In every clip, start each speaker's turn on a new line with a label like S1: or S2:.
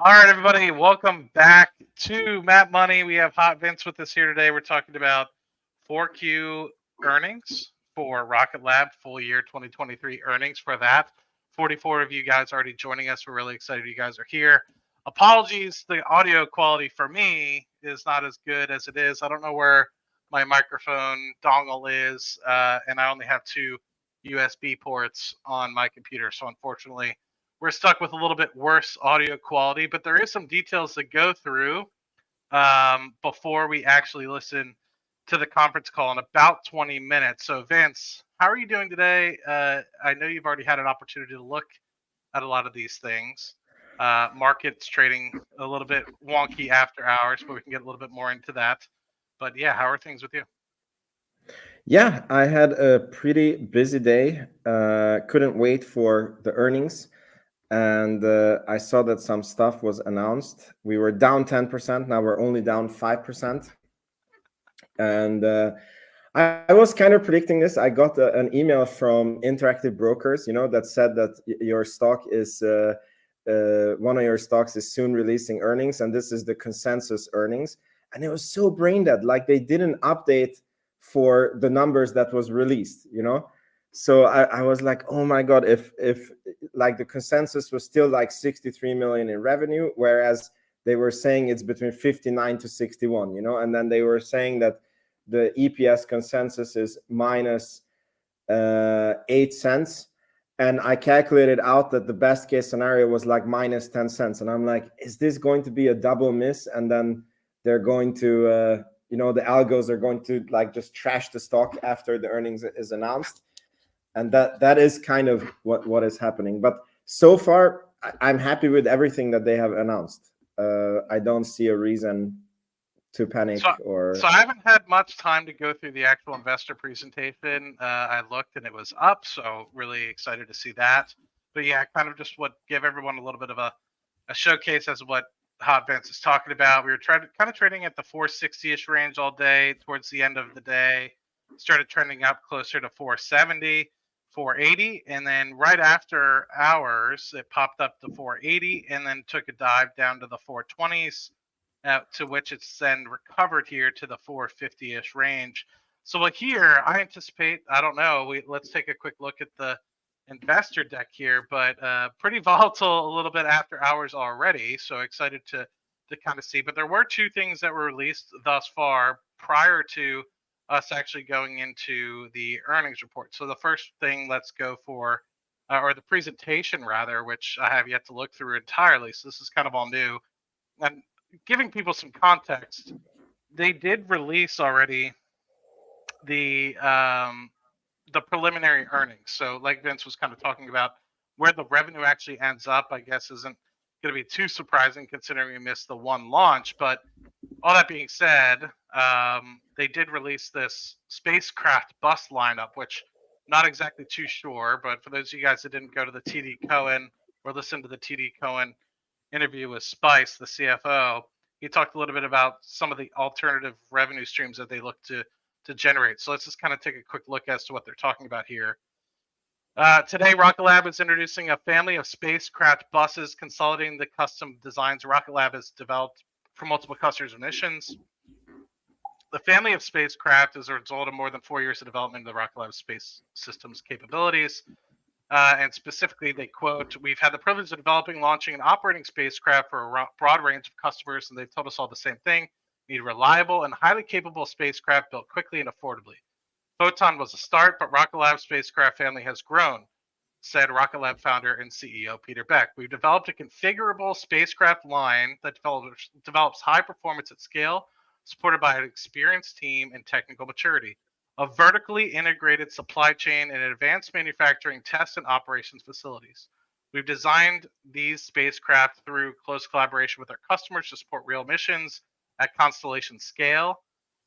S1: All right, everybody, welcome back to Map Money. We have Hot Vince with us here today. We're talking about 4Q earnings for Rocket Lab, full year 2023 earnings for that. 44 of you guys already joining us. We're really excited you guys are here. Apologies, the audio quality for me is not as good as it is. I don't know where my microphone dongle is, and I only have two USB ports on my computer. So unfortunately, we're stuck with a little bit worse audio quality, but there is some details to go through before we actually listen to the conference call in about 20 minutes. So, Vince, how are you doing today? I know you've already had an opportunity to look at a lot of these things. Market's trading a little bit wonky after hours, but we can get a little bit more into that. But yeah, how are things with you?
S2: Yeah, I had a pretty busy day. Couldn't wait for the earnings. And I saw that some stuff was announced. We were down 10%. Now we're only down 5%. And I was kind of predicting this. I got an email from Interactive Brokers, that said that your stock is one of your stocks is soon releasing earnings, and this is the consensus earnings. And it was so brain dead, like they didn't update for the numbers that was released. So I was like, oh my god, if like the consensus was still like 63 million in revenue, whereas they were saying it's between 59 to 61, and then they were saying that the EPS consensus is minus 8 cents. And I calculated out that the best case scenario was like minus 10 cents. And I'm like, is this going to be a double miss? And then they're going to, the algos are going to like just trash the stock after the earnings is announced. And that is kind of what is happening. But so far, I'm happy with everything that they have announced. I don't see a reason to panic or.
S1: So I haven't had much time to go through the actual investor presentation. I looked and it was up, so really excited to see that. But yeah, kind of just give everyone a little bit of a showcase as what Hot Vince is talking about. We were kind of trading at the 460-ish range all day. Towards the end of the day, started trending up closer to 470, 480, and then right after hours, it popped up to 480, and then took a dive down to the 420s. To which it's then recovered here to the 450-ish range. So here, I anticipate, I don't know, let's take a quick look at the investor deck here, but pretty volatile a little bit after hours already. So excited to kind of see. But there were two things that were released thus far prior to us actually going into the earnings report. So the first thing, let's go for, or the presentation rather, which I have yet to look through entirely. So this is kind of all new. And giving people some context, they did release already the preliminary earnings. So, like Vince was kind of talking about, where the revenue actually ends up, I guess, isn't going to be too surprising considering we missed the one launch. But all that being said, they did release this spacecraft bus lineup, which I'm not exactly too sure. But for those of you guys that didn't go to the TD Cohen or listen to the TD Cohen interview with Spice, the CFO, he talked a little bit about some of the alternative revenue streams that they look to generate. So let's just kind of take a quick look as to what they're talking about here. Today, Rocket Lab is introducing a family of spacecraft buses consolidating the custom designs Rocket Lab has developed for multiple customers' missions. The family of spacecraft is a result of more than 4 years of development of the Rocket Lab space systems capabilities. And specifically, they quote, "We've had the privilege of developing, launching, and operating spacecraft for a broad range of customers, and they've told us all the same thing. Need reliable and highly capable spacecraft built quickly and affordably. Photon was a start, but Rocket Lab spacecraft family has grown," said Rocket Lab founder and CEO Peter Beck. "We've developed a configurable spacecraft line that develops high performance at scale, supported by an experienced team and technical maturity, a vertically integrated supply chain, and advanced manufacturing, test, and operations facilities. We've designed these spacecraft through close collaboration with our customers to support real missions at constellation scale.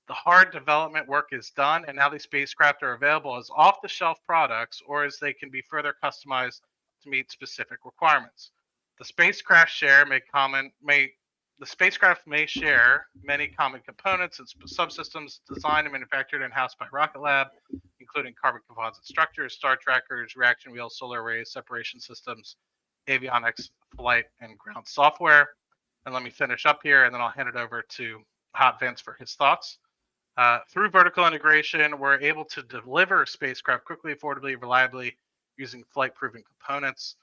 S1: The hard development work is done, and now these spacecraft are available as off-the-shelf products or as they can be further customized to meet specific requirements. The spacecraft may share many common components and subsystems designed and manufactured in-house by Rocket Lab, including carbon composite structures, star trackers, reaction wheels, solar arrays, separation systems, avionics, flight, and ground software. And let me finish up here, and then I'll hand it over to Hot Vince for his thoughts. Through vertical integration, we're able to deliver spacecraft quickly, affordably, reliably using flight-proven components,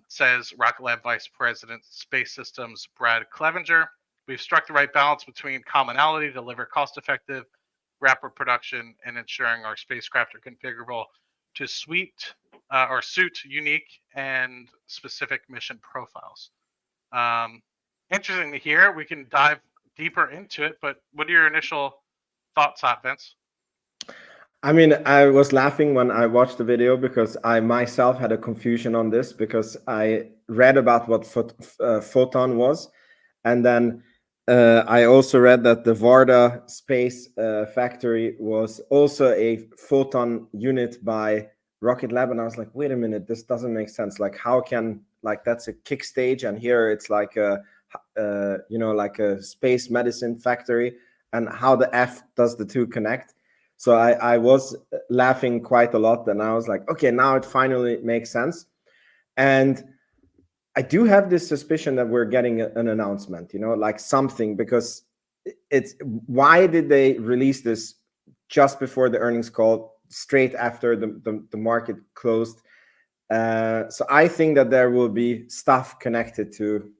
S1: says Rocket Lab Vice President Space Systems Brad Clevenger. We've struck the right balance between commonality to deliver cost-effective, rapid production, and ensuring our spacecraft are configurable to suit unique and specific mission profiles. Um, Interesting to hear. We can dive deeper into it, but what are your initial thoughts, Hot Vince?
S2: I mean, I was laughing when I watched the video because I myself had a confusion on this because I read about what photon was, and then I also read that the Varda space factory was also a photon unit by Rocket Lab, and I was like, wait a minute, this doesn't make sense. Like, how can, like, that's a kick stage, and here it's like a like a space medicine factory, and how the F does the two connect? So I was laughing quite a lot, and I was like, okay, now it finally makes sense. And I do have this suspicion that we're getting an announcement, like something, because it's, why did they release this just before the earnings call, straight after the market closed? So I think that there will be stuff connected to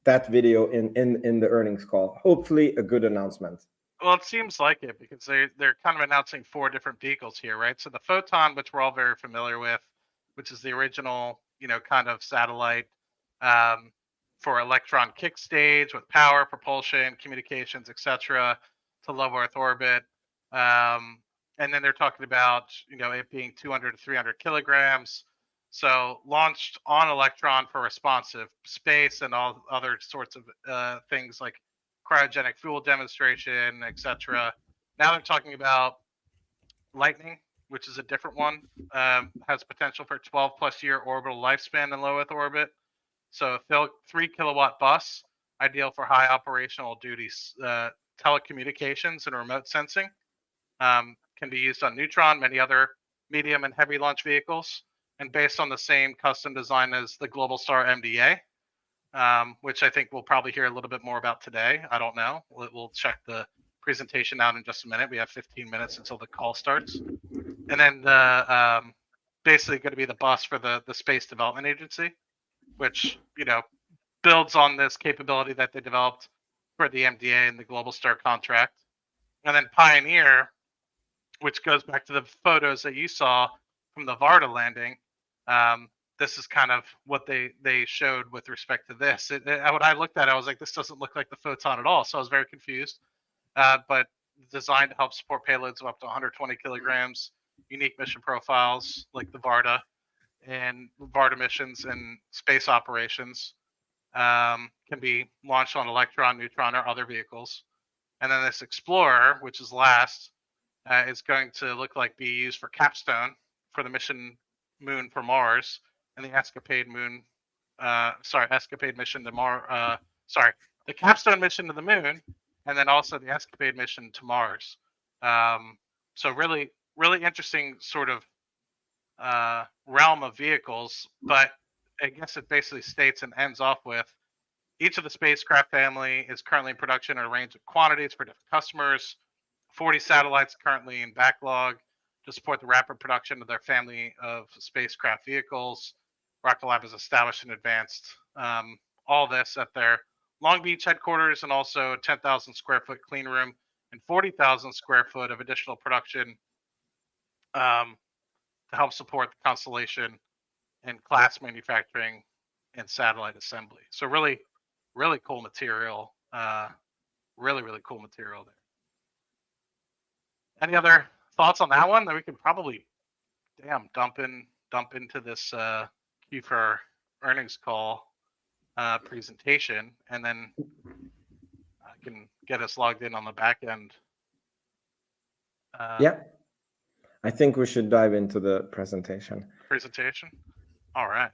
S2: that video in the earnings call. Hopefully a good announcement.
S1: Well, it seems like it because they're kind of announcing 4 different vehicles here, right? So the Photon, which we're all very familiar with, which is the original, kind of satellite um, for Electron kick stage with power, propulsion, communications, etc., to low Earth orbit. And then they're talking about, it being 200 to 300 kilograms. So launched on Electron for responsive space and all other sorts of things like cryogenic fuel demonstration, etc. Now they're talking about Lightning, which is a different one. Has potential for 12 plus year orbital lifespan in low Earth orbit. So a 3 kilowatt bus, ideal for high operational duties, telecommunications and remote sensing. Can be used on Neutron, many other medium and heavy launch vehicles, and based on the same custom design as the Globalstar MDA. Which I think we'll probably hear a little bit more about today. I don't know. We'll check the presentation out in just a minute. We have 15 minutes until the call starts. And then basically going to be the bus for the Space Development Agency, which, builds on this capability that they developed for the MDA and the Globalstar contract. And then Pioneer, which goes back to the photos that you saw from the Varda landing. This is kind of what they showed with respect to this. When I looked at it, I was like, this doesn't look like the Photon at all. So I was very confused. But designed to help support payloads of up to 120 kilograms, unique mission profiles like the Varda and Varda missions and space operations, can be launched on Electron, Neutron, or other vehicles. And then this Explorer, which is last, is going to look like be used for Capstone for the mission moon for Mars, and the Escapade mission to Mars. The Capstone mission to the moon, and then also the Escapade mission to Mars. So really, really interesting sort of realm of vehicles. But I guess it basically states and ends off with each of the spacecraft family is currently in production at a range of quantities for different customers. 40 satellites currently in backlog to support the rapid production of their family of spacecraft vehicles. Rocket Lab has established and advanced all this at their Long Beach headquarters, and also a 10,000 square foot clean room and 40,000 square foot of additional production to help support the constellation and class manufacturing and satellite assembly. So really, really cool material. Really, really cool material there. Any other thoughts on that one? That we could probably, dump into this Q4 earnings call presentation, and then I can get us logged in on the back end.
S2: Yeah, I think we should dive into the presentation.
S1: All right.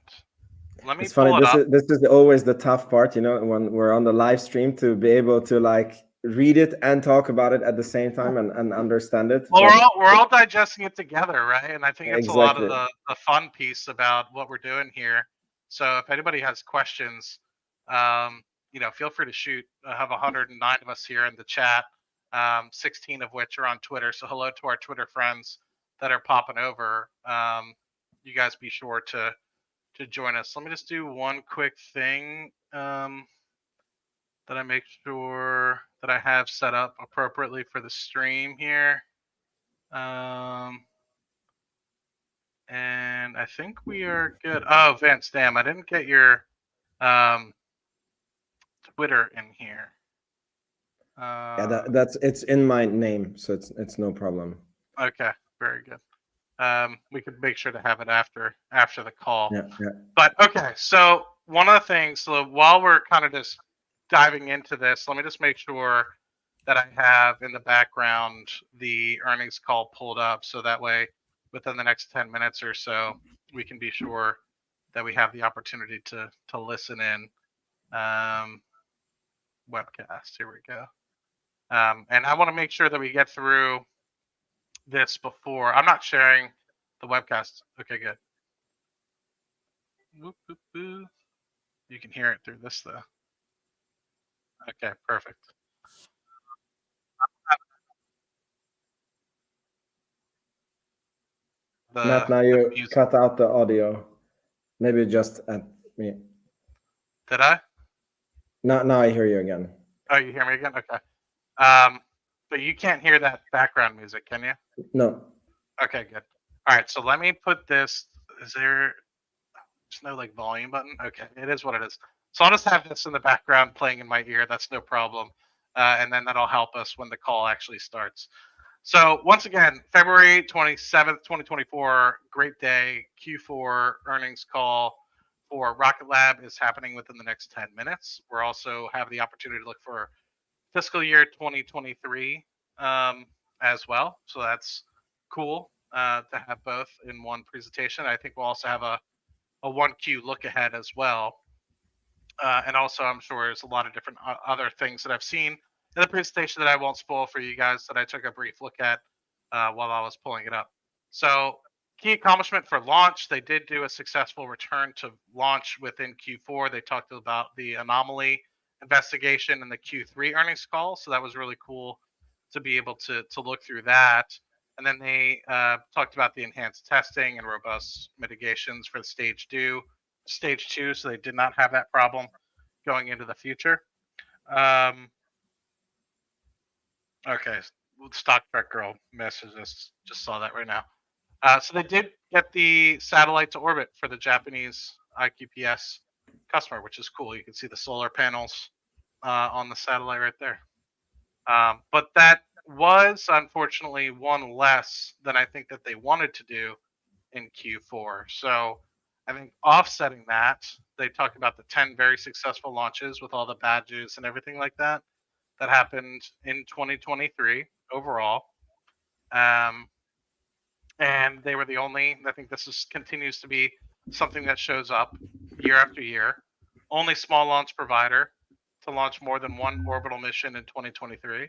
S1: Let me
S2: it's funny.
S1: pull it up.
S2: This is always the tough part, when we're on the live stream, to be able to like read it and talk about it at the same time and understand it.
S1: Well, we're all digesting it together, right? And I think it's exactly a lot of the fun piece about what we're doing here. So if anybody has questions, feel free to shoot. I have 109 of us here in the chat, 16 of which are on Twitter. So hello to our Twitter friends that are popping over. You guys be sure to join us. Let me just do one quick thing that I make sure that I have set up appropriately for the stream here. And I think we are good. Oh, Vince, damn, I didn't get your Twitter in here.
S2: Yeah, it's in my name, so it's no problem.
S1: Okay, very good. We could make sure to have it after the call.
S2: Yeah.
S1: But okay, so one of the things, so while we're kind of just diving into this, let me just make sure that I have in the background the earnings call pulled up, so that way within the next 10 minutes or so, we can be sure that we have the opportunity to listen in. Webcast, here we go. And I want to make sure that we get through this before. I'm not sharing the webcast. Okay, good. Whoop, whoop, whoop. You can hear it through this though. Okay, perfect.
S2: Matt, now you cut out the audio. Maybe just at me.
S1: Did I?
S2: Now I hear you again.
S1: Oh, you hear me again? Okay. But you can't hear that background music, can you?
S2: No.
S1: Okay, good. All right, so let me put this. There's no like volume button? Okay, it is what it is. So I'll just have this in the background playing in my ear. That's no problem. And then that'll help us when the call actually starts. So once again, February 27th, 2024, great day. Q4 earnings call for Rocket Lab is happening within the next 10 minutes. We're also have the opportunity to look for fiscal year 2023 as well. So that's cool to have both in one presentation. I think we'll also have a 1Q look ahead as well. And also, I'm sure there's a lot of different other things that I've seen in the presentation that I won't spoil for you guys that I took a brief look at while I was pulling it up. So, key accomplishment for launch, they did do a successful return to launch within Q4. They talked about the anomaly investigation in the Q3 earnings call. So that was really cool to be able to look through that. And then they talked about the enhanced testing and robust mitigations for the stage two. So they did not have that problem going into the future. Okay, Stock Trek Girl messages. Just saw that right now. So they did get the satellite to orbit for the Japanese IQPS customer, which is cool. You can see the solar panels on the satellite right there. But that was unfortunately one less than I think that they wanted to do in Q4. So I think offsetting that, they talked about the 10 very successful launches with all the badges and everything like that happened in 2023 overall. And they were the only, I think this continues to be something that shows up year after year, only small launch provider to launch more than one orbital mission in 2023.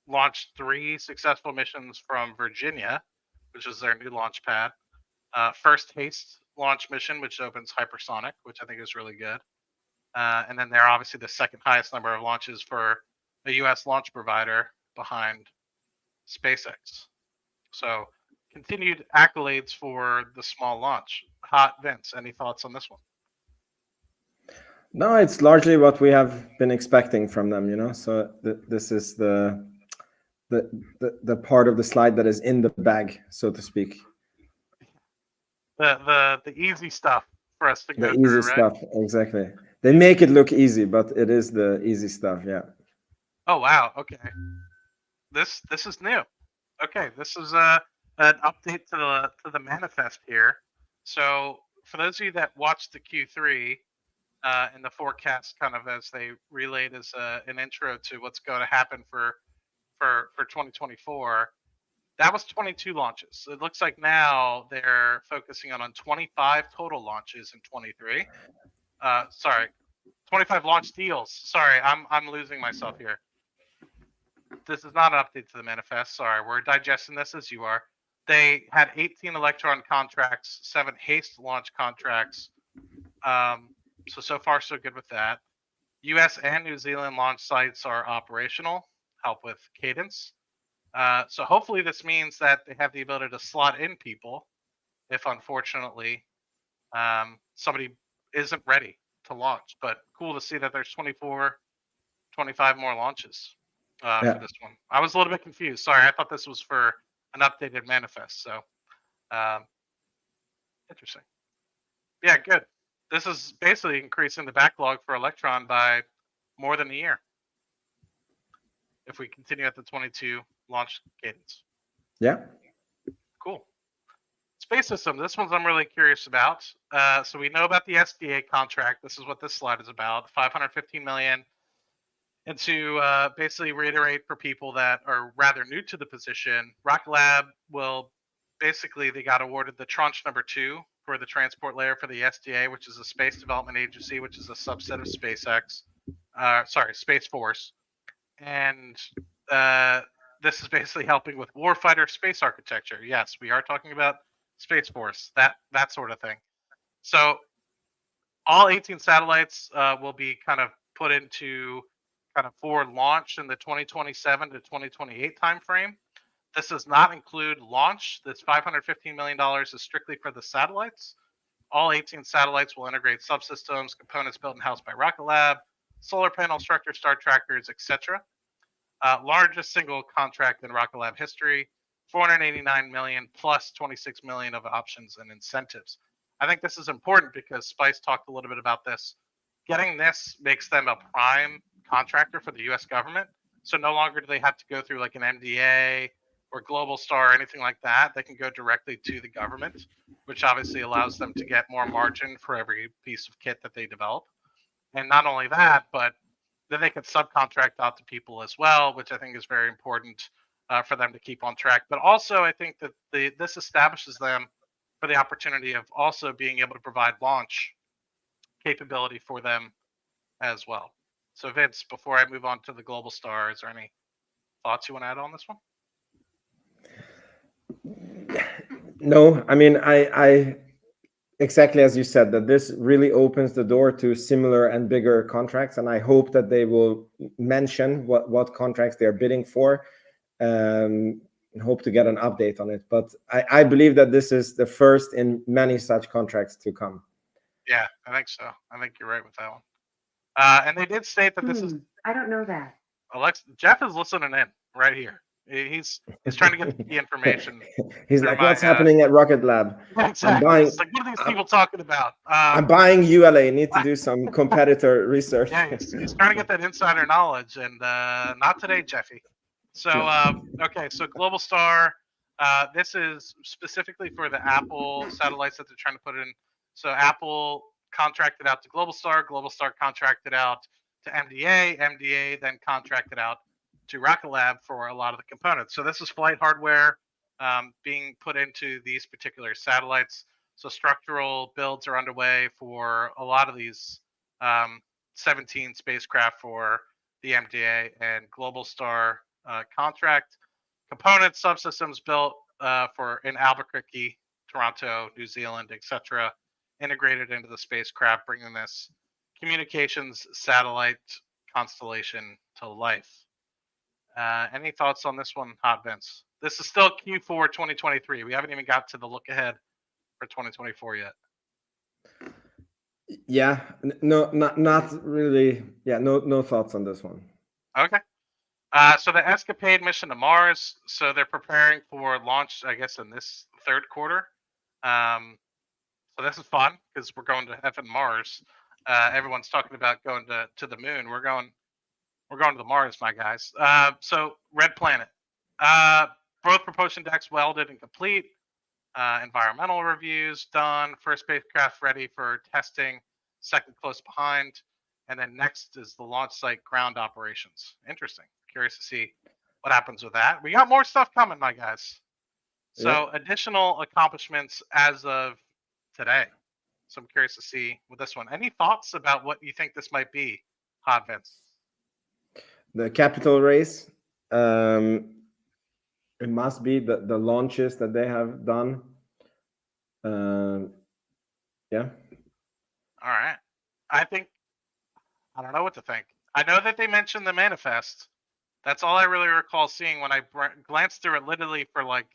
S1: Launched 3 successful missions from Virginia, which is their new launch pad. First HASTE launch mission, which opens hypersonic, which I think is really good. And then they're obviously the second highest number of launches for a U.S. launch provider behind SpaceX. So continued accolades for the small launch. Hot Vince, any thoughts on this one?
S2: No, it's largely what we have been expecting from them, So this is the part of the slide that is in the bag, so to speak.
S1: The easy stuff for us to go through,
S2: the easy stuff, exactly. They make it look easy, but it is the easy stuff, yeah.
S1: Oh wow, okay. This is new. Okay, this is an update to the manifest here. So for those of you that watched the Q3 and the forecast, kind of as they relayed as an intro to what's going to happen for 2024, that was 22 launches. It looks like now they're focusing on 25 total launches in 23. Sorry, 25 launch deals. Sorry, I'm losing myself here. This is not an update to the manifest. Sorry, we're digesting this as you are. They had 18 Electron contracts, 7 HASTE launch contracts, So far so good with that. U.S. and New Zealand launch sites are operational, help with cadence. So hopefully this means that they have the ability to slot in people if unfortunately somebody isn't ready to launch. But cool to see that there's 24, 25 more launches for
S2: Yeah.
S1: this one. I was a little bit confused. Sorry, I thought this was for an updated manifest. So um, interesting. Yeah, good. This is basically increasing the backlog for Electron by more than a year if we continue at the 22 launch cadence.
S2: Yeah.
S1: Cool. Space system. This one's I'm really curious about. So we know about the SDA contract. This is what this slide is about. 515 million. And to basically reiterate for people that are rather new to the position, Rocket Lab will basically they got awarded the tranche number 2 for the transport layer for the SDA, which is the Space Development Agency, which is a subset of SpaceX. Space Force, and uh, this is basically helping with warfighter space architecture. Yes, we are talking about Space Force, that sort of thing. So all 18 satellites will be kind of put into kind of for launch in the 2027 to 2028 timeframe. This does not include launch. This $515 million is strictly for the satellites. All 18 satellites will integrate subsystems, components built in-house by Rocket Lab, solar panel structure, star trackers, etc. Largest single contract in Rocket Lab history, 489 million plus 26 million of options and incentives. I think this is important because Spice talked a little bit about this. Getting this makes them a prime contractor for the U.S. government. So no longer do they have to go through like an MDA or Global Star or anything like that. They can go directly to the government, which obviously allows them to get more margin for every piece of kit that they develop. And not only that, but then they can subcontract out to people as well, which I think is very important for them to keep on track. But also, I think that this establishes them for the opportunity of also being able to provide launch capability for them as well. So, Vince, before I move on to the Global Star, is there any thoughts you want to add on this one?
S2: No, I mean, I exactly as you said, that this really opens the door to similar and bigger contracts, and I hope that they will mention what contracts they're bidding for, and hope to get an update on it. But I believe that this is the first in many such contracts to come.
S1: Yeah, I think so. I think you're right with that one. And they did state that this is.
S3: I don't know that.
S1: Jeff is listening in right here. He's trying to get the information.
S2: He's like, what's happening at Rocket Lab?
S1: Exactly.
S2: I'm buying,
S1: it's like, what are these people talking about?
S2: I'm buying ULA. Need to do some competitor research.
S1: Yeah, he's trying to get that insider knowledge, and not today, Jeffy. So, okay, so Global Star, this is specifically for the Apple satellites that they're trying to put in. So Apple contracted out to Global Star contracted out to MDA then contracted out to Rocket Lab for a lot of the components. So this is flight hardware being put into these particular satellites. So structural builds are underway for a lot of these 17 spacecraft for the MDA and Global Star contract. Components, subsystems built for in Albuquerque, Toronto, New Zealand, etc., integrated into the spacecraft, bringing this communications satellite constellation to life. Any thoughts on this one, Hot Vince? This is still Q4 2023. We haven't even got to the look ahead for 2024 yet.
S2: Yeah, no, not really. Yeah, no thoughts on this one.
S1: Okay. So the Escapade mission to Mars. So they're preparing for launch, I guess, in this third quarter. So this is fun because we're going to effing Mars. Everyone's talking about going to the moon. We're going to the Mars, my guys. So Red Planet. Both propulsion decks welded and complete. Environmental reviews done. First spacecraft ready for testing. Second close behind. And then next is the launch site ground operations. Interesting. Curious to see what happens with that. We got more stuff coming, my guys. So additional accomplishments as of today. So I'm curious to see with this one. Any thoughts about what you think this might be, Hot Vince?
S2: The capital raise. It must be the launches that they have done. Yeah.
S1: All right. I don't know what to think. I know that they mentioned the manifest. That's all I really recall seeing when I glanced through it literally for like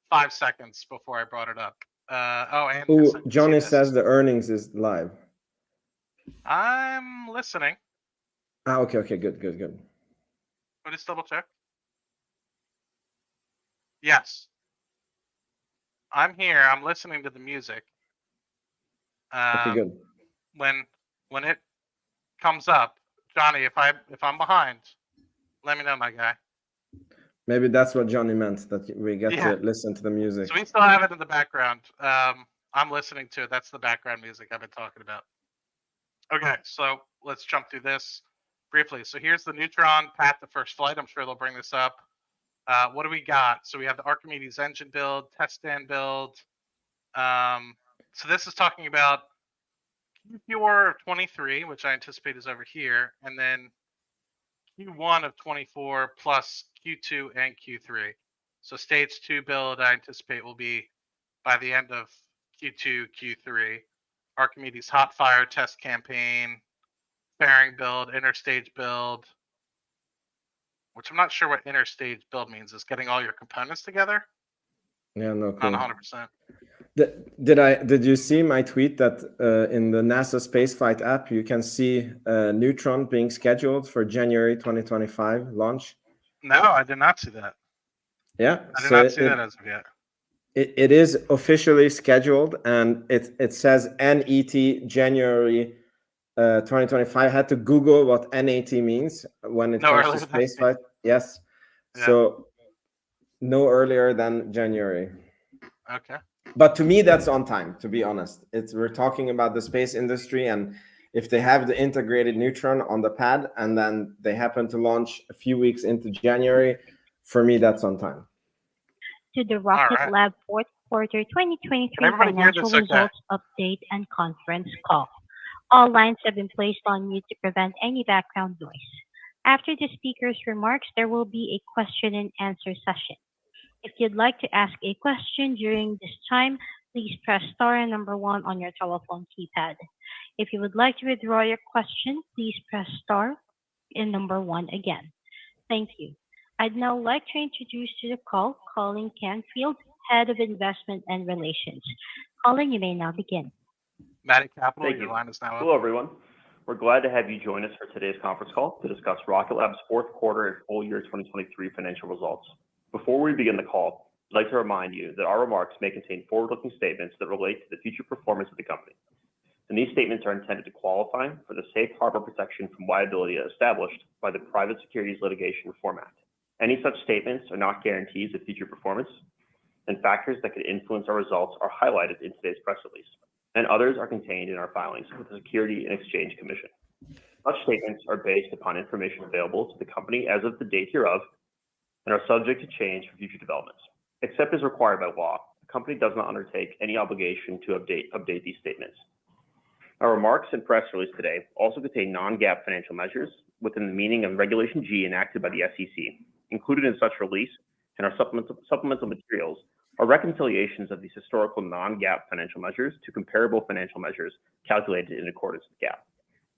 S1: 5 seconds before I brought it up. And
S2: Oh,
S1: did you see
S2: Johnny
S1: this?
S2: says the earnings is live.
S1: I'm listening.
S2: Okay, good.
S1: Let me just double check. Yes. I'm here. I'm listening to the music.
S2: Okay, good.
S1: When it comes up, Johnny, if I'm behind, let me know, my guy.
S2: Maybe that's what Johnny meant, that we get
S1: Yeah.
S2: to listen to the music.
S1: So we still have it in the background. I'm listening to it. That's the background music I've been talking about. Okay, so let's jump through this briefly. So here's the Neutron path to first flight. I'm sure they'll bring this up. What do we got? So we have the Archimedes engine build, test stand build. So this is talking about Q4 of 23, which I anticipate is over here, and then Q1 of 24 plus Q2 and Q3. So stage 2 build I anticipate will be by the end of Q2, Q3. Archimedes hot fire test campaign, fairing build, interstage build, which I'm not sure what interstage build means. Is getting all your components together?
S2: Yeah, no clue.
S1: Not 100%.
S2: Did you see my tweet that in the NASA Spaceflight app you can see Neutron being scheduled for January 2025 launch?
S1: No, I did not see that.
S2: Yeah,
S1: I did not see that as of yet.
S2: It is officially scheduled, and it says NET January 2025. I had to Google what NAT means when it comes to spaceflight. Yes, yeah. So no earlier than January.
S1: Okay.
S2: But to me, that's on time. To be honest, we're talking about the space industry, and if they have the integrated Neutron on the pad, and then they happen to launch a few weeks into January, for me, that's on time.
S3: To the Rocket Lab fourth quarter 2023 financial results update and conference call. All lines have been placed on mute to prevent any background noise. After the speaker's remarks, there will be a question and answer session. If you'd like to ask a question during this time, please press star and number 1 on your telephone keypad. If you would like to withdraw your question, please press star and number 1 again. Thank you. I'd now like to introduce to the call Colin Canfield, Head of Investment and Relations. Colin, you may now begin.
S1: Matty Capital, your line is now up.
S4: Hello, everyone. We're glad to have you join us for today's conference call to discuss Rocket Lab's fourth quarter and full year 2023 financial results. Before we begin the call, I'd like to remind you that our remarks may contain forward-looking statements that relate to the future performance of the company. And these statements are intended to qualify for the safe harbor protection from liability established by the Private Securities Litigation Reform Act. Any such statements are not guarantees of future performance, and factors that could influence our results are highlighted in today's press release, and others are contained in our filings with the Securities and Exchange Commission. Such statements are based upon information available to the company as of the date hereof and are subject to change for future developments. Except as required by law, the company does not undertake any obligation to update these statements. Our remarks and press release today also contain non-GAAP financial measures within the meaning of Regulation G enacted by the SEC. Included in such release and our supplemental materials are reconciliations of these historical non-GAAP financial measures to comparable financial measures calculated in accordance with GAAP.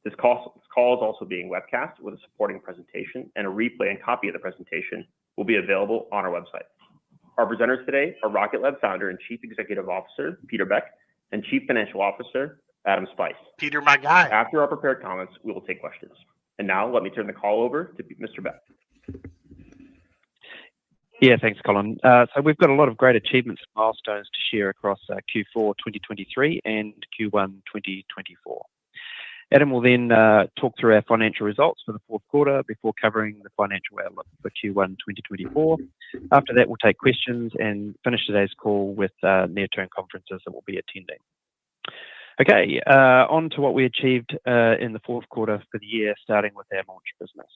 S4: This call is also being webcast with a supporting presentation, and a replay and copy of the presentation will be available on our website. Our presenters today are Rocket Lab founder and Chief Executive Officer, Peter Beck, and Chief Financial Officer, Adam Spice.
S1: Peter, my guy.
S4: After our prepared comments, we will take questions. And now let me turn the call over to Mr. Beck.
S5: Yeah, thanks, Colin. So we've got a lot of great achievements and milestones to share across Q4 2023 and Q1 2024. Adam will then talk through our financial results for the fourth quarter before covering the financial outlook for Q1 2024. After that, we'll take questions and finish today's call with near-term conferences that we'll be attending. Okay, on to what we achieved in the fourth quarter for the year, starting with our launch business.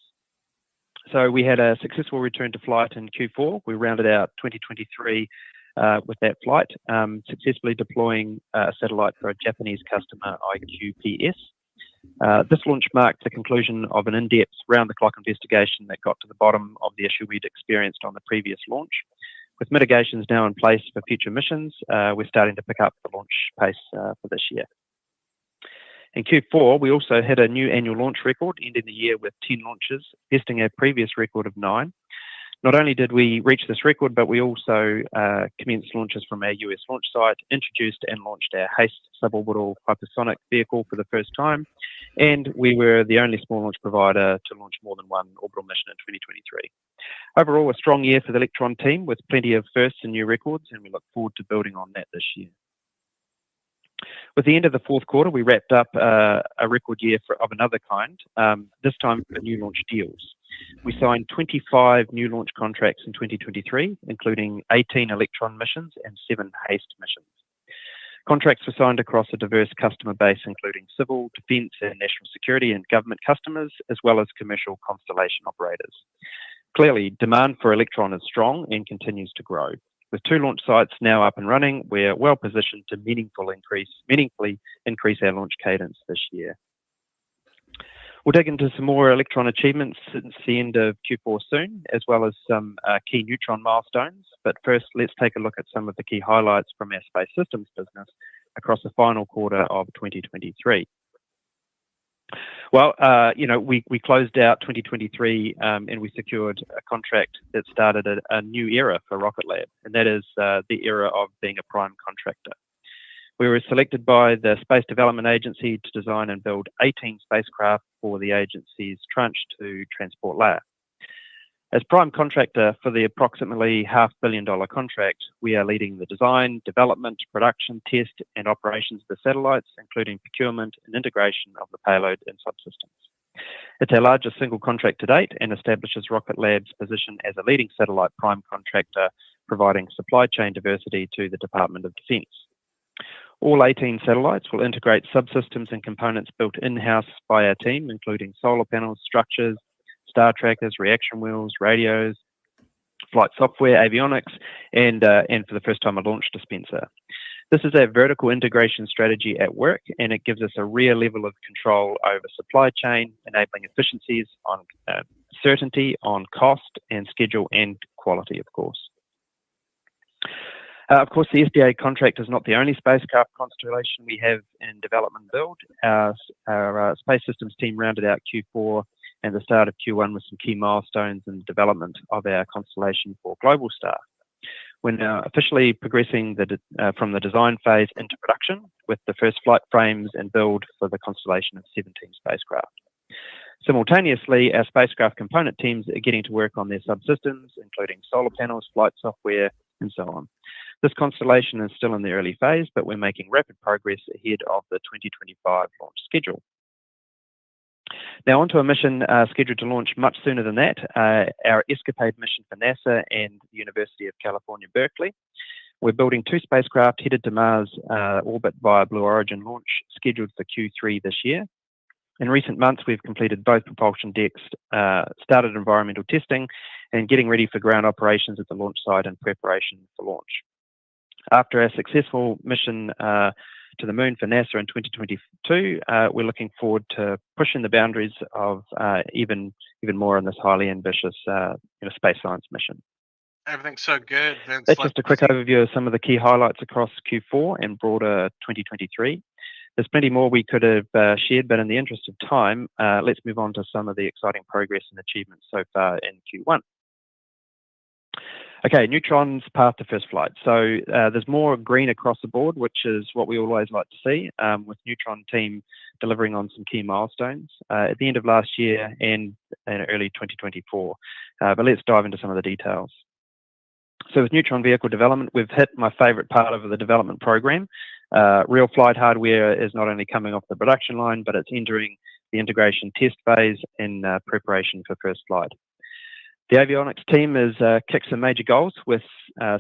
S5: So we had a successful return to flight in Q4. We rounded out 2023 with that flight, successfully deploying a satellite for a Japanese customer, IQPS. This launch marked the conclusion of an in-depth round-the-clock investigation that got to the bottom of the issue we'd experienced on the previous launch. With mitigations now in place for future missions, we're starting to pick up the launch pace for this year. In Q4, we also hit a new annual launch record, ending the year with 10 launches, besting our previous record of 9. Not only did we reach this record, but we also commenced launches from our US launch site, introduced and launched our HASTE suborbital hypersonic vehicle for the first time, and we were the only small launch provider to launch more than one orbital mission in 2023. Overall, a strong year for the Electron team with plenty of firsts and new records, and we look forward to building on that this year. With the end of the fourth quarter, we wrapped up a record year of another kind, this time for new launch deals. We signed 25 new launch contracts in 2023, including 18 Electron missions and 7 HASTE missions. Contracts were signed across a diverse customer base, including civil, defence and national security and government customers, as well as commercial constellation operators. Clearly, demand for Electron is strong and continues to grow. With 2 launch sites now up and running, we're well positioned to meaningfully increase our launch cadence this year. We'll dig into some more Electron achievements since the end of Q4 soon, as well as some key Neutron milestones. But first, let's take a look at some of the key highlights from our space systems business across the final quarter of 2023. Well, we closed out 2023 and we secured a contract that started a new era for Rocket Lab, and that is the era of being a prime contractor. We were selected by the Space Development Agency to design and build 18 spacecraft for the agency's Tranche 2 transport layer. As prime contractor for the approximately $500 million contract, we are leading the design, development, production, test, and operations of the satellites, including procurement and integration of the payload and subsystems. It's our largest single contract to date and establishes Rocket Lab's position as a leading satellite prime contractor, providing supply chain diversity to the Department of Defense. All 18 satellites will integrate subsystems and components built in-house by our team, including solar panels, structures, star trackers, reaction wheels, radios, flight software, avionics, and for the first time, a launch dispenser. This is our vertical integration strategy at work, and it gives us a real level of control over supply chain, enabling efficiencies on certainty on cost and schedule and quality, of course. Of course, the SDA contract is not the only spacecraft constellation we have in development build. Our space systems team rounded out Q4 and the start of Q1 with some key milestones in the development of our constellation for Globalstar. We're now officially progressing from the design phase into production with the first flight frames and build for the constellation of 17 spacecraft. Simultaneously, our spacecraft component teams are getting to work on their subsystems, including solar panels, flight software, and so on. This constellation is still in the early phase, but we're making rapid progress ahead of the 2025 launch schedule. Now onto a mission scheduled to launch much sooner than that, our ESCAPADE mission for NASA and the University of California, Berkeley. We're building 2 spacecraft headed to Mars orbit via Blue Origin launch, scheduled for Q3 this year. In recent months, we've completed both propulsion decks, started environmental testing, and getting ready for ground operations at the launch site in preparation for launch. After our successful mission to the moon for NASA in 2022, we're looking forward to pushing the boundaries of even more on this highly ambitious space science mission.
S1: Everything's so good. Vince,
S5: that's just a quick overview of some of the key highlights across Q4 and broader 2023. There's plenty more we could have shared, but in the interest of time, let's move on to some of the exciting progress and achievements so far in Q1. Okay, Neutron's path to first flight. So there's more green across the board, which is what we always like to see, with Neutron team delivering on some key milestones at the end of last year and in early 2024. But let's dive into some of the details. So with Neutron vehicle development, we've hit my favorite part of the development program. Real flight hardware is not only coming off the production line, but it's entering the integration test phase in preparation for first flight. The avionics team has kicked some major goals with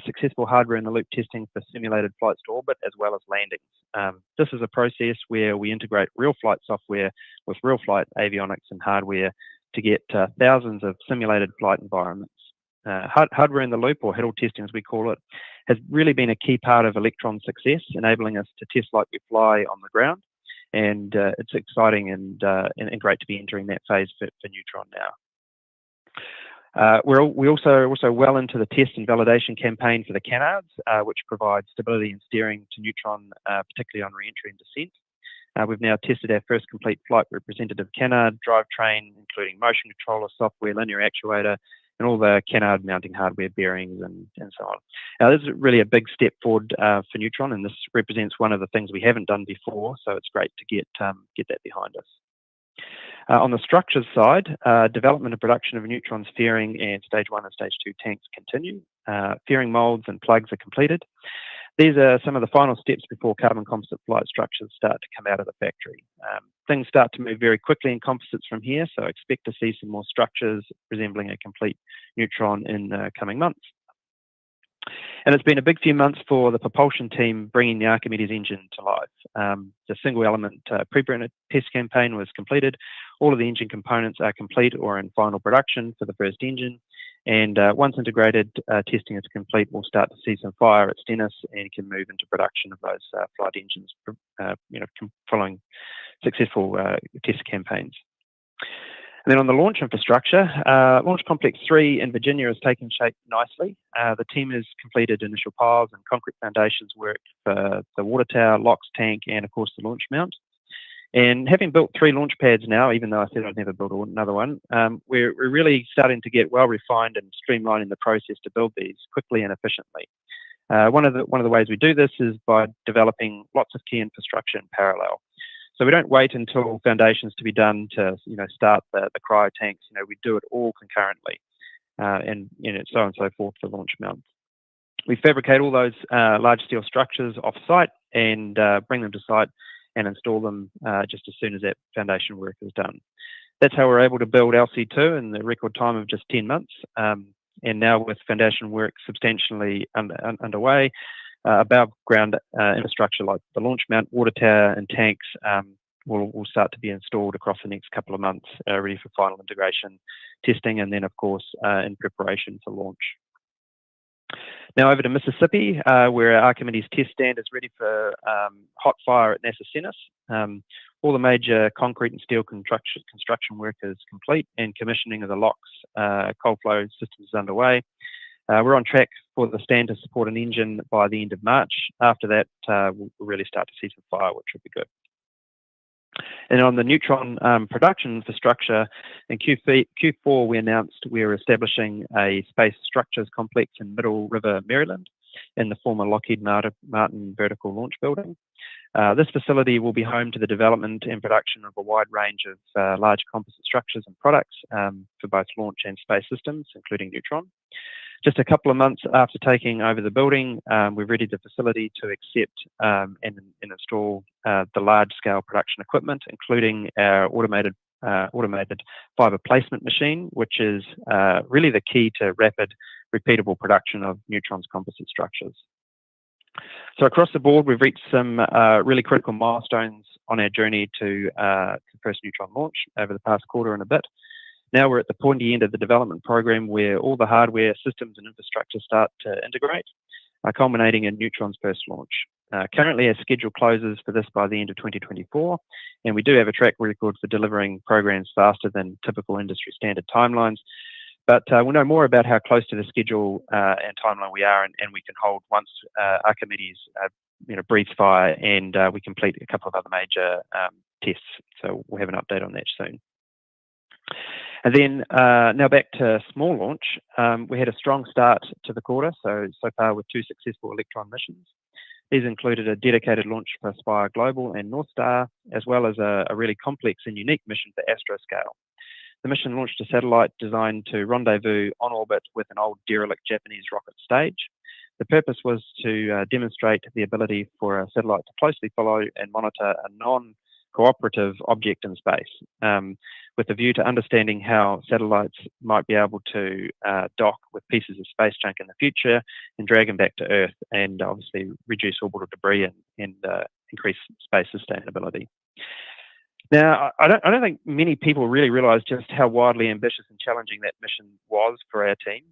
S5: successful hardware in the loop testing for simulated flights to orbit as well as landings. This is a process where we integrate real flight software with real flight avionics and hardware to get thousands of simulated flight environments. Hardware in the loop, or HIDL testing as we call it, has really been a key part of Electron's success, enabling us to test like we fly on the ground. And it's exciting and great to be entering that phase for Neutron now. We're also well into the test and validation campaign for the canards, which provide stability and steering to Neutron, particularly on re-entry and descent. We've now tested our first complete flight representative canard drivetrain, including motion controller, software, linear actuator, and all the canard mounting hardware, bearings, and so on. Now, this is really a big step forward for Neutron, and this represents one of the things we haven't done before, so it's great to get that behind us. On the structures side, development and production of Neutron's fairing and Stage 1 and Stage 2 tanks continue. Fairing molds and plugs are completed. These are some of the final steps before carbon composite flight structures start to come out of the factory. Things start to move very quickly in composites from here, so expect to see some more structures resembling a complete Neutron in coming months. And it's been a big few months for the propulsion team bringing the Archimedes engine to life. The single element pre-burner test campaign was completed. All of the engine components are complete or in final production for the first engine. And once integrated testing is complete, we'll start to see some fire at Stennis and can move into production of those flight engines, following successful test campaigns. And then on the launch infrastructure, Launch Complex 3 in Virginia is taking shape nicely. The team has completed initial piles and concrete foundations work for the water tower, LOX tank, and of course the launch mount. And having built 3 launch pads now, even though I said I'd never build another one, we're really starting to get well refined and streamlining the process to build these quickly and efficiently. One of the ways we do this is by developing lots of key infrastructure in parallel. So we don't wait until foundations to be done to start the cryo tanks. We do it all concurrently, and so on and so forth for launch mounts. We fabricate all those large steel structures off site and bring them to site and install them just as soon as that foundation work is done. That's how we're able to build LC2 in the record time of just 10 months. And now with foundation work substantially underway, above ground infrastructure like the launch mount, water tower, and tanks will start to be installed across the next couple of months, ready for final integration testing, and then of course in preparation for launch. Now over to Mississippi, where our Archimedes test stand is ready for hot fire at NASA Stennis. All the major concrete and steel construction work is complete, and commissioning of the LOX cold flow systems is underway. We're on track for the stand to support an engine by the end of March. After that, we'll really start to see some fire, which will be good. And on the Neutron production infrastructure, in Q4 we announced we are establishing a space structures complex in Middle River, Maryland, in the former Lockheed Martin vertical launch building. This facility will be home to the development and production of a wide range of large composite structures and products for both launch and space systems, including Neutron. Just a couple of months after taking over the building, we've readied the facility to accept and install the large-scale production equipment, including our automated fiber placement machine, which is really the key to rapid, repeatable production of Neutron's composite structures. So across the board, we've reached some really critical milestones on our journey to first Neutron launch over the past quarter and a bit. Now we're at the pointy end of the development program where all the hardware, systems, and infrastructure start to integrate, culminating in Neutron's first launch. Currently, our schedule closes for this by the end of 2024, and we do have a track record for delivering programs faster than typical industry standard timelines. But we'll know more about how close to the schedule and timeline we are, and we can hold once Archimedes breathes fire and we complete a couple of other major tests. So we'll have an update on that soon. And then now back to small launch. We had a strong start to the quarter, so far with 2 successful Electron missions. These included a dedicated launch for Spire Global and North Star, as well as a really complex and unique mission for Astroscale. The mission launched a satellite designed to rendezvous on orbit with an old derelict Japanese rocket stage. The purpose was to demonstrate the ability for a satellite to closely follow and monitor a non-cooperative object in space, with a view to understanding how satellites might be able to dock with pieces of space junk in the future and drag them back to Earth, and obviously reduce orbital debris and increase space sustainability. Now, I don't think many people really realise just how wildly ambitious and challenging that mission was for our team.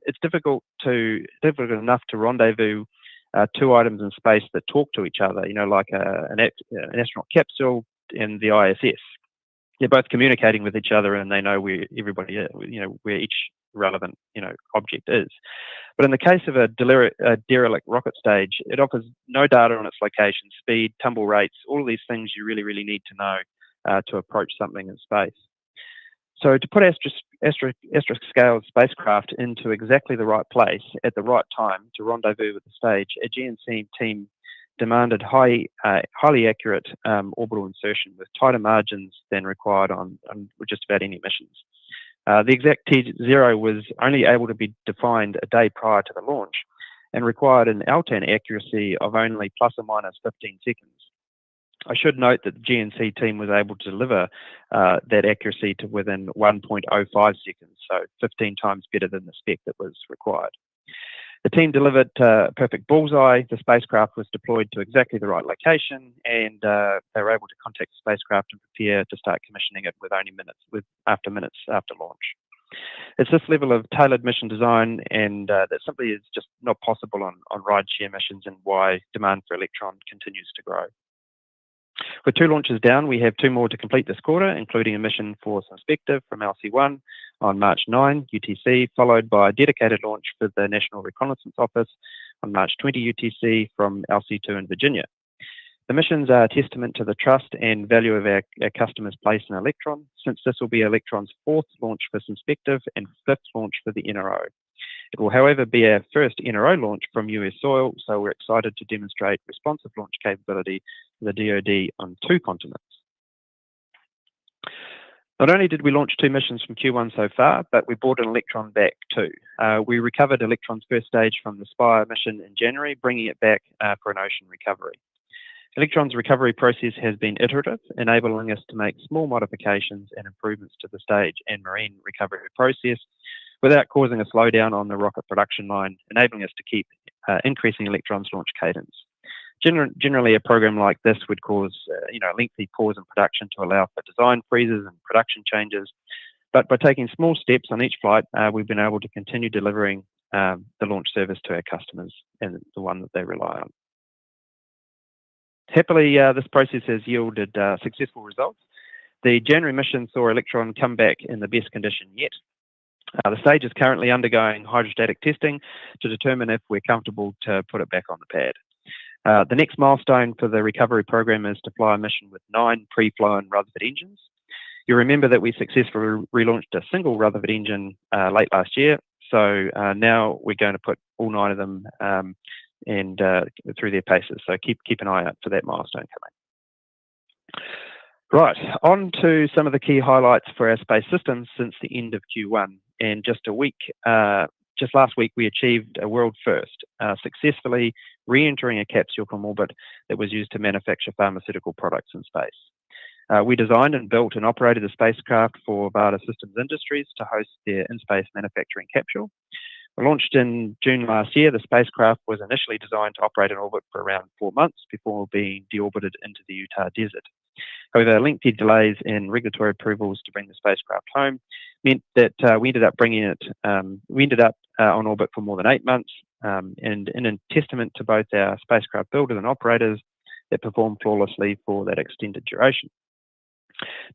S5: It's difficult enough to rendezvous 2 items in space that talk to each other, like an astronaut capsule and the ISS. They're both communicating with each other, and they know where everybody is, where each relevant, object is. But in the case of a derelict rocket stage, it offers no data on its location, speed, tumble rates, all of these things you really, really need to know to approach something in space. So to put astroscale spacecraft into exactly the right place at the right time to rendezvous with the stage, a GNC team demanded highly accurate orbital insertion with tighter margins than required on just about any missions. The exact T0 was only able to be defined a day prior to the launch and required an LTAN accuracy of only plus or minus 15 seconds. I should note that the GNC team was able to deliver that accuracy to within 1.05 seconds, so 15 times better than the spec that was required. The team delivered a perfect bullseye. The spacecraft was deployed to exactly the right location, and they were able to contact the spacecraft and prepare to start commissioning it minutes after launch. It's this level of tailored mission design, and that simply is just not possible on rideshare missions, and why demand for Electron continues to grow. With 2 launches down, we have 2 more to complete this quarter, including a mission for Spacecraft from LC-1 on March 9 UTC, followed by a dedicated launch for the National Reconnaissance Office on March 20 UTC from LC-2 in Virginia. The missions are a testament to the trust and value of our customers' place in Electron, since this will be Electron's 4th launch for Spacecraft and 5th launch for the NRO. It will, however, be our first NRO launch from US soil, so we're excited to demonstrate responsive launch capability for the DoD on 2 continents. Not only did we launch 2 missions from Q1 so far, but we brought an Electron back too. We recovered Electron's first stage from the Spire mission in January, bringing it back for an ocean recovery. Electron's recovery process has been iterative, enabling us to make small modifications and improvements to the stage and marine recovery process without causing a slowdown on the rocket production line, enabling us to keep increasing Electron's launch cadence. Generally, a program like this would cause a lengthy pause in production to allow for design freezes and production changes. But by taking small steps on each flight, we've been able to continue delivering the launch service to our customers and the one that they rely on. Happily, this process has yielded successful results. The January mission saw Electron come back in the best condition yet. The stage is currently undergoing hydrostatic testing to determine if we're comfortable to put it back on the pad. The next milestone for the recovery program is to fly a mission with 9 pre-flown Rutherford engines. You remember that we successfully relaunched a single Rutherford engine late last year, so now we're going to put all 9 of them through their paces. So keep an eye out for that milestone coming. Right, on to some of the key highlights for our space systems since the end of Q1. And just last week, we achieved a world first, successfully re-entering a capsule from orbit that was used to manufacture pharmaceutical products in space. We designed and built and operated the spacecraft for Varda Systems Industries to host their in-space manufacturing capsule. Launched in June last year, the spacecraft was initially designed to operate in orbit for around 4 months before being deorbited into the Utah desert. However, lengthy delays in regulatory approvals to bring the spacecraft home meant that we ended up on orbit for more than 8 months, and in a testament to both our spacecraft builders and operators that performed flawlessly for that extended duration.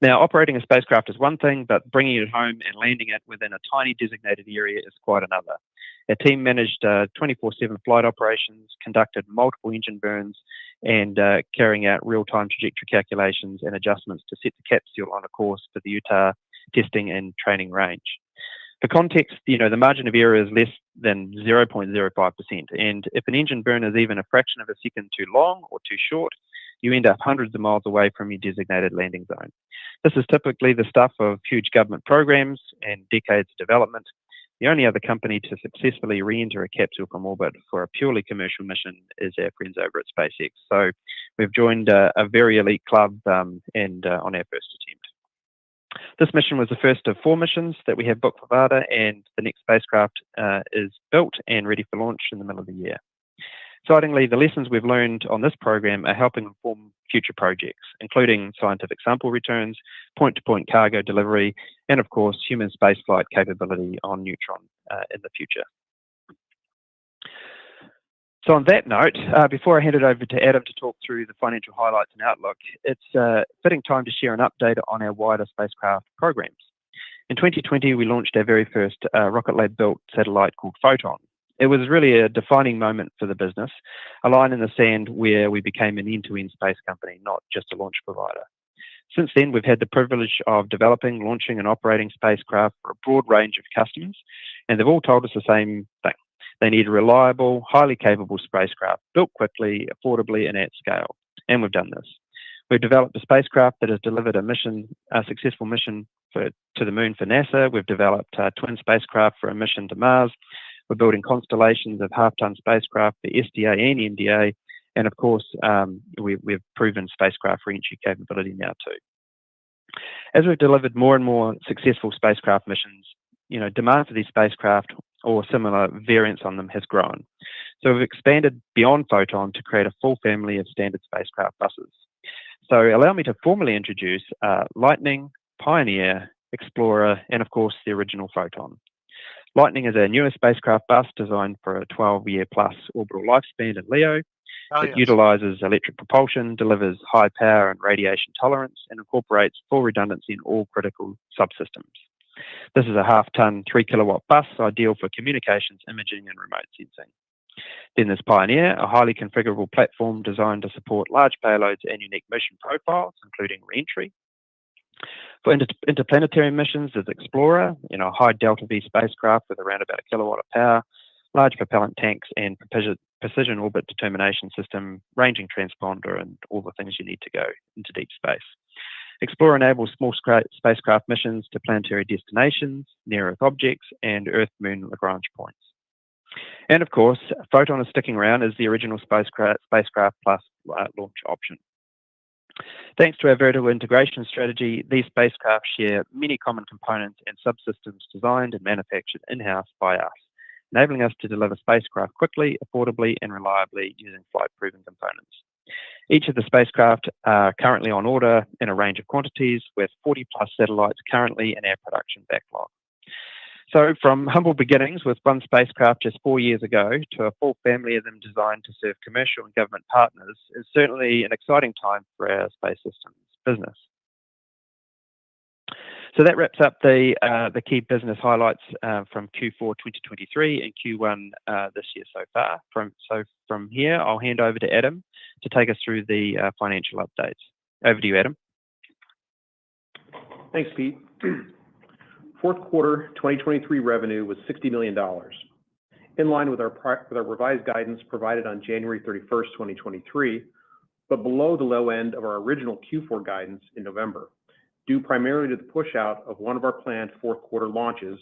S5: Now, operating a spacecraft is one thing, but bringing it home and landing it within a tiny designated area is quite another. Our team managed 24/7 flight operations, conducted multiple engine burns, and carrying out real-time trajectory calculations and adjustments to set the capsule on a course for the Utah testing and training range. For context, the margin of error is less than 0.05%, and if an engine burn is even a fraction of a second too long or too short, you end up hundreds of miles away from your designated landing zone. This is typically the stuff of huge government programs and decades of development. The only other company to successfully re-enter a capsule from orbit for a purely commercial mission is our friends over at SpaceX. So we've joined a very elite club and on our first attempt. This mission was the first of 4 missions that we have booked for Varda, and the next spacecraft is built and ready for launch in the middle of the year. Excitingly, the lessons we've learned on this program are helping inform future projects, including scientific sample returns, point-to-point cargo delivery, and of course, human spaceflight capability on Neutron in the future. So on that note, before I hand it over to Adam to talk through the financial highlights and outlook, it's a fitting time to share an update on our wider spacecraft programs. In 2020, we launched our very first Rocket Lab built satellite called Photon. It was really a defining moment for the business, a line in the sand where we became an end-to-end space company, not just a launch provider. Since then, we've had the privilege of developing, launching, and operating spacecraft for a broad range of customers, and they've all told us the same thing. They need a reliable, highly capable spacecraft built quickly, affordably, and at scale. And we've done this. We've developed a spacecraft that has delivered a successful mission to the moon for NASA. We've developed twin spacecraft for a mission to Mars. We're building constellations of half-ton spacecraft for SDA and MDA. And of course, we've proven spacecraft reentry capability now too. As we've delivered more and more successful spacecraft missions, demand for these spacecraft or similar variants on them has grown. So we've expanded beyond Photon to create a full family of standard spacecraft buses. So allow me to formally introduce Lightning, Pioneer, Explorer, and of course the original Photon. Lightning is our newest spacecraft bus designed for a 12-year plus orbital lifespan in LEO. It utilizes electric propulsion, delivers high power and radiation tolerance, and incorporates full redundancy in all critical subsystems. This is a half-ton, 3-kilowatt bus, ideal for communications, imaging, and remote sensing. Then there's Pioneer, a highly configurable platform designed to support large payloads and unique mission profiles, including reentry. For interplanetary missions, there's Explorer, a high delta V spacecraft with around about a kilowatt of power, large propellant tanks, and precision orbit determination system, ranging transponder, and all the things you need to go into deep space. Explorer enables small spacecraft missions to planetary destinations, near-Earth objects, and Earth-Moon Lagrange points. And of course, Photon is sticking around as the original spacecraft plus launch option. Thanks to our vertical integration strategy, these spacecraft share many common components and subsystems designed and manufactured in-house by us, enabling us to deliver spacecraft quickly, affordably, and reliably using flight-proven components. Each of the spacecraft are currently on order in a range of quantities, with 40-plus satellites currently in our production backlog. So from humble beginnings with one spacecraft just 4 years ago to a full family of them designed to serve commercial and government partners is certainly an exciting time for our space systems business. So that wraps up the key business highlights from Q4 2023 and Q1 this year so far. From here, I'll hand over to Adam to take us through the financial updates. Over to you, Adam.
S6: Thanks, Pete. Fourth quarter 2023 revenue was $60 million, in line with our revised guidance provided on January 31st, 2023, but below the low end of our original Q4 guidance in November, due primarily to the push out of one of our planned fourth quarter launches,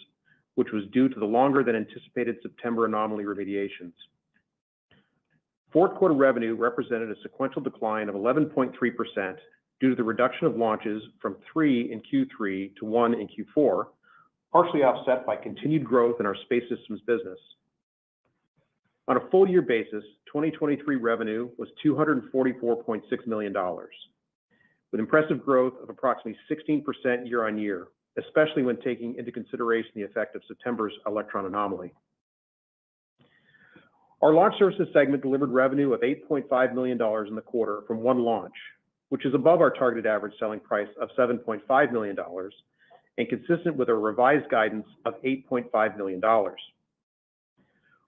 S6: which was due to the longer than anticipated September anomaly remediations. Fourth quarter revenue represented a sequential decline of 11.3% due to the reduction of launches from 3 in Q3 to 1 in Q4, partially offset by continued growth in our space systems business. On a full year basis, 2023 revenue was $244.6 million, with impressive growth of approximately 16% year on year, especially when taking into consideration the effect of September's electron anomaly. Our launch services segment delivered revenue of $8.5 million in the quarter from one launch, which is above our targeted average selling price of $7.5 million and consistent with our revised guidance of $8.5 million.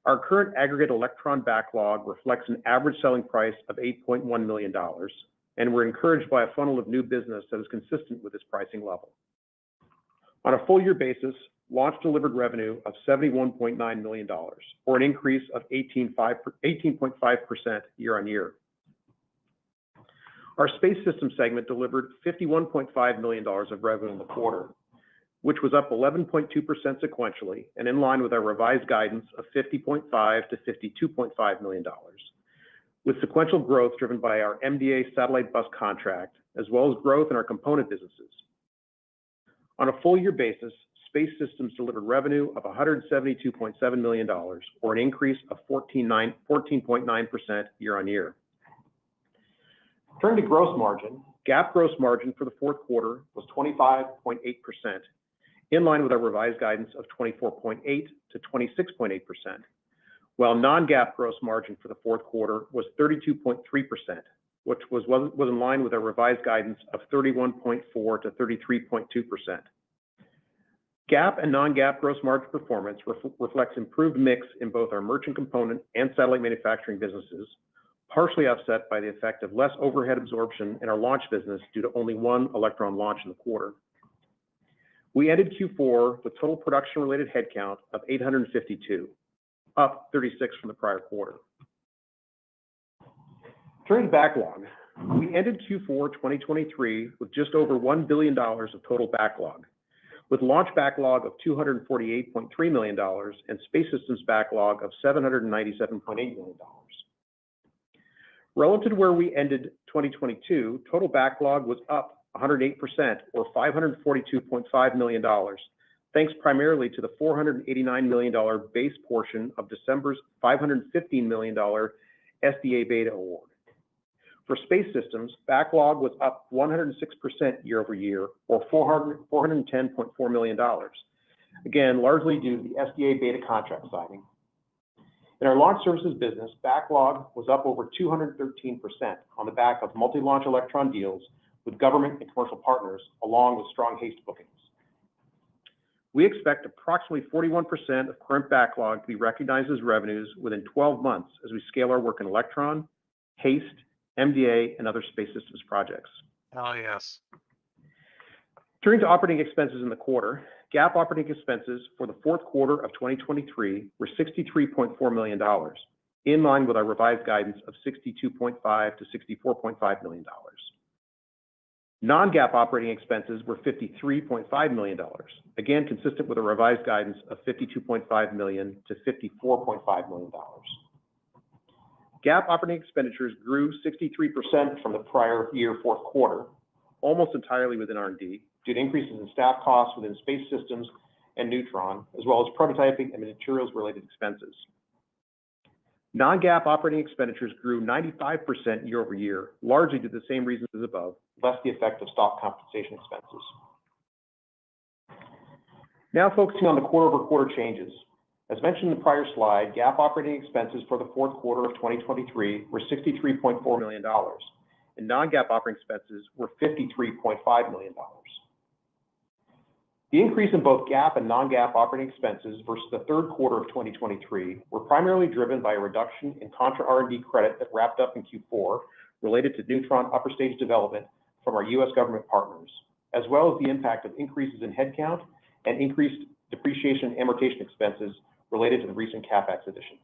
S6: Our current aggregate electron backlog reflects an average selling price of $8.1 million, and we're encouraged by a funnel of new business that is consistent with this pricing level. On a full year basis, launch delivered revenue of $71.9 million, or an increase of 18.5% year on year. Our space system segment delivered $51.5 million of revenue in the quarter, which was up 11.2% sequentially and in line with our revised guidance of $50.5 to $52.5 million, with sequential growth driven by our MDA satellite bus contract, as well as growth in our component businesses. On a full year basis, space systems delivered revenue of $172.7 million, or an increase of 14.9% year on year. Turning to gross margin, GAAP gross margin for the fourth quarter was 25.8%, in line with our revised guidance of 24.8 to 26.8%, while non-GAAP gross margin for the fourth quarter was 32.3%, which was in line with our revised guidance of 31.4 to 33.2%. GAAP and non-GAAP gross margin performance reflects improved mix in both our merchant component and satellite manufacturing businesses, partially offset by the effect of less overhead absorption in our launch business due to only one Electron launch in the quarter. We ended Q4 with total production-related headcount of 852, up 36 from the prior quarter. Turning to backlog, we ended Q4 2023 with just over $1 billion of total backlog, with launch backlog of $248.3 million and space systems backlog of $797.8 million. Relative to where we ended 2022, total backlog was up 108%, or $542.5 million, thanks primarily to the $489 million base portion of December's $515 million SDA Beta award. For space systems, backlog was up 106% year over year, or $410.4 million, again, largely due to the SDA Beta contract signing. In our launch services business, backlog was up over 213% on the back of multi-launch Electron deals with government and commercial partners, along with strong HASTE bookings. We expect approximately 41% of current backlog to be recognized as revenues within 12 months as we scale our work in Electron, HASTE, MDA, and other space systems projects.
S1: Oh, yes.
S6: Turning to operating expenses in the quarter, GAAP operating expenses for the fourth quarter of 2023 were $63.4 million, in line with our revised guidance of $62.5 to $64.5 million. Non-GAAP operating expenses were $53.5 million, again consistent with a revised guidance of $52.5 million to $54.5 million. GAAP operating expenditures grew 63% from the prior year fourth quarter, almost entirely within R&D, due to increases in staff costs within space systems and Neutron, as well as prototyping and materials-related expenses. Non-GAAP operating expenditures grew 95% year over year, largely due to the same reasons as above, less the effect of stock compensation expenses. Now focusing on the quarter-over-quarter changes. As mentioned in the prior slide, GAAP operating expenses for the fourth quarter of 2023 were $63.4 million, and non-GAAP operating expenses were $53.5 million. The increase in both GAAP and non-GAAP operating expenses versus the third quarter of 2023 were primarily driven by a reduction in contra R&D credit that wrapped up in Q4 related to Neutron upper stage development from our U.S. government partners, as well as the impact of increases in headcount and increased depreciation and amortization expenses related to the recent CapEx additions.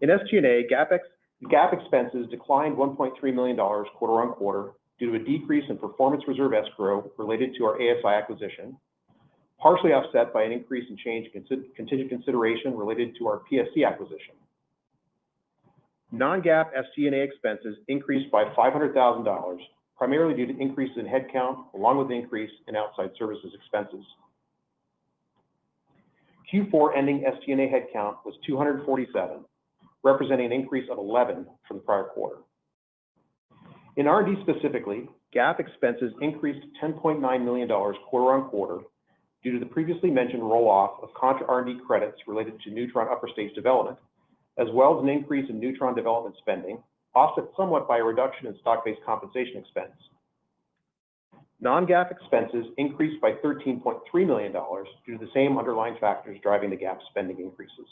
S6: In SG&A, GAAP expenses declined $1.3 million quarter on quarter due to a decrease in performance reserve escrow related to our ASI acquisition, partially offset by an increase in change in contingent consideration related to our PSC acquisition. Non-GAAP SG&A expenses increased by $500,000, primarily due to increases in headcount, along with the increase in outside services expenses. Q4 ending SG&A headcount was 247, representing an increase of 11 from the prior quarter. In R&D specifically, GAAP expenses increased $10.9 million quarter on quarter due to the previously mentioned roll-off of contra R&D credits related to Neutron upper stage development, as well as an increase in Neutron development spending, offset somewhat by a reduction in stock-based compensation expense. Non-GAAP expenses increased by $13.3 million due to the same underlying factors driving the GAAP spending increases.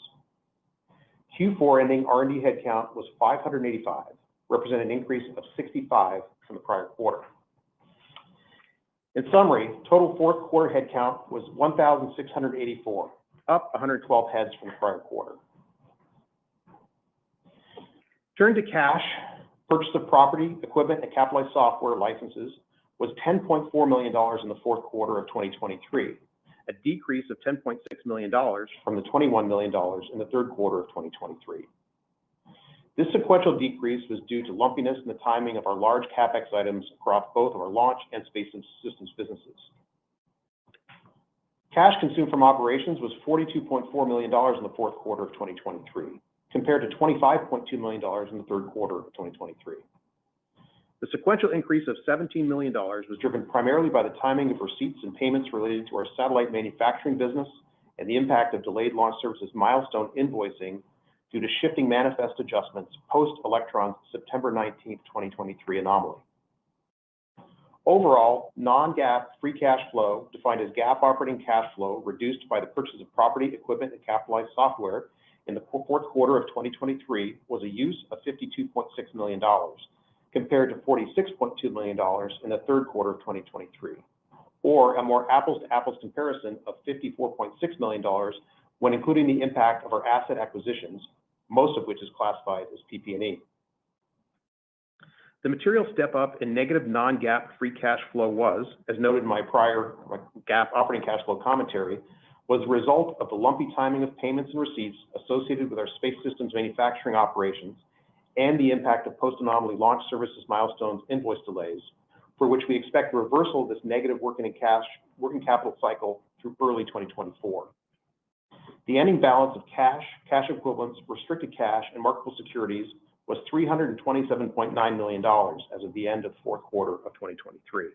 S6: Q4 ending R&D headcount was 585, representing an increase of 65 from the prior quarter. In summary, total fourth quarter headcount was 1,684, up 112 heads from the prior quarter. Turning to cash, purchase of property, equipment, and capitalized software licenses was $10.4 million in the fourth quarter of 2023, a decrease of $10.6 million from the $21 million in the third quarter of 2023. This sequential decrease was due to lumpiness in the timing of our large CapEx items across both of our launch and space systems businesses. Cash consumed from operations was $42.4 million in the fourth quarter of 2023, compared to $25.2 million in the third quarter of 2023. The sequential increase of $17 million was driven primarily by the timing of receipts and payments related to our satellite manufacturing business and the impact of delayed launch services milestone invoicing due to shifting manifest adjustments post-Electron's September 19, 2023 anomaly. Overall, non-GAAP free cash flow, defined as GAAP operating cash flow reduced by the purchase of property, equipment, and capitalized software in the fourth quarter of 2023, was a use of $52.6 million, compared to $46.2 million in the third quarter of 2023, or a more apples-to-apples comparison of $54.6 million when including the impact of our asset acquisitions, most of which is classified as PP&E. The material step-up in negative non-GAAP free cash flow was, as noted in my prior GAAP operating cash flow commentary, was the result of the lumpy timing of payments and receipts associated with our Space Systems manufacturing operations and the impact of post-anomaly launch services milestones invoice delays, for which we expect a reversal of this negative working capital cycle through early 2024. The ending balance of cash, cash equivalents, restricted cash, and marketable securities was $327.9 million as of the end of the fourth quarter of 2023.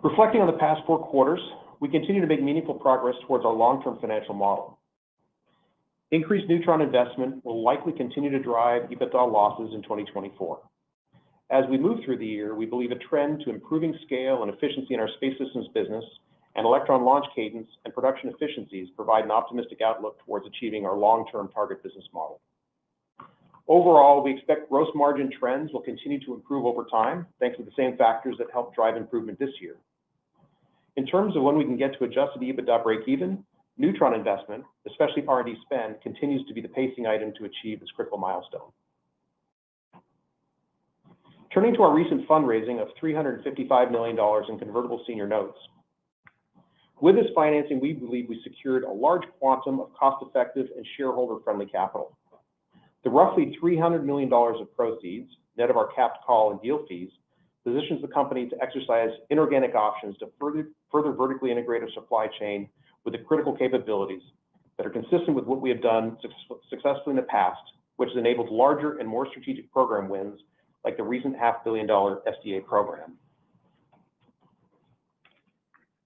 S6: Reflecting on the past 4 quarters, we continue to make meaningful progress towards our long-term financial model. Increased Neutron investment will likely continue to drive EBITDA losses in 2024. As we move through the year, we believe a trend to improving scale and efficiency in our Space Systems business and Electron launch cadence and production efficiencies provide an optimistic outlook towards achieving our long-term target business model. Overall, we expect gross margin trends will continue to improve over time, thanks to the same factors that helped drive improvement this year. In terms of when we can get to adjusted EBITDA break-even, Neutron investment, especially R&D spend, continues to be the pacing item to achieve this critical milestone. Turning to our recent fundraising of $355 million in convertible senior notes. With this financing, we believe we secured a large quantum of cost-effective and shareholder-friendly capital. The roughly $300 million of proceeds, net of our capped call and deal fees, positions the company to exercise inorganic options to further vertically integrate our supply chain with the critical capabilities that are consistent with what we have done successfully in the past, which has enabled larger and more strategic program wins like the recent $500 million SDA program.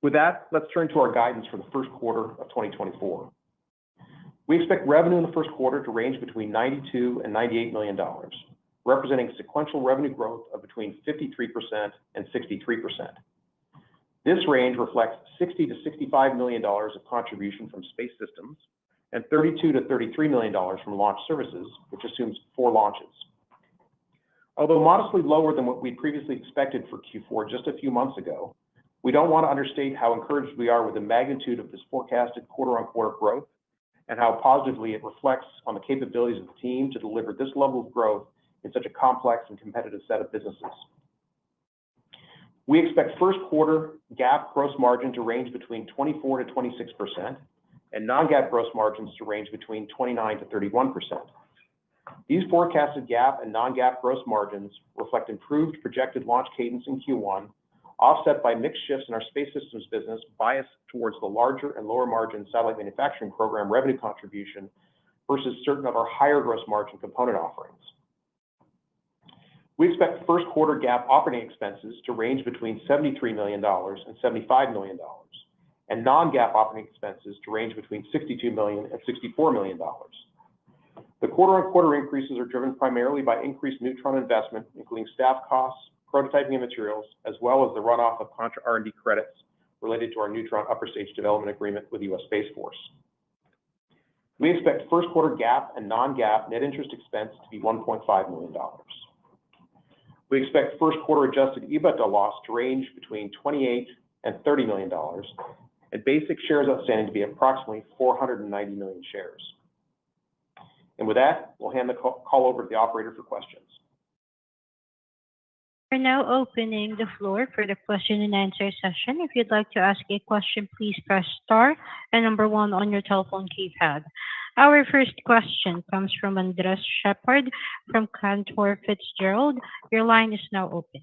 S6: With that, let's turn to our guidance for the first quarter of 2024. We expect revenue in the first quarter to range between $92 and $98 million, representing sequential revenue growth of between 53% and 63%. This range reflects $60 to $65 million of contribution from Space Systems and $32 to $33 million from Launch Services, which assumes 4 launches. Although modestly lower than what we previously expected for Q4 just a few months ago, we don't want to understate how encouraged we are with the magnitude of this forecasted quarter-on-quarter growth and how positively it reflects on the capabilities of the team to deliver this level of growth in such a complex and competitive set of businesses. We expect first quarter GAAP gross margin to range between 24 to 26% and non-GAAP gross margins to range between 29 to 31%. These forecasted GAAP and non-GAAP gross margins reflect improved projected launch cadence in Q1, offset by mixed shifts in our Space Systems business biased towards the larger and lower margin satellite manufacturing program revenue contribution versus certain of our higher gross margin component offerings. We expect first quarter GAAP operating expenses to range between $73 million and $75 million, and non-GAAP operating expenses to range between $62 million and $64 million. The quarter-on-quarter increases are driven primarily by increased Neutron investment, including staff costs, prototyping and materials, as well as the runoff of contra R&D credits related to our Neutron upper stage development agreement with the U.S. Space Force. We expect first quarter GAAP and non-GAAP net interest expense to be $1.5 million. We expect first quarter adjusted EBITDA loss to range between $28 and $30 million, and basic shares outstanding to be approximately 490 million shares. And with that, we'll hand the call over to the operator for questions.
S3: We're now opening the floor for the question and answer session. If you'd like to ask a question, please press star and number 1 on your telephone keypad. Our first question comes from Andres Sheppard from Cantor Fitzgerald. Your line is now open.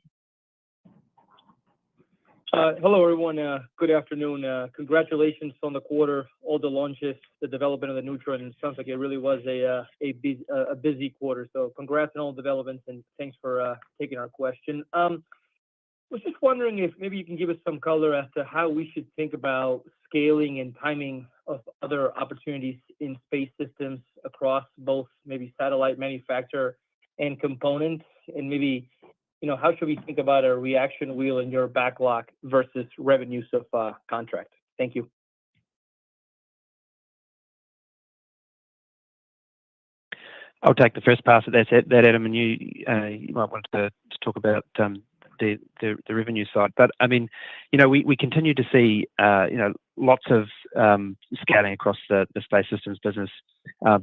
S7: Hello, everyone. Good afternoon. Congratulations on the quarter, all the launches, the development of the Neutron. It sounds like it really was a busy quarter. So congrats on all the developments, and thanks for taking our question. Was just wondering if maybe you can give us some color as to how we should think about scaling and timing of other opportunities in Space Systems across both maybe satellite manufacturer and components, and maybe how should we think about a reaction wheel in your backlog versus revenues of contract? Thank you.
S5: I'll take the first pass at that, Adam, and you might want to talk about the revenue side. But I mean, we continue to see lots of scaling across the space systems business,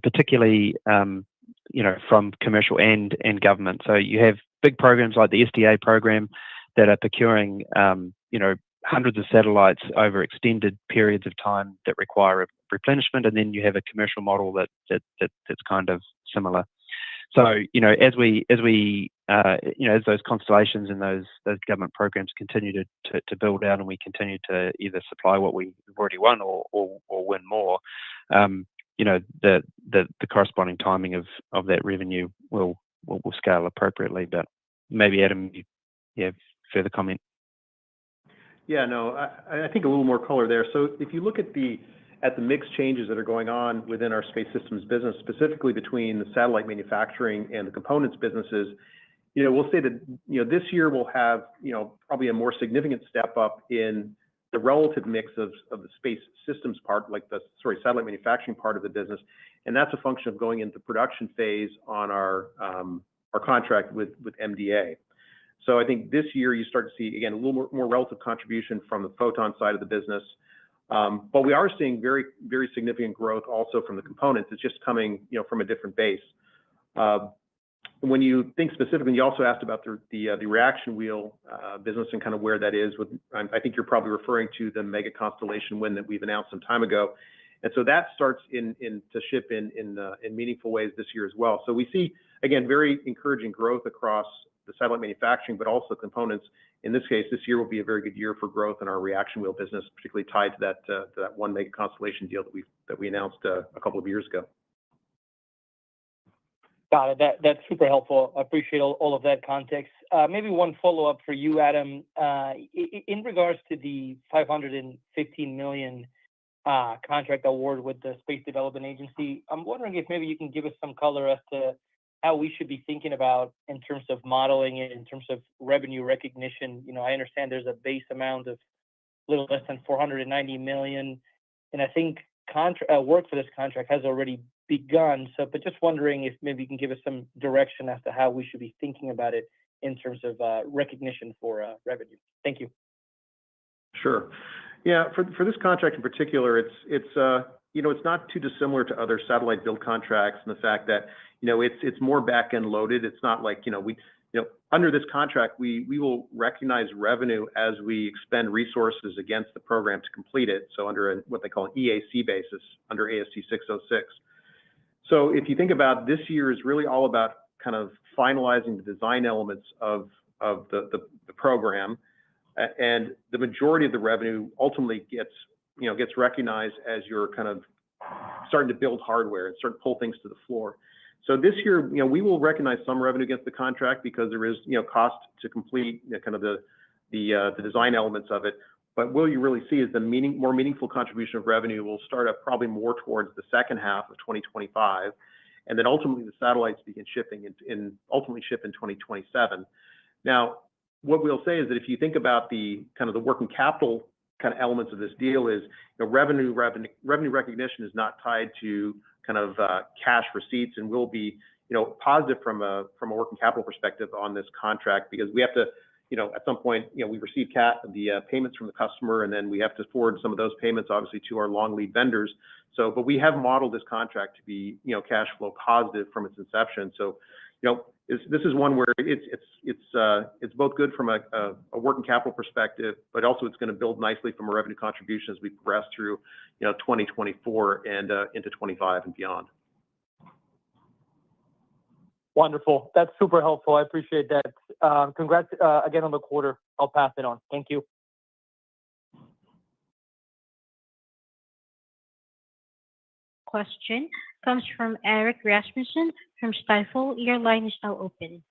S5: particularly from commercial and government. So you have big programs like the SDA program that are procuring hundreds of satellites over extended periods of time that require a replenishment, and then you have a commercial model that's kind of similar. So as those constellations and those government programs continue to build out, and we continue to either supply what we've already won or win more, the corresponding timing of that revenue will scale appropriately. But maybe Adam, you have further comment.
S6: Yeah, no, I think a little more color there. So if you look at the mix changes that are going on within our space systems business, specifically between the satellite manufacturing and the components businesses, we'll say that this year we'll have probably a more significant step up in the relative mix of the space systems part, like satellite manufacturing part of the business, and that's a function of going into production phase on our contract with MDA. So I think this year you start to see, again, a little more relative contribution from the Photon side of the business. But we are seeing very, very significant growth also from the components. It's just coming, from a different base. When you think specifically, you also asked about the reaction wheel business and kind of where that is. I think you're probably referring to the mega constellation win that we've announced some time ago, and so that starts to ship in meaningful ways this year as well. So we see, again, very encouraging growth across the satellite manufacturing, but also components. In this case, this year will be a very good year for growth in our reaction wheel business, particularly tied to that one mega constellation deal that we announced a couple of years ago.
S7: Got it. That's super helpful. I appreciate all of that context. Maybe one follow-up for you, Adam. In regards to the $515 million contract award with the Space Development Agency, I'm wondering if maybe you can give us some color as to how we should be thinking about in terms of modeling it, in terms of revenue recognition. I understand there's a base amount of a little less than $490 million, and I think work for this contract has already begun. But just wondering if maybe you can give us some direction as to how we should be thinking about it in terms of recognition for revenue. Thank you.
S6: Sure. Yeah, for this contract in particular, it's not too dissimilar to other satellite build contracts in the fact that it's more back-end loaded. It's not like under this contract we will recognize revenue as we expend resources against the program to complete it. So under what they call an EAC basis under ASC 606. So if you think about this year is really all about kind of finalizing the design elements of the program, and the majority of the revenue ultimately gets recognized as you're kind of starting to build hardware and start to pull things to the floor. So this year, we will recognize some revenue against the contract because there is, cost to complete kind of the design elements of it. But what you really see is the more meaningful contribution of revenue will start up probably more towards the second half of 2025, and then ultimately the satellites begin shipping and ultimately ship in 2027. Now, what we'll say is that if you think about the kind of the working capital kind of elements of this deal is revenue recognition is not tied to kind of cash receipts, and will be positive from a working capital perspective on this contract, because we have to at some point we receive the payments from the customer, and then we have to forward some of those payments obviously to our long lead vendors. But we have modeled this contract to be cash flow positive from its inception. So this is one where it's both good from a working capital perspective, but also it's going to build nicely from a revenue contribution as we progress through 2024 and into 25 and beyond.
S7: Wonderful. That's super helpful. I appreciate that. Congrats again on the quarter. I'll pass it on. Thank you.
S3: Question comes from Eric Rasmussen from Stifel. Your line is now open.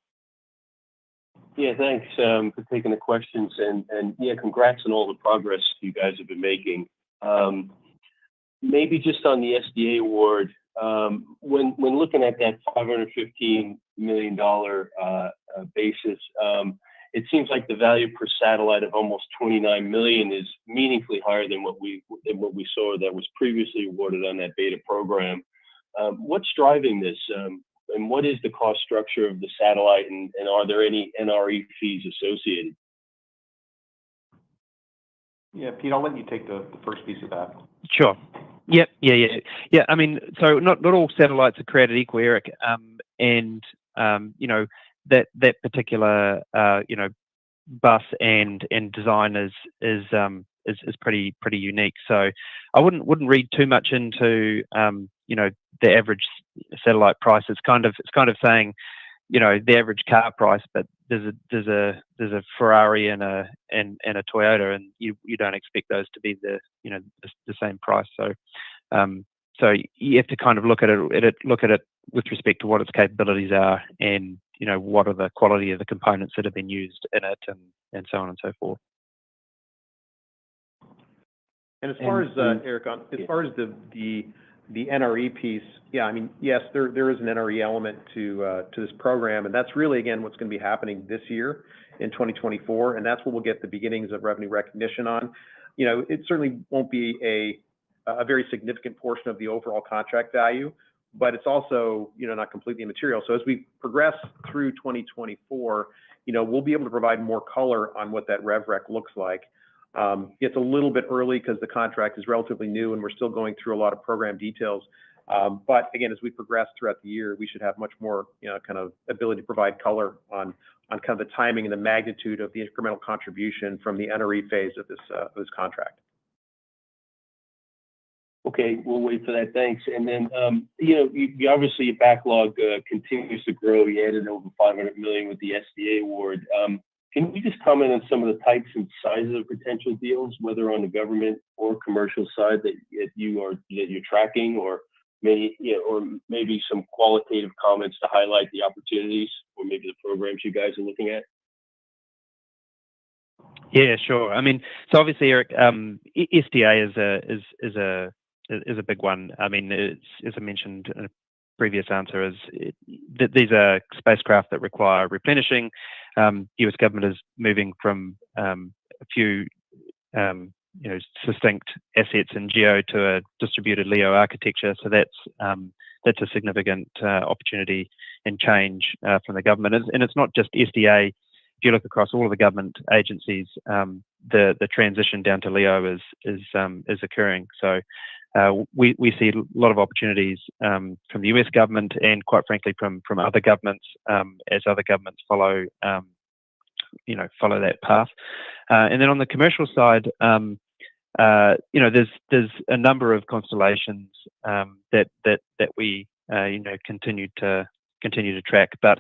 S8: Yeah, thanks for taking the questions, and yeah, congrats on all the progress you guys have been making. Maybe just on the SDA award, When looking at that $515 million basis, it seems like the value per satellite of almost 29 million is meaningfully higher than what we saw that was previously awarded on that beta program. What's driving this, and what is the cost structure of the satellite, and are there any NRE fees associated?
S6: Yeah, Pete, I'll let you take the first piece of that.
S5: Sure. Yep. Yeah. I mean, so not all satellites are created equal, Eric. And you know, that particular bus and design is pretty unique. So I wouldn't read too much into the average satellite price. It's kind of saying, the average car price, but there's a Ferrari and a Toyota, and you don't expect those to be the same price. So you have to kind of look at it with respect to what its capabilities are, and what are the quality of the components that have been used in it, and so on and so forth.
S6: And as far as Eric, as far as the NRE piece, yeah, I mean, yes, there is an NRE element to this program, and that's really, again, what's going to be happening this year in 2024, and that's what we'll get the beginnings of revenue recognition on. It certainly won't be a very significant portion of the overall contract value, but it's also, not completely immaterial. So as we progress through 2024, we'll be able to provide more color on what that rev rec looks like. It's a little bit early because the contract is relatively new and we're still going through a lot of program details. But again, as we progress throughout the year, we should have much more, kind of ability to provide color on kind of the timing and the magnitude of the incremental contribution from the NRE phase of this contract.
S8: Okay, we'll wait for that. Thanks. And then, you obviously your backlog continues to grow. You added over 500 million with the SDA award. Can you just comment on some of the types and sizes of potential deals, whether on the government or commercial side that you're tracking, or maybe some qualitative comments to highlight the opportunities or maybe the programs you guys are looking at?
S5: Yeah, sure. I mean, so obviously, Eric, SDA is a big one. I mean, it's, as I mentioned in a previous answer, these are spacecraft that require replenishing. U.S. government is moving from a few distinct assets in GEO to a distributed LEO architecture. So that's a significant opportunity and change from the government. And it's not just SDA. If you look across all of the government agencies, the transition down to LEO is occurring. So we see a lot of opportunities from the US government, and quite frankly from other governments, as other governments follow that path. And then on the commercial side, there's a number of constellations that we continue to track, but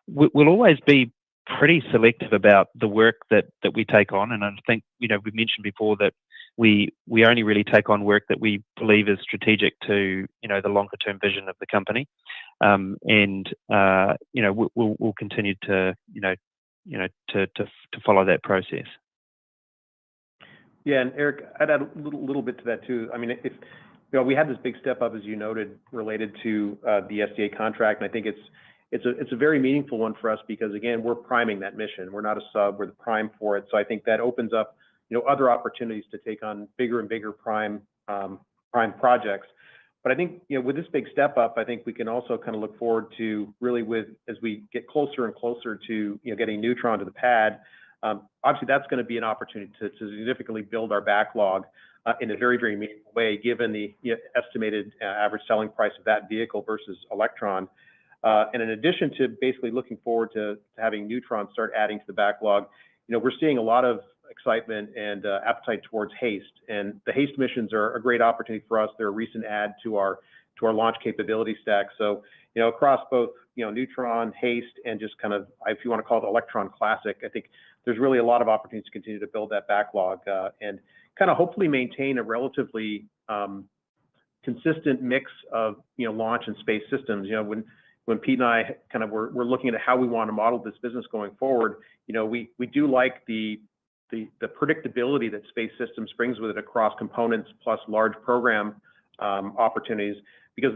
S5: we'll always be pretty selective about the work that we take on. And I think we mentioned before that we only really take on work that we believe is strategic to the longer term vision of the company, and we'll continue to follow that process. Yeah, and Eric, I'd add a little bit to that too. I mean, if we had this big step up, as you noted, related to the SDA contract, and I think it's a very meaningful one for us because, again, we're priming that mission. We're not a sub, we're the prime for it. So I think that opens up other opportunities to take on bigger and bigger prime projects. But I think with this big step up, I think we can also kind of look forward to really, as we get closer and closer to getting Neutron to the pad. Obviously, that's going to be an opportunity to significantly build our backlog in a very, very meaningful way, given the estimated average selling price of that vehicle versus Electron. And in addition to basically looking forward to having Neutron start adding to the backlog, we're seeing a lot of excitement and appetite towards HASTE. And the HASTE missions are a great opportunity for us. They're a recent add to our launch capability stack. So, across both, Neutron, HASTE, and just kind of, if you want to call it Electron Classic, I think there's really a lot of opportunities to continue to build that backlog and kind of hopefully maintain a relatively consistent mix of, launch and space systems. When Pete and I kind of we're looking at how we want to model this business going forward, we do like the predictability that space systems brings with it across components plus large program
S6: opportunities, because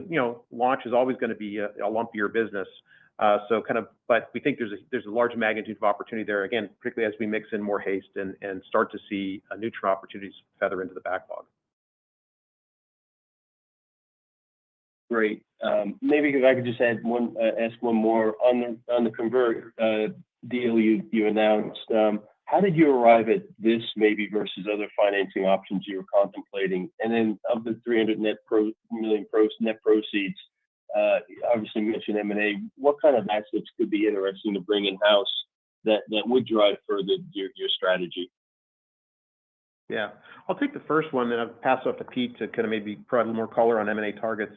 S6: launch is always going to be a lumpier business. But we think there's a large magnitude of opportunity there, again, particularly as we mix in more HASTE and start to see Neutron opportunities feather into the backlog.
S8: Great. Maybe if I could just ask one more on the convert deal you announced. How did you arrive at this maybe versus other financing options you were contemplating? And then of the $300 million net proceeds, obviously you mentioned M&A. What kind of assets could be interesting to bring in house that would drive further your strategy?
S6: Yeah, I'll take the first one, then I'll pass off to Pete to kind of maybe provide a little more color on M&A targets,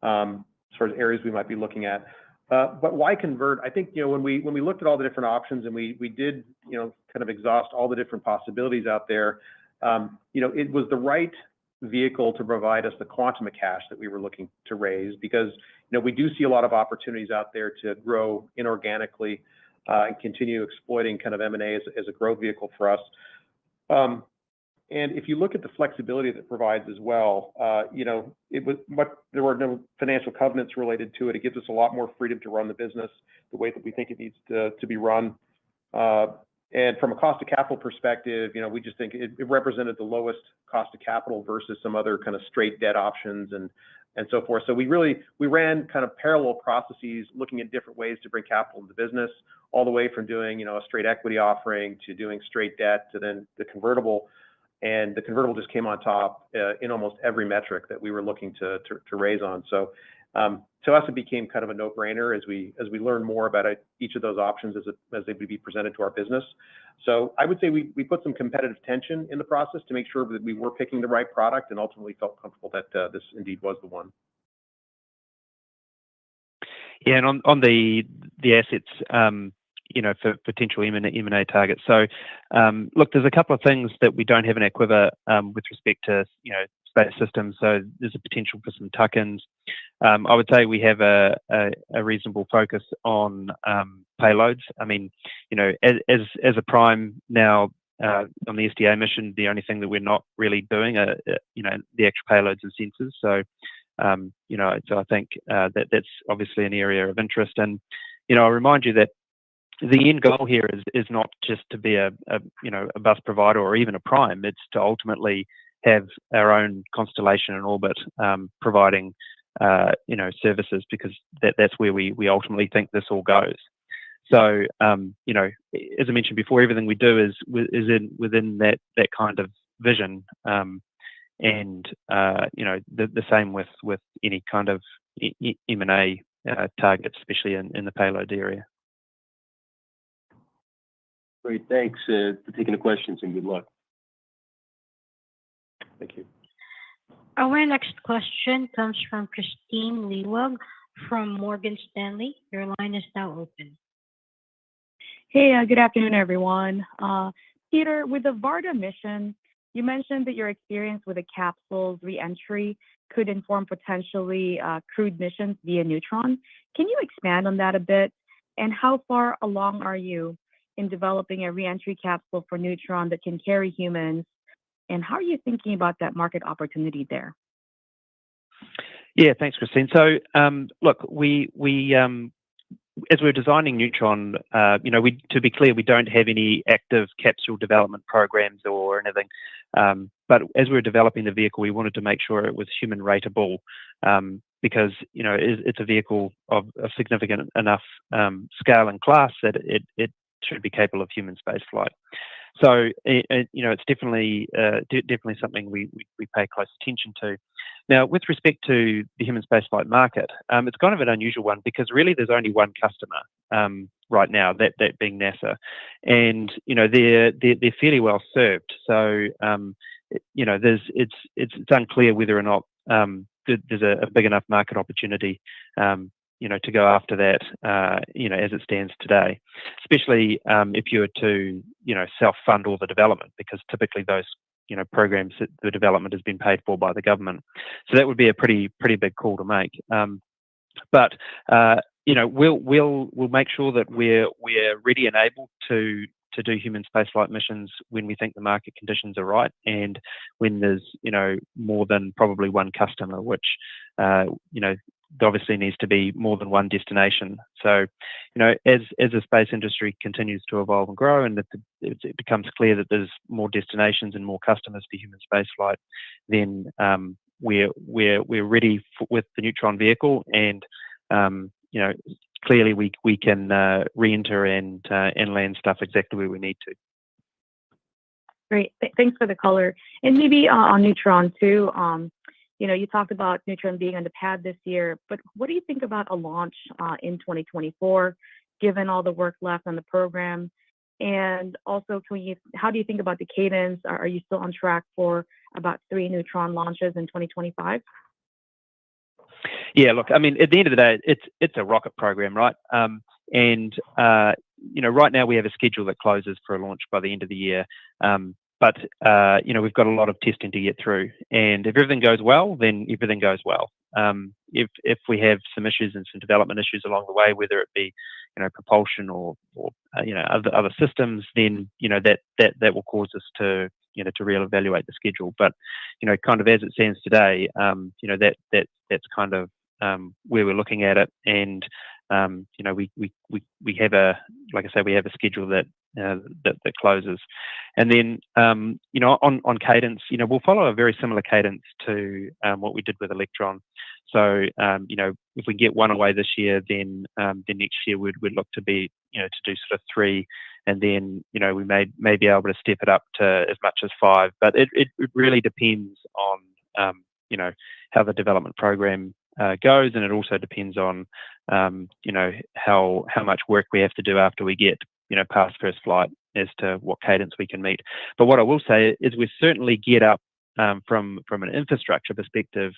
S6: as far as areas we might be looking at. But why convert? I think when we looked at all the different options and we did kind of exhaust all the different possibilities out there, it was the right vehicle to provide us the quantum of cash that we were looking to raise, because we do see a lot of opportunities out there to grow inorganically and continue exploiting kind of M&A as a growth vehicle for us. And if you look at the flexibility that it provides as well, there were no financial covenants related to it. It gives us a lot more freedom to run the business the way that we think it needs to be run. And from a cost of capital perspective, we just think it represented the lowest cost of capital versus some other kind of straight debt options and so forth. So we ran kind of parallel processes looking at different ways to bring capital into the business, all the way from doing a straight equity offering to doing straight debt to then the convertible. And the convertible just came on top in almost every metric that we were looking to raise on. So to us, it became kind of a no-brainer as we learn more about each of those options as they would be presented to our business. So I would say we put some competitive tension in the process to make sure that we were picking the right product, and ultimately felt comfortable that this indeed was the one.
S5: Yeah, and on the assets, for potential M&A targets. So, look, there's a couple of things that we don't have in our quiver with respect to, space systems. So there's a potential for some tuck-ins. I would say we have a reasonable focus on payloads. I mean, as a prime now on the SDA mission, the only thing that we're not really doing are, the actual payloads and sensors. So, so I think that's obviously an area of interest. And, I'll remind you that the end goal here is not just to be a bus provider or even a prime. It's to ultimately have our own constellation in orbit, providing services, because that's where we ultimately think this all goes. So as I mentioned before, everything we do is within that kind of vision, and the same with any kind of M&A target, especially in the payload area.
S8: Great, thanks for taking the questions, and good luck.
S6: Thank you.
S3: Our next question comes from Kristine Liwag from Morgan Stanley. Your line is now open.
S9: Hey, good afternoon, everyone. Peter, with the Varda mission, you mentioned that your experience with the capsule's re-entry could inform potentially crewed missions via Neutron. Can you expand on that a bit? And how far along are you in developing a re-entry capsule for Neutron that can carry humans? And how are you thinking about that market opportunity there?
S5: Yeah, thanks, Christine. So, look, we as we're designing Neutron, to be clear, we don't have any active capsule development programs or anything. But as we were developing the vehicle, we wanted to make sure it was human rateable, because it's a vehicle of a significant enough scale and class that it should be capable of human space flight. So it's definitely something we pay close attention to. Now, with respect to the human spaceflight market, it's kind of an unusual one, because really there's only one customer right now, that being NASA, and they're fairly well served. So it's unclear whether or not there's a big enough market opportunity to go after that, as it stands today, especially if you were to, self-fund all the development, because typically those, programs, the development has been paid for by the government. So that would be a pretty big call to make. But we'll make sure that we're ready and able to to do human spaceflight missions when we think the market conditions are right, and when there's more than probably one customer, which there obviously needs to be more than one destination. So, as the space industry continues to evolve and grow, and it becomes clear that there's more destinations and more customers for human spaceflight, then we're ready with the Neutron vehicle, and clearly we can re-enter and land stuff exactly where we need to.
S9: Great, thanks for the color. And maybe on Neutron too. You talked about Neutron being on the pad this year, but what do you think about a launch in 2024, given all the work left on the program? And also, how do you think about the cadence? Are you still on track for about 3 Neutron launches in 2025?
S5: Yeah, look, I mean, at the end of the day, it's a rocket program, right? Right now we have a schedule that closes for a launch by the end of the year. But we've got a lot of testing to get through, and if everything goes well, then everything goes well. If we have some issues and some development issues along the way, whether it be propulsion or other systems, then that will cause us to reevaluate the schedule. But kind of as it stands today, that's kind of where we're looking at it, and we have like I say, we have a schedule that closes, and then on cadence, we'll follow a very similar cadence to what we did with Electron. So if we get one away this year, then next year we'd look to be to do sort of 3, and then we may be able to step it up to as much as 5. But it really depends on how the development program goes, and it also depends on how much work we have to do after we get past first flight as to what cadence we can meet. But what I will say is we certainly get up from an infrastructure perspective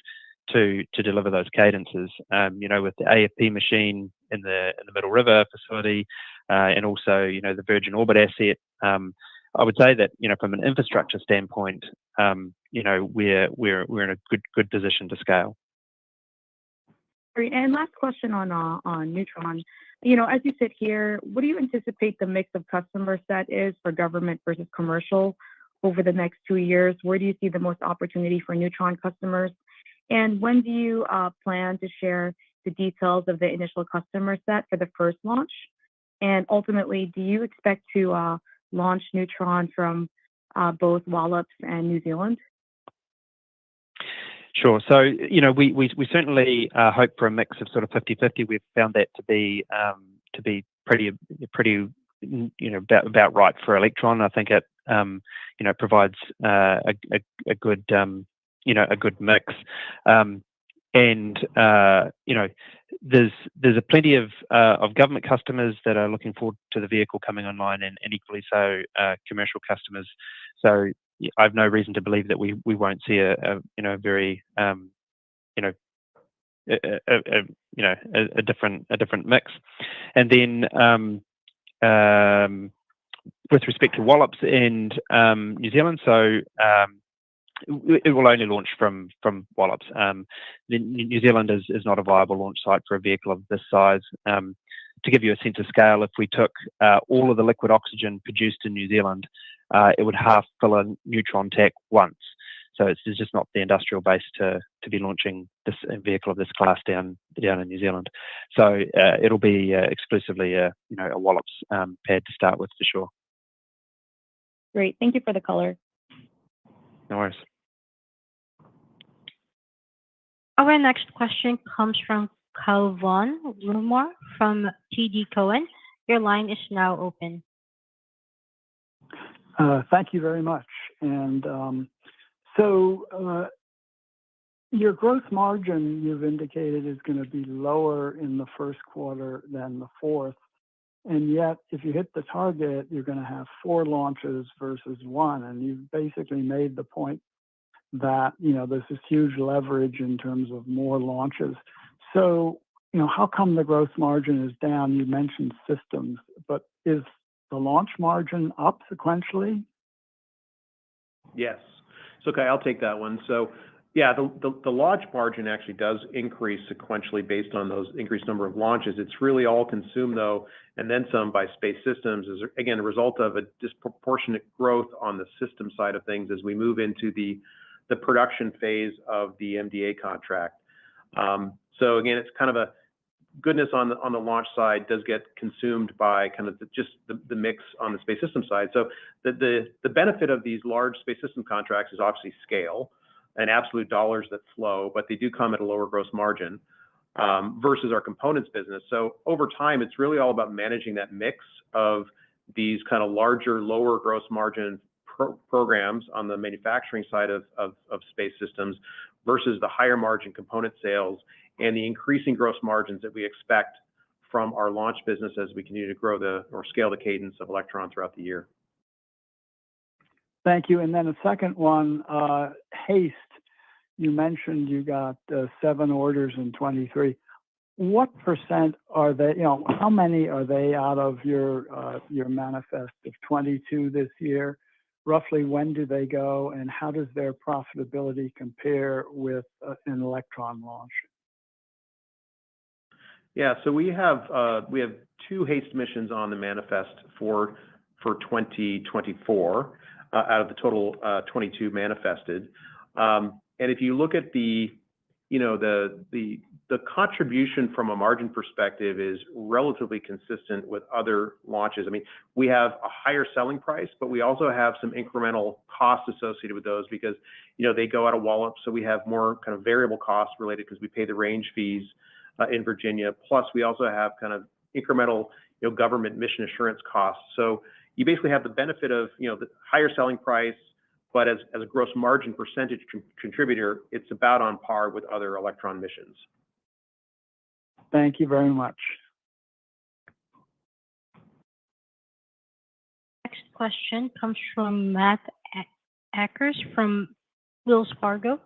S5: to deliver those cadences. With the AFP machine in the Middle River facility, and also the Virgin Orbit asset. I would say that from an infrastructure standpoint, we're in a good position to scale.
S9: Great. And last question on Neutron. As you sit here, what do you anticipate the mix of customer set is for government versus commercial over the next 2 years? Where do you see the most opportunity for Neutron customers? And when do you plan to share the details of the initial customer set for the first launch? And ultimately, do you expect to launch Neutron from both Wallops and New Zealand?
S5: Sure. So, we certainly hope for a mix of sort of 50-50. We've found that to be pretty about right for Electron. I think it provides a good mix. There's a plenty of government customers that are looking forward to the vehicle coming online, and equally so commercial customers. So I have no reason to believe that we won't see a very a different mix. And then with respect to Wallops and New Zealand, so it will only launch from Wallops. New Zealand is not a viable launch site for a vehicle of this size. To give you a sense of scale, if we took all of the liquid oxygen produced in New Zealand, it would half fill a Neutron tank once. So it's just not the industrial base to be launching this vehicle of this class down in New Zealand. So it'll be exclusively a Wallops pad to start with, for sure.
S9: Great, thank you for the color.
S5: No worries.
S3: Our next question comes from Calvin Rumor from TD Cowen. Your line is now open.
S10: Thank you very much. And so your gross margin, you've indicated, is going to be lower in the first quarter than the fourth. And yet, if you hit the target, you're going to have 4 launches versus 1. And you've basically made the point that, there's this huge leverage in terms of more launches. So, how come the gross margin is down? You mentioned systems, but is the launch margin up sequentially?
S6: Yes. So, okay, I'll take that one. So Yeah, the launch margin actually does increase sequentially based on those increased number of launches. It's really all consumed, though, and then some by Space Systems, is again a result of a disproportionate growth on the system side of things as we move into the production phase of the MDA contract. So again, it's kind of a goodness on the launch side does get consumed by kind of just the mix on the Space System side. So the benefit of these large Space System contracts is obviously scale and absolute dollars that flow, but they do come at a lower gross margin versus our components business. So over time, it's really all about managing that mix of these kind of larger, lower gross margin programs on the manufacturing side of Space Systems versus the higher margin component sales and the increasing gross margins that we expect from our launch business as we continue to grow or scale the cadence of Electron throughout the year.
S10: Thank you. And then a second one, HASTE. You mentioned you got 7 orders in 23. What percent are they? How many are they out of your manifest of 22 this year? Roughly, when do they go, and how does their profitability compare with an Electron launch?
S6: Yeah, so we have 2 HASTE missions on the manifest for 2024 out of the total 22 manifested. And if you look at the contribution from a margin perspective is relatively consistent with other launches. I mean, we have a higher selling price, but we also have some incremental costs associated with those because, they go out of wallop. So we have more kind of variable costs related because we pay the range fees in Virginia. Plus, we also have kind of incremental, government mission assurance costs. So you basically have the benefit of, the higher selling price, but as a gross margin percentage contributor, it's about on par with other Electron missions.
S10: Thank you very much.
S3: Next question comes from Matt Akers from Wells Fargo.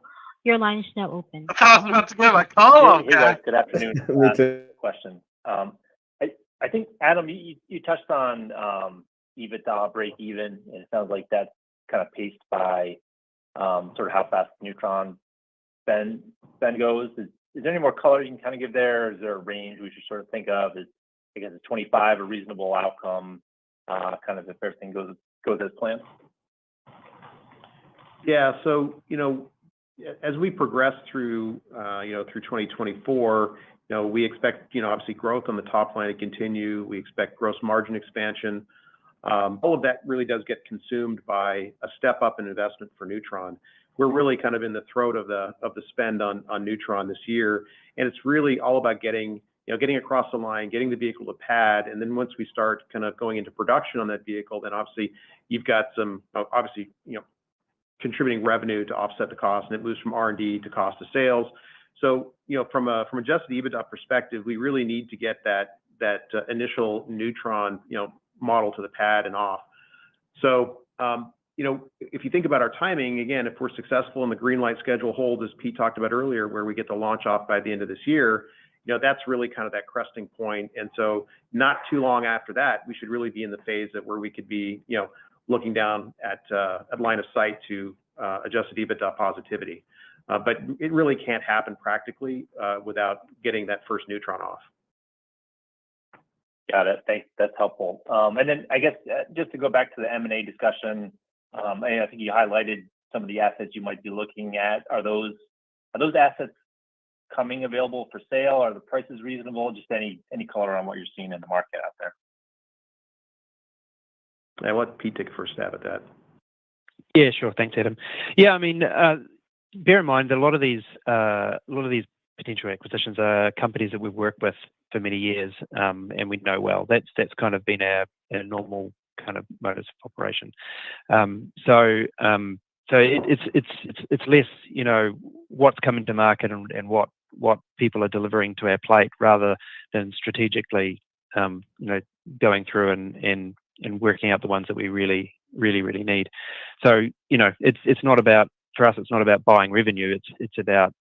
S3: Your line is now open.
S1: I was about to give a call.
S11: Hey, guys, good afternoon.
S2: Me too.
S11: Question. I think, Adam, you touched on EBITDA break even, and it sounds like that's kind of paced by sort of how fast Neutron spend goes. Is there any more color you can kind of give there? Is there a range we should sort of think of? Is 25 a reasonable outcome, kind of if everything goes as planned?
S6: Yeah, so as we progress through 2024, we expect obviously growth on the top line to continue. We expect gross margin expansion. All of that really does get consumed by a step up in investment for Neutron. We're really kind of in the throat of the spend on Neutron this year, and it's really all about getting across the line, getting the vehicle to pad, and then once we start kind of going into production on that vehicle, then obviously you've got some contributing revenue to offset the cost, and it moves from R&D to cost of sales. So from adjusted EBITDA perspective, we really need to get that initial Neutron model to the pad and off. So if you think about our timing, again, if we're successful in the green light schedule hold, as Pete talked about earlier, where we get the launch off by the end of this year, that's really kind of that cresting point. And so not too long after that, we should really be in the phase where we could be, looking down at line of sight to adjusted EBITDA positivity. But it really can't happen practically without getting that first Neutron off.
S11: Got it. Thanks. That's helpful. And then I guess just to go back to the M&A discussion, I think you highlighted some of the assets you might be looking at. Are those assets coming available for sale? Are the prices reasonable? Just any color on what you're seeing in the market out there.
S6: I'll let Pete take a first stab at that.
S5: Yeah, sure. Thanks, Adam. Yeah, I mean, bear in mind that a lot of these potential acquisitions are companies that we've worked with for many years, and we know well. That's kind of been our normal kind of modus of operation. So it's less, what's coming to market and what people are delivering to our plate rather than strategically, going through and working out the ones that we really need. So it's not about, for us, it's not about buying revenue. It's about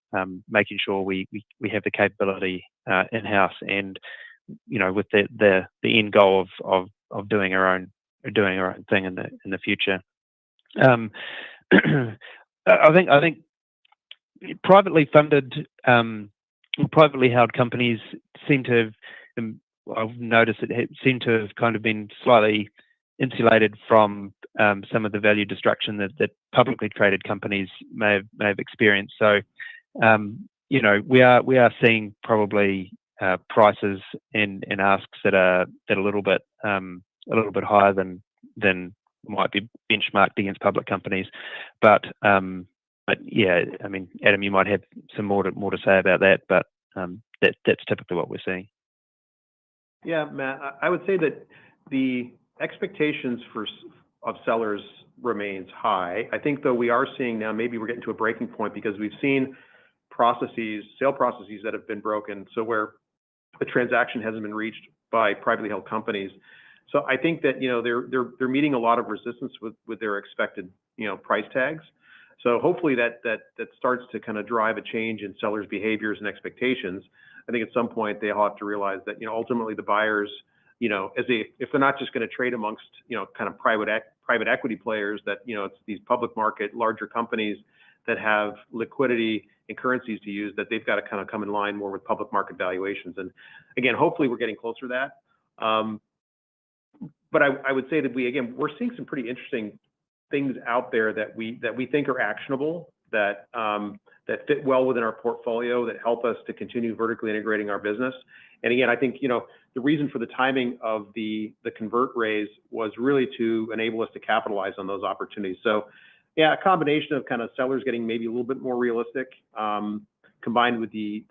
S5: making sure we have the capability in house and with the end goal of doing our own thing in the future. I think privately funded, privately held companies seem to have, I've noticed it seemed to have kind of been slightly insulated from some of the value destruction that publicly traded companies may have experienced. So, we are seeing probably prices and asks that are a little bit higher than might be benchmarked against public companies, but yeah, I mean, Adam, you might have some more to say about that, but that's typically what we're seeing.
S6: Yeah, Matt, I would say that the expectations of sellers remains high. I think, though, we are seeing now, maybe we're getting to a breaking point because we've seen sale processes that have been broken, so where a transaction hasn't been reached by privately held companies. So I think that they're meeting a lot of resistance with their expected price tags. So hopefully that starts to kind of drive a change in sellers' behaviors and expectations. I think at some point they'll have to realize that ultimately the buyers, if they're not just going to trade amongst kind of private equity players, that it's these public market larger companies that have liquidity and currencies to use, that they've got to kind of come in line more with public market valuations. And again, hopefully we're getting closer to that. But I would say that we're seeing some pretty interesting things out there that we think are actionable, that fit well within our portfolio, that help us to continue vertically integrating our business. And again, I think the reason for the timing of the convert raise was really to enable us to capitalize on those opportunities. So yeah, a combination of kind of sellers getting maybe a little bit more realistic, combined with the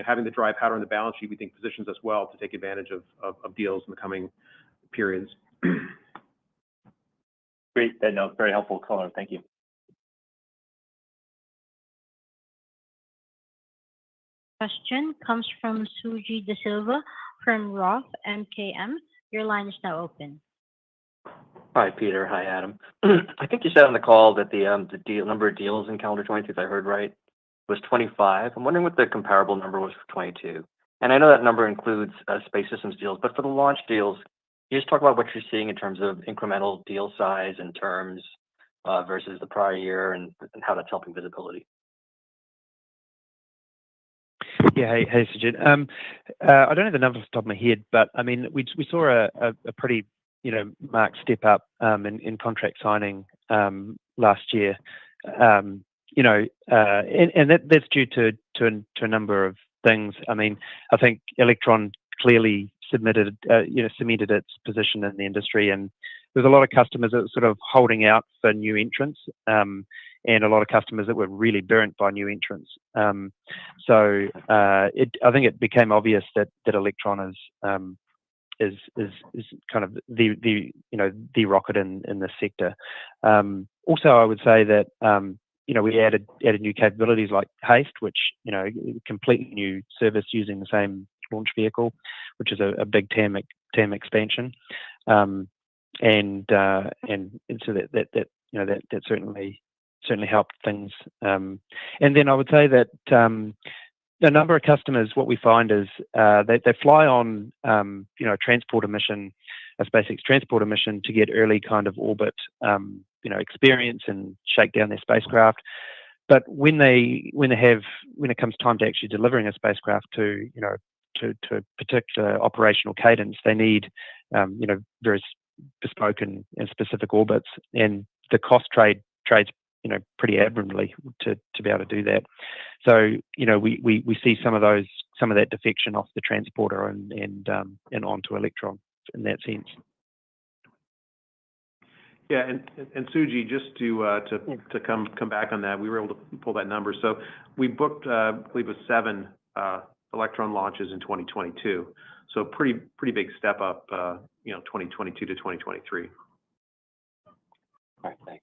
S6: having the dry powder on the balance sheet, we think positions us well to take advantage of deals in the coming periods.
S11: Great. No, very helpful color. Thank you.
S3: Question comes from Suji De Silva from Roth MKM. Your line is now open.
S12: Hi, Peter. Hi, Adam. I think you said on the call that the number of deals in calendar 22, if I heard right, was 25. I'm wondering what the comparable number was for 22. And I know that number includes Space Systems deals, but for the launch deals, can you just talk about what you're seeing in terms of incremental deal size and terms versus the prior year, and how that's helping visibility?
S5: Yeah, hey, Sajid. I don't have the numbers off the top of my head, but I mean, we saw a pretty marked step up in contract signing last year, and that's due to a number of things. I mean, I think Electron clearly cemented its position in the industry, and there's a lot of customers that were sort of holding out for new entrants, and a lot of customers that were really burnt by new entrants. So I think it became obvious that Electron is kind of the rocket in this sector. Also, I would say that we added new capabilities like Haste, which completely new service using the same launch vehicle, which is a big TAM expansion, and so that certainly helped things. And then I would say that a number of customers, what we find is they fly on a transporter mission, a SpaceX transporter mission, to get early kind of orbit experience and shake down their spacecraft. But when it comes time to actually delivering a spacecraft to a particular operational cadence, they need very bespoke and specific orbits, and the cost trades pretty admirably to be able to do that. So we see some of that defection off the transporter and onto Electron in that sense.
S6: Yeah, and Suji, just to come back on that, we were able to pull that number. So we booked, I believe, it was 7 Electron launches in 2022. So pretty big step up, 2022 to 2023.
S12: All right, thanks.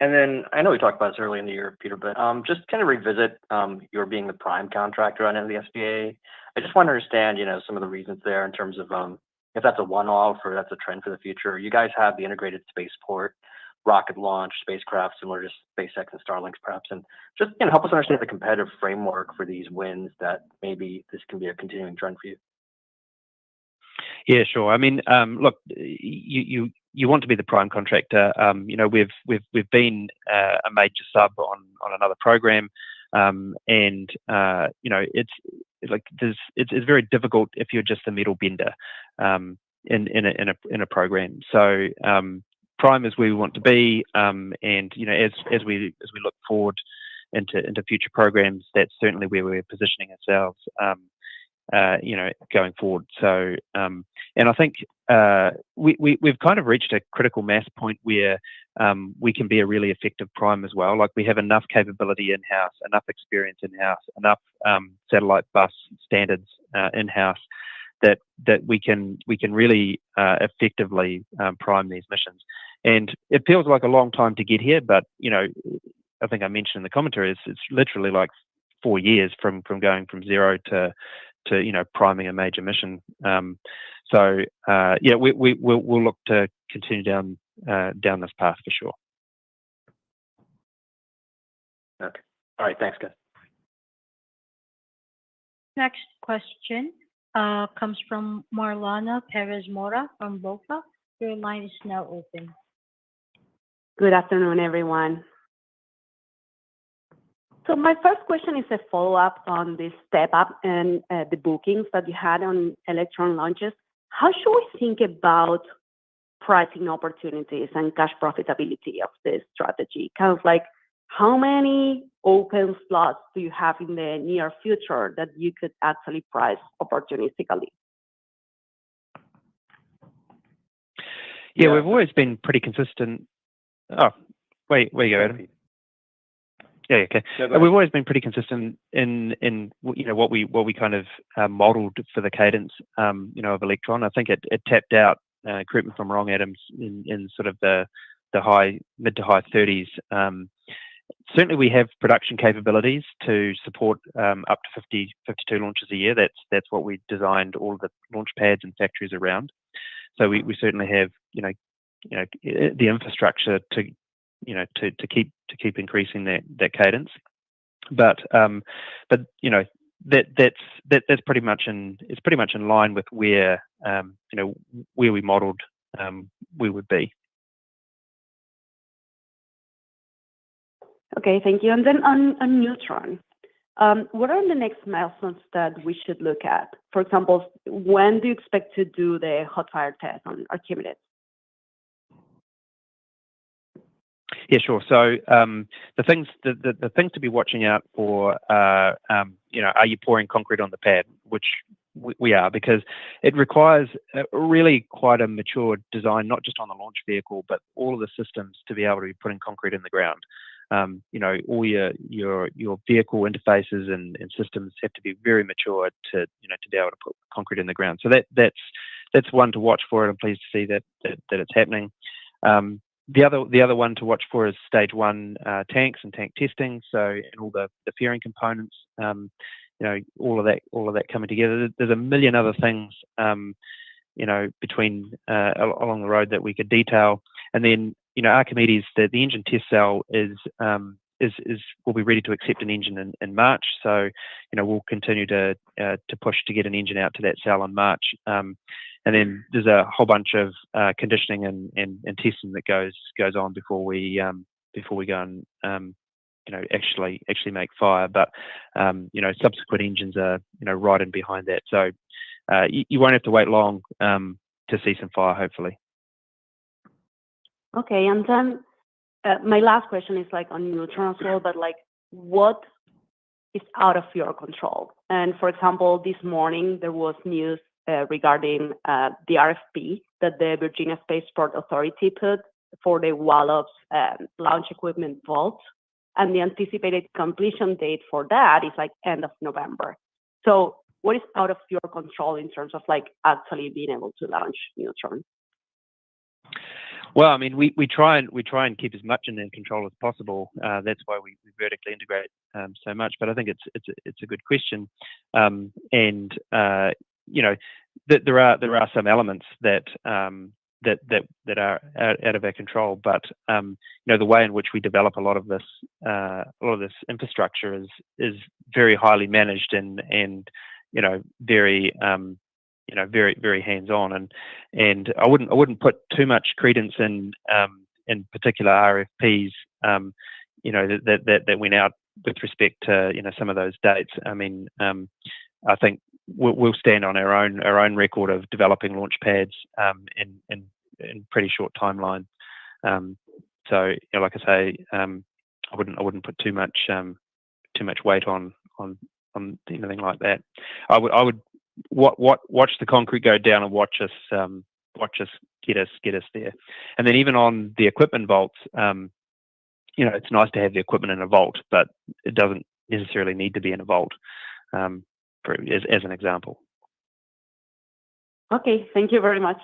S12: And then I know we talked about this early in the year, Peter, but just kind of revisit your being the prime contractor on the SDA. I just want to understand, some of the reasons there in terms of if that's a one-off or that's a trend for the future. You guys have the integrated spaceport, rocket launch, spacecraft, similar to SpaceX and Starlink's perhaps, and just help us understand the competitive framework for these wins, that maybe this can be a continuing trend for you.
S5: Yeah, sure. I mean, look, you want to be the prime contractor. We've been a major sub on another program. it's very difficult if you're just a metal bender in a program. So prime is where we want to be, and as we look forward into future programs, that's certainly where we're positioning ourselves. Going forward. So, and I think we've kind of reached a critical mass point where we can be a really effective prime as well. Like we have enough capability in-house, enough experience in-house, enough satellite bus standards in-house that we can really effectively prime these missions. And it feels like a long time to get here, but I think I mentioned in the commentary, it's literally like 4 years from going from zero to priming a major mission. We'll look to continue down this path for sure.
S12: Okay. All right. Thanks, guys.
S3: Next question comes from Marlana Perez Mora from BofA. Your line is now open.
S13: Good afternoon, everyone. So my first question is a follow-up on this step up and the bookings that you had on Electron launches. How should we think about pricing opportunities and cash profitability of this strategy? Kind of like how many open slots do you have in the near future that you could actually price opportunistically?
S5: Yeah, we've always been pretty consistent. Oh, where you go, Adam? Yeah, okay. We've always been pretty consistent in what we kind of modelled for the cadence of Electron. I think it tapped out. Correct me if I'm wrong, Adam, in sort of the mid to high 30s. Certainly, we have production capabilities to support up to 52 launches a year. That's what we designed all of the launch pads and factories around. So we certainly have the infrastructure to keep increasing that cadence, but that's pretty much in line with where we modelled we would be.
S13: Okay, thank you. And then on Neutron, what are the next milestones that we should look at? For example, when do you expect to do the hot fire test on Archimedes?
S5: Yeah, sure. So the things to be watching out for are you pouring concrete on the pad, which we are, because it requires really quite a mature design, not just on the launch vehicle, but all of the systems to be able to be putting concrete in the ground. All your vehicle interfaces and systems have to be very mature to be able to put concrete in the ground. So that's one to watch for, and I'm pleased to see that it's happening. The other one to watch for is stage 1 tanks and tank testing. So and all the fairing components, all of that coming together. There's a million other things, between along the road that we could detail. And then Archimedes, the engine test cell will be ready to accept an engine in March. So we'll continue to push to get an engine out to that cell in March. And then there's a whole bunch of conditioning and testing that goes on before we go and actually make fire. But subsequent engines are right in behind that. So you won't have to wait long to see some fire, hopefully.
S13: Okay, and then my last question is on Neutron as well, but what is out of your control? And for example, this morning there was news regarding the RFP that the Virginia Spaceport Authority put for the Wallops launch equipment vault, and the anticipated completion date for that is end of November. So what is out of your control in terms of actually being able to launch Neutron?
S5: Well, I mean, we try and keep as much in control as possible. That's why we vertically integrate so much. But I think it's a good question, and there are some elements that are out of our control. But the way in which we develop a lot of this infrastructure is very highly managed and very very hands-on, and I wouldn't put too much credence in particular RFPs that went out with respect to some of those dates, I mean, I think we'll stand on our own record of developing launch pads in pretty short timeline. So like I say, I wouldn't put too much weight on anything like that. I would watch the concrete go down and watch us get us there. And then even on the equipment vaults, it's nice to have the equipment in a vault, but it doesn't necessarily need to be in a vault, as an example.
S13: Okay, thank you very much.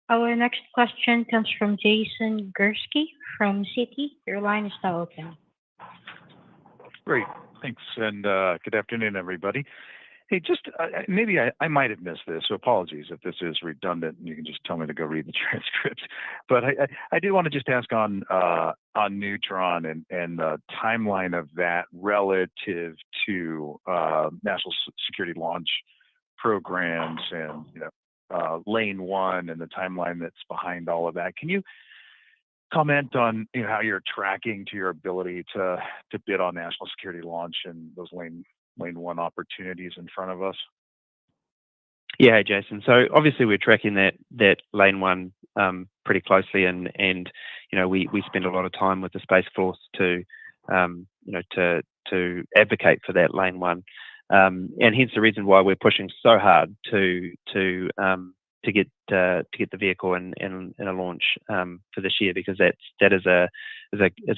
S3: Our next question comes from Jason Gursky from Citi. Your line is now open.
S14: Great, thanks, and good afternoon, everybody. Hey, just maybe I might have missed this, so apologies if this is redundant, and you can just tell me to go read the transcript. But I do want to just ask on Neutron and the timeline of that relative to national security launch programs and Lane 1 and the timeline that's behind all of that. Can you comment on how you're tracking to your ability to bid on national security launch and those Lane 1 opportunities in front of us?
S5: Yeah, hey, Jason. So obviously we're tracking that Lane 1 pretty closely, and we spend a lot of time with the Space Force to advocate for that Lane 1, and hence the reason why we're pushing so hard to get the vehicle in a launch for this year, because that is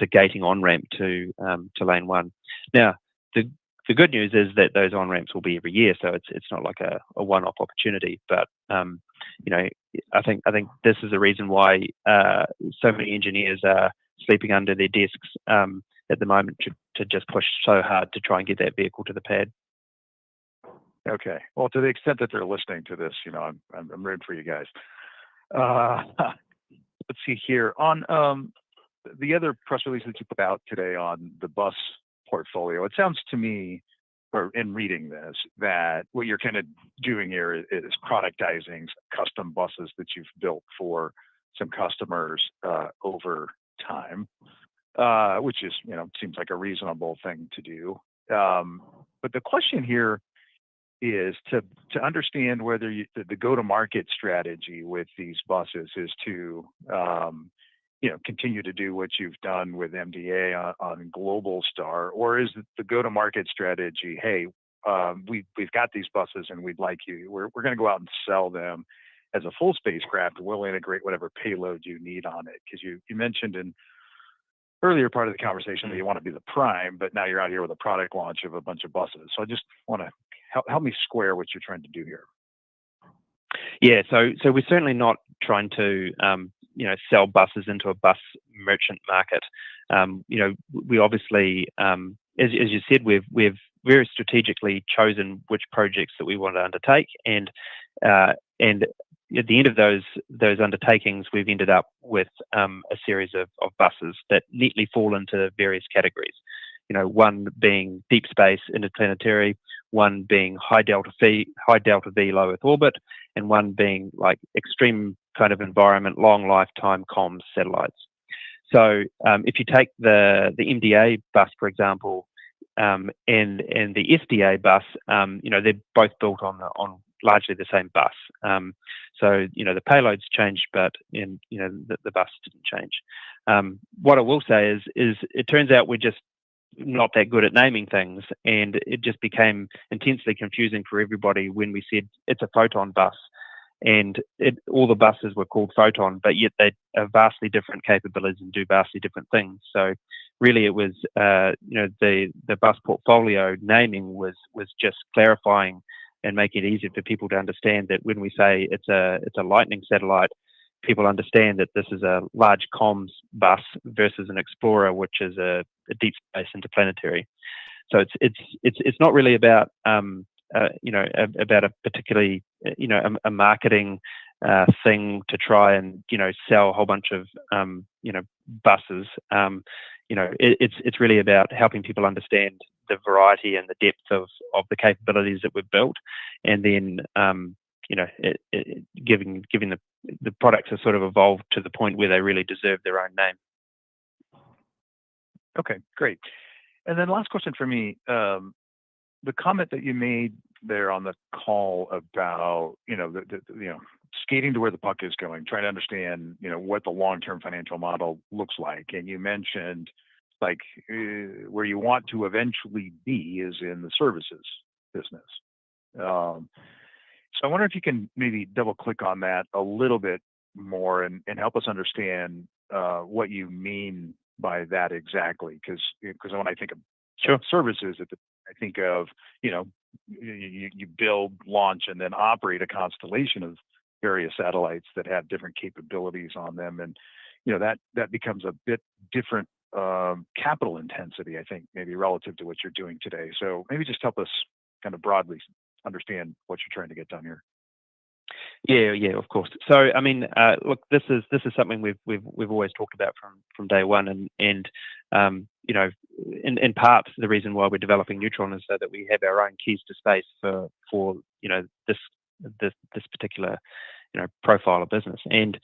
S5: a gating on ramp to Lane 1. Now the good news is that those on ramps will be every year, so it's not like a one-off opportunity. But I think this is the reason why so many engineers are sleeping under their desks at the moment to just push so hard to try and get that vehicle to the pad.
S14: Okay. Well, to the extent that they're listening to this, I'm rooting for you guys. Let's see here on the other press release that you put out today on the bus portfolio. It sounds to me, or in reading this, that what you're kind of doing here is productizing custom buses that you've built for some customers over time, which is, seems like a reasonable thing to do. But the question here is to understand whether the go-to-market strategy with these buses is to continue to do what you've done with MDA on Global Star, or is the go-to-market strategy, hey, we've got these buses and we'd like you, we're going to go out and sell them as a full spacecraft, and we'll integrate whatever payload you need on it? Because you mentioned in earlier part of the conversation that you want to be the prime, but now you're out here with a product launch of a bunch of buses. So I just want to help me square what you're trying to do here.
S5: Yeah, so we're certainly not trying to sell buses into a bus merchant market. We obviously, as you said, we've very strategically chosen which projects that we want to undertake, and at the end of those undertakings, we've ended up with a series of buses that neatly fall into various categories. One being deep space interplanetary, one being high delta V low Earth orbit, and one being like extreme kind of environment, long lifetime comms satellites. So if you take the MDA bus, for example, and the SDA bus, they're both built on largely the same bus. So the payloads changed, but the bus didn't change. What I will say is it turns out we're just not that good at naming things, and it just became intensely confusing for everybody when we said it's a Photon bus, and all the buses were called Photon, but yet they have vastly different capabilities and do vastly different things. So really it was the bus portfolio naming was just clarifying and making it easier for people to understand that when we say it's a Lightning satellite, people understand that this is a large comms bus versus an Explorer, which is a deep space interplanetary. So it's not really about about a particularly a marketing thing to try and sell a whole bunch of buses. It's really about helping people understand the variety and the depth of the capabilities that we've built, and then giving the products to sort of evolve to the point where they really deserve their own name.
S14: Okay, great. And then last question for me, the comment that you made there on the call about, skating to where the puck is going, trying to understand, what the long-term financial model looks like. And you mentioned like where you want to eventually be is in the services business. So I wonder if you can maybe double click on that a little bit more and help us understand what you mean by that exactly. Because when I think of services, I think of, you build, launch, and then operate a constellation of various satellites that have different capabilities on them. And, that becomes a bit different capital intensity, I think, maybe relative to what you're doing today. So maybe just help us kind of broadly understand what you're trying to get done here.
S5: Yeah, of course. So, I mean, look, this is something we've always talked about from day one, and in part the reason why we're developing Neutron is so that we have our own keys to space for this particular profile of business. And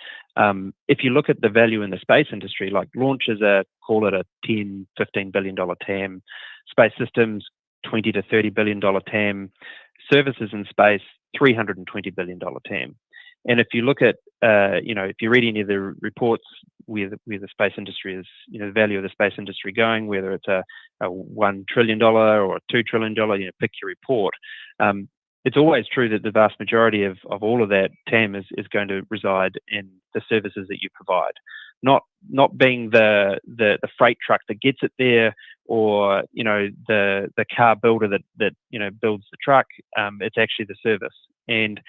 S5: if you look at the value in the space industry, like launch is call it a $10-15 billion TAM, space systems $20 to $30 billion TAM, services in space $320 billion TAM. And if you look at, if you read any of the reports where the space industry is, the value of the space industry going, whether it's a $1 trillion or a $2 trillion, pick your report. It's always true that the vast majority of all of that TAM is going to reside in the services that you provide, not being the freight truck that gets it there, or the car builder that builds the truck. It's actually the service. And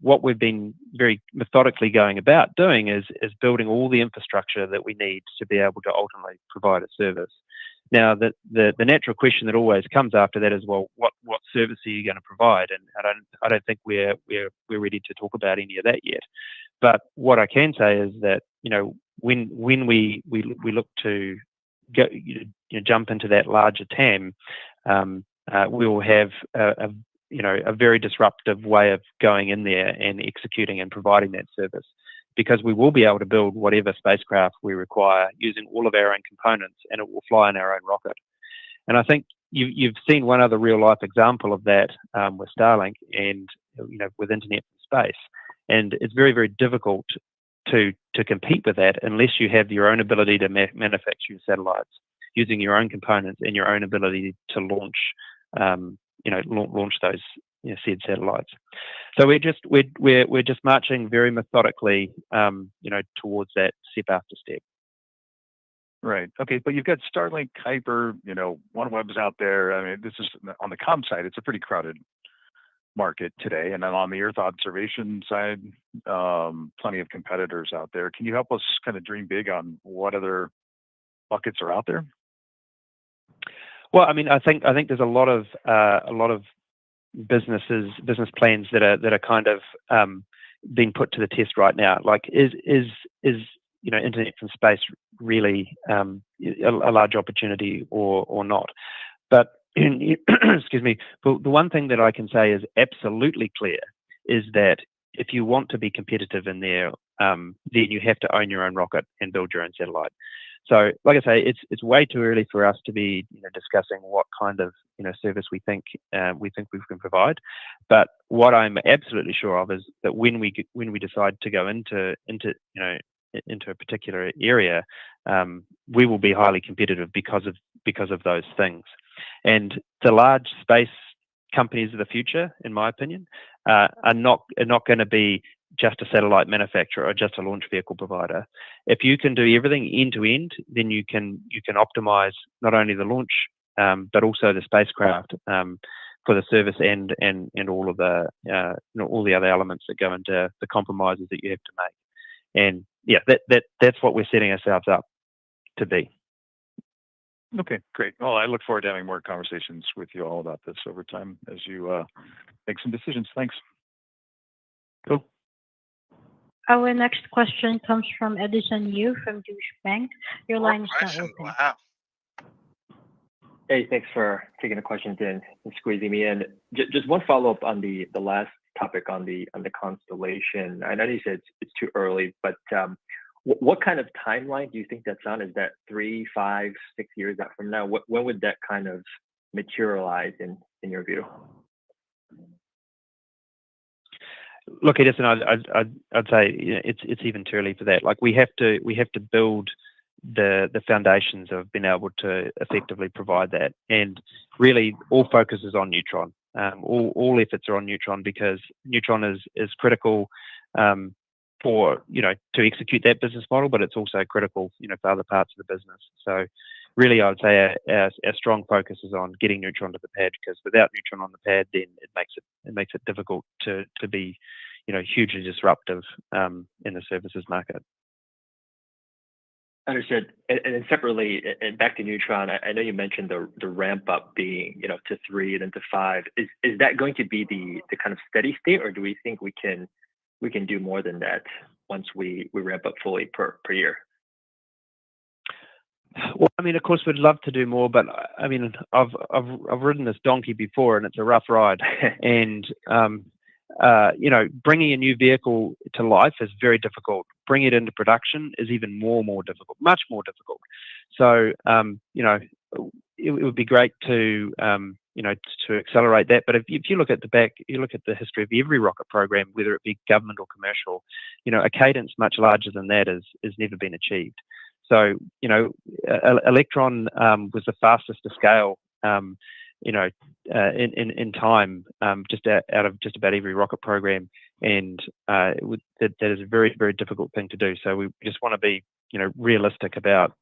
S5: what we've been very methodically going about doing is building all the infrastructure that we need to be able to ultimately provide a service. Now, the natural question that always comes after that is, well, what service are you going to provide? And I don't think we're ready to talk about any of that yet. But what I can say is that when we look to go, jump into that larger TAM, we will have a very disruptive way of going in there and executing and providing that service, because we will be able to build whatever spacecraft we require using all of our own components, and it will fly in our own rocket. And I think you've seen one other real life example of that with Starlink and with internet from space. And it's very, very difficult to compete with that unless you have your own ability to manufacture your satellites using your own components and your own ability to launch those said satellites. So we're just marching very methodically, towards that step after step.
S14: Right. Okay. But you've got Starlink, Kuiper, OneWeb's out there. I mean, this is on the comm side. It's a pretty crowded market today. And then on the Earth observation side, plenty of competitors out there. Can you help us kind of dream big on what other buckets are out there?
S5: Well, I mean, I think there's a lot of business plans that are kind of being put to the test right now. Like, is internet from space really a large opportunity or not? But excuse me. The one thing that I can say is absolutely clear is that if you want to be competitive in there, then you have to own your own rocket and build your own satellite. So, like I say, it's way too early for us to be discussing what kind of service we think we can provide. But what I'm absolutely sure of is that when we decide to go into a particular area, we will be highly competitive because of those things. And the large space companies of the future, in my opinion, are not going to be just a satellite manufacturer or just a launch vehicle provider. If you can do everything end to end, then you can optimize not only the launch but also the spacecraft for the service and all of the all the other elements that go into the compromises that you have to make. And yeah, that's what we're setting ourselves up to be.
S14: Okay, great. Well, I look forward to having more conversations with you all about this over time as you make some decisions. Thanks.
S5: Cool.
S3: Our next question comes from Edison Yu from Deutsche Bank. Your line is now open.
S1: Wow.
S15: Hey, thanks for taking the questions in and squeezing me in. Just one follow-up on the last topic on the constellation. I know you said it's too early, but What kind of timeline do you think that's on? Is that 3, 5, 6 years out from now? When would that kind of materialize in your view?
S5: Look, Edison, I'd say it's even too early for that. Like we have to build the foundations of being able to effectively provide that, and really all focus is on Neutron. All efforts are on Neutron because Neutron is critical for to execute that business model, but it's also critical for other parts of the business. So really, I would say our strong focus is on getting Neutron to the pad, because without Neutron on the pad, then it makes it difficult to be hugely disruptive in the services market.
S15: Understood. And then separately, and back to Neutron, I know you mentioned the ramp up being to 3 and then to 5. Is that going to be the kind of steady state, or do we think we can do more than that once we ramp up fully per year?
S5: Well, I mean, of course, we'd love to do more, but I mean, I've ridden this donkey before, and it's a rough ride. And bringing a new vehicle to life is very difficult. Bringing it into production is even more difficult, much more difficult. So, it would be great to accelerate that. But if you look at the history of every rocket program, whether it be government or commercial, a cadence much larger than that is never been achieved. So, Electron was the fastest to scale, in time, just out of just about every rocket program, and that is a very, very difficult thing to do. So we just want to be, realistic about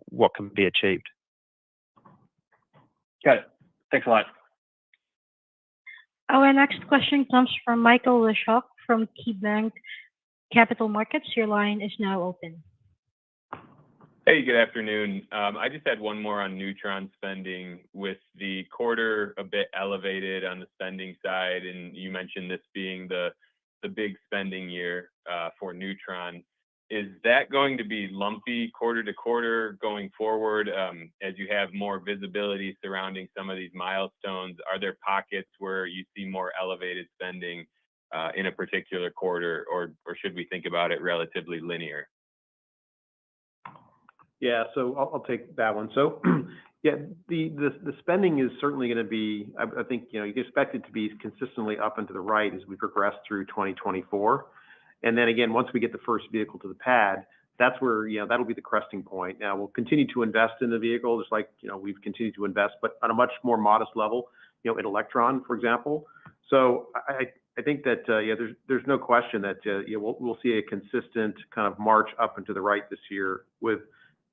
S5: what can be achieved.
S15: Got it. Thanks a lot.
S3: Our next question comes from Michael Leshock from KeyBanc Capital Markets. Your line is now open.
S16: Hey, good afternoon. I just had one more on Neutron spending. With the quarter a bit elevated on the spending side, and you mentioned this being the big spending year for Neutron. Is that going to be lumpy quarter to quarter going forward as you have more visibility surrounding some of these milestones? Are there pockets where you see more elevated spending in a particular quarter, or should we think about it relatively linear?
S6: Yeah, so I'll take that one. So, yeah, the spending is certainly going to be, I think, you can expect it to be consistently up and to the right as we progress through 2024. And then again, once we get the first vehicle to the pad, that's where, that'll be the cresting point. Now, we'll continue to invest in the vehicle, just like, we've continued to invest, but on a much more modest level, in Electron, for example. So I think that, there's no question that, we'll see a consistent kind of march up and to the right this year with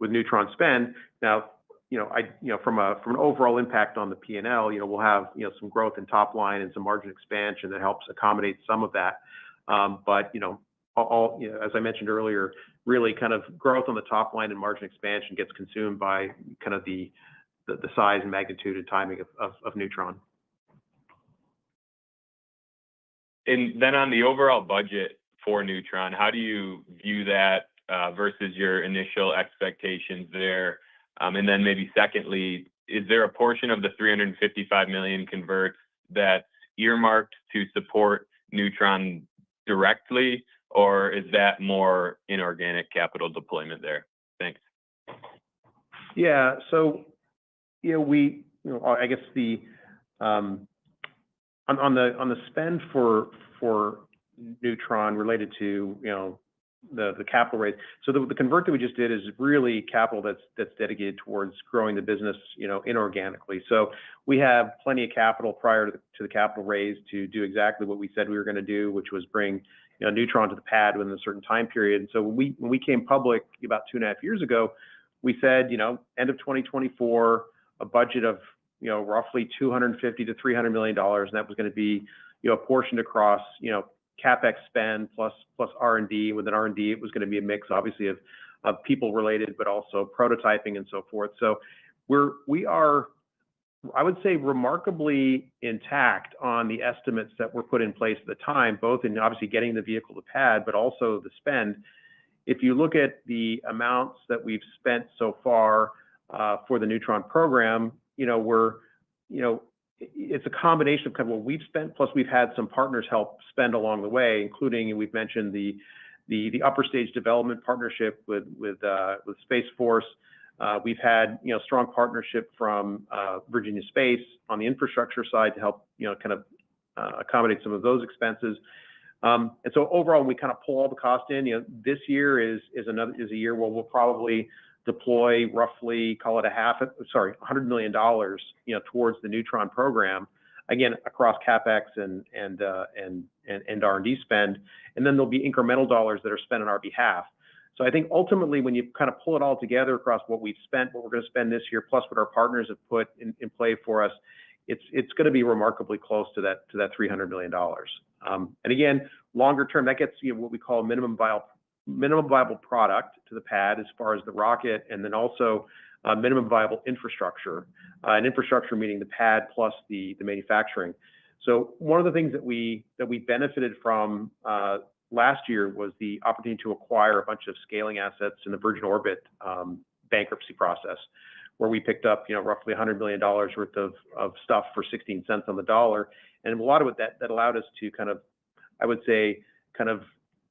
S6: Neutron spend. Now, from an overall impact on the P&L, we'll have, some growth in top line and some margin expansion that helps accommodate some of that. But, as I mentioned earlier, really kind of growth on the top line and margin expansion gets consumed by kind of the size and magnitude and timing of Neutron.
S16: And then on the overall budget for Neutron, how do you view that versus your initial expectations there? And then maybe secondly, is there a portion of the $355 million converts that's earmarked to support Neutron directly, or is that more inorganic capital deployment there? Thanks.
S6: Yeah, so I guess on the spend for Neutron related to the capital raise. So the convert that we just did is really capital that's dedicated towards growing the business, inorganically. So we have plenty of capital prior to the capital raise to do exactly what we said we were going to do, which was bring Neutron to the pad within a certain time period. And so when we came public about 2.5 years ago, we said, end of 2024, a budget of roughly $250 to $300 million, and that was going to be apportioned across CapEx spend plus R&D. Within R&D, it was going to be a mix, obviously, of people related, but also prototyping and so forth. So we are, I would say, remarkably intact on the estimates that were put in place at the time, both in obviously getting the vehicle to pad, but also the spend. If you look at the amounts that we've spent so far for the Neutron program, it's a combination of kind of what we've spent, plus we've had some partners help spend along the way, including, and we've mentioned the the upper stage development partnership with Space Force. We've had strong partnership from Virginia Space on the infrastructure side to help kind of accommodate some of those expenses. And so overall, when we kind of pull all the cost in, this year is a year where we'll probably deploy roughly, call it $100 million, towards the Neutron program, again across CapEx and R&D spend, and then there'll be incremental dollars that are spent on our behalf. So I think ultimately, when you kind of pull it all together across what we've spent, what we're going to spend this year, plus what our partners have put in play for us, it's going to be remarkably close to that $300 million. And again, longer term, that gets what we call minimum viable product to the pad as far as the rocket, and then also minimum viable infrastructure, and infrastructure meaning the pad plus the manufacturing. So one of the things that we benefited from last year was the opportunity to acquire a bunch of scaling assets in the Virgin Orbit bankruptcy process, where we picked up roughly $100 million worth of stuff for 16 cents on the dollar. And a lot of it that allowed us to kind of, I would say, kind of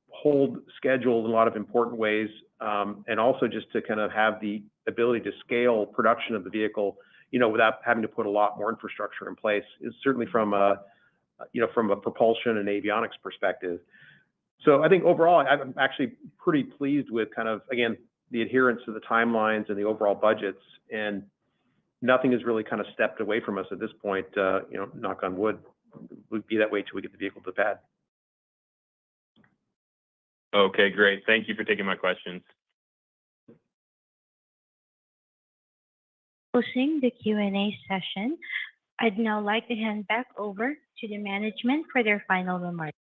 S6: hold schedule in a lot of important ways, and also just to kind of have the ability to scale production of the vehicle, without having to put a lot more infrastructure in place, is certainly from a propulsion and avionics perspective. So I think overall, I'm actually pretty pleased with kind of, again, the adherence to the timelines and the overall budgets, and nothing has really kind of stepped away from us at this point. Knock on wood, would be that way till we get the vehicle to the pad.
S16: Okay, great. Thank you for taking my questions.
S3: Closing the Q&A session, I'd now like to hand back over to the management for their final remarks.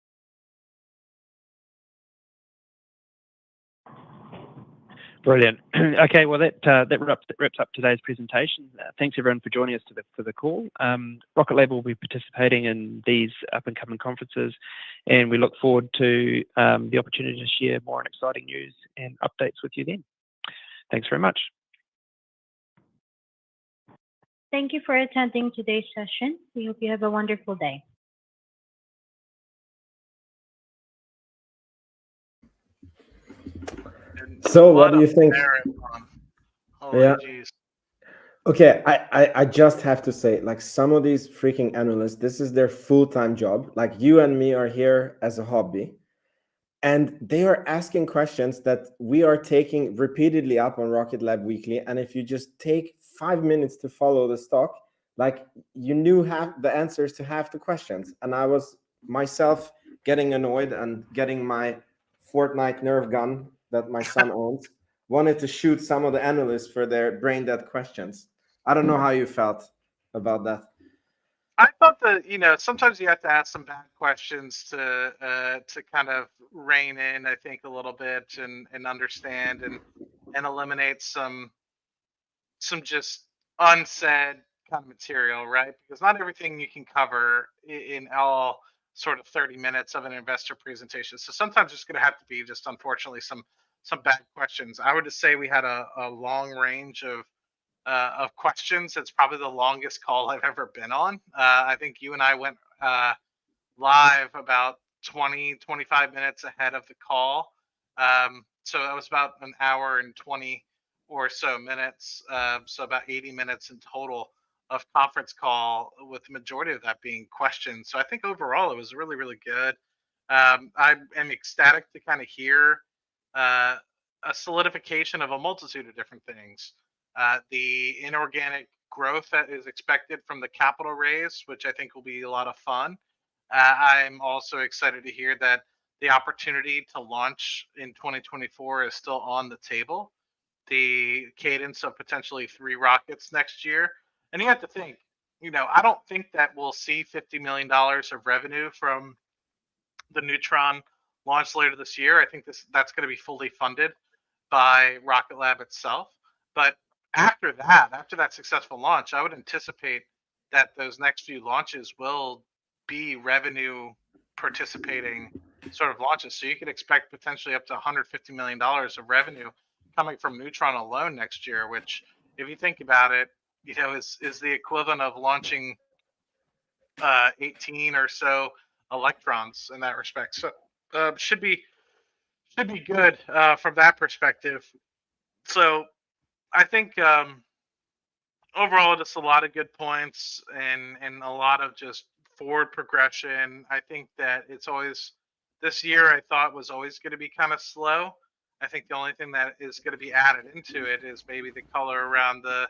S5: Brilliant. Okay, well that wraps up today's presentation. Thanks everyone for joining us for the call. Rocket Lab will be participating in these up and coming conferences, and we look forward to the opportunity to share more and exciting news and updates with you then. Thanks very much.
S3: Thank you for attending today's session. We hope you have a wonderful day.
S2: So what do you think? Yeah.
S1: Geez.
S2: Okay, I just have to say, like, some of these freaking analysts, this is their full-time job. Like, you and me are here as a hobby, and they are asking questions that we are taking repeatedly up on Rocket Lab Weekly. And if you just take 5 minutes to follow the stock, like, you knew half the answers to half the questions. And I was myself getting annoyed and getting my Fortnite Nerf gun that my son owns, wanted to shoot some of the analysts for their brain dead questions. I don't know how you felt about that.
S1: I thought that sometimes you have to ask some bad questions to kind of rein in, I think, a little bit and understand and eliminate some just unsaid kind of material, right? Because not everything you can cover in all sort of 30 minutes of an investor presentation. So sometimes it's going to have to be just, unfortunately, some bad questions. I would just say we had a long range of questions. It's probably the longest call I've ever been on. I think you and I went live about 25 minutes ahead of the call. So that was about an hour and 20 or so minutes. So about 80 minutes in total of conference call, with the majority of that being questions. So I think overall it was really, really good. I am ecstatic to kind of hear a solidification of a multitude of different things. The inorganic growth that is expected from the capital raise, which I think will be a lot of fun. I'm also excited to hear that the opportunity to launch in 2024 is still on the table. The cadence of potentially 3 rockets next year. And you have to think, I don't think that we'll see $50 million of revenue from the Neutron launch later this year. I think that's going to be fully funded by Rocket Lab itself. But after that successful launch, I would anticipate that those next few launches will be revenue participating sort of launches. So you could expect potentially up to $150 million of revenue coming from Neutron alone next year, which, if you think about it, is the equivalent of launching 18 or so Electrons in that respect. So should be should be good from that perspective. So I think overall, just a lot of good points and a lot of just forward progression. I think that it's always this year I thought was always going to be kind of slow. I think the only thing that is going to be added into it is maybe the color around the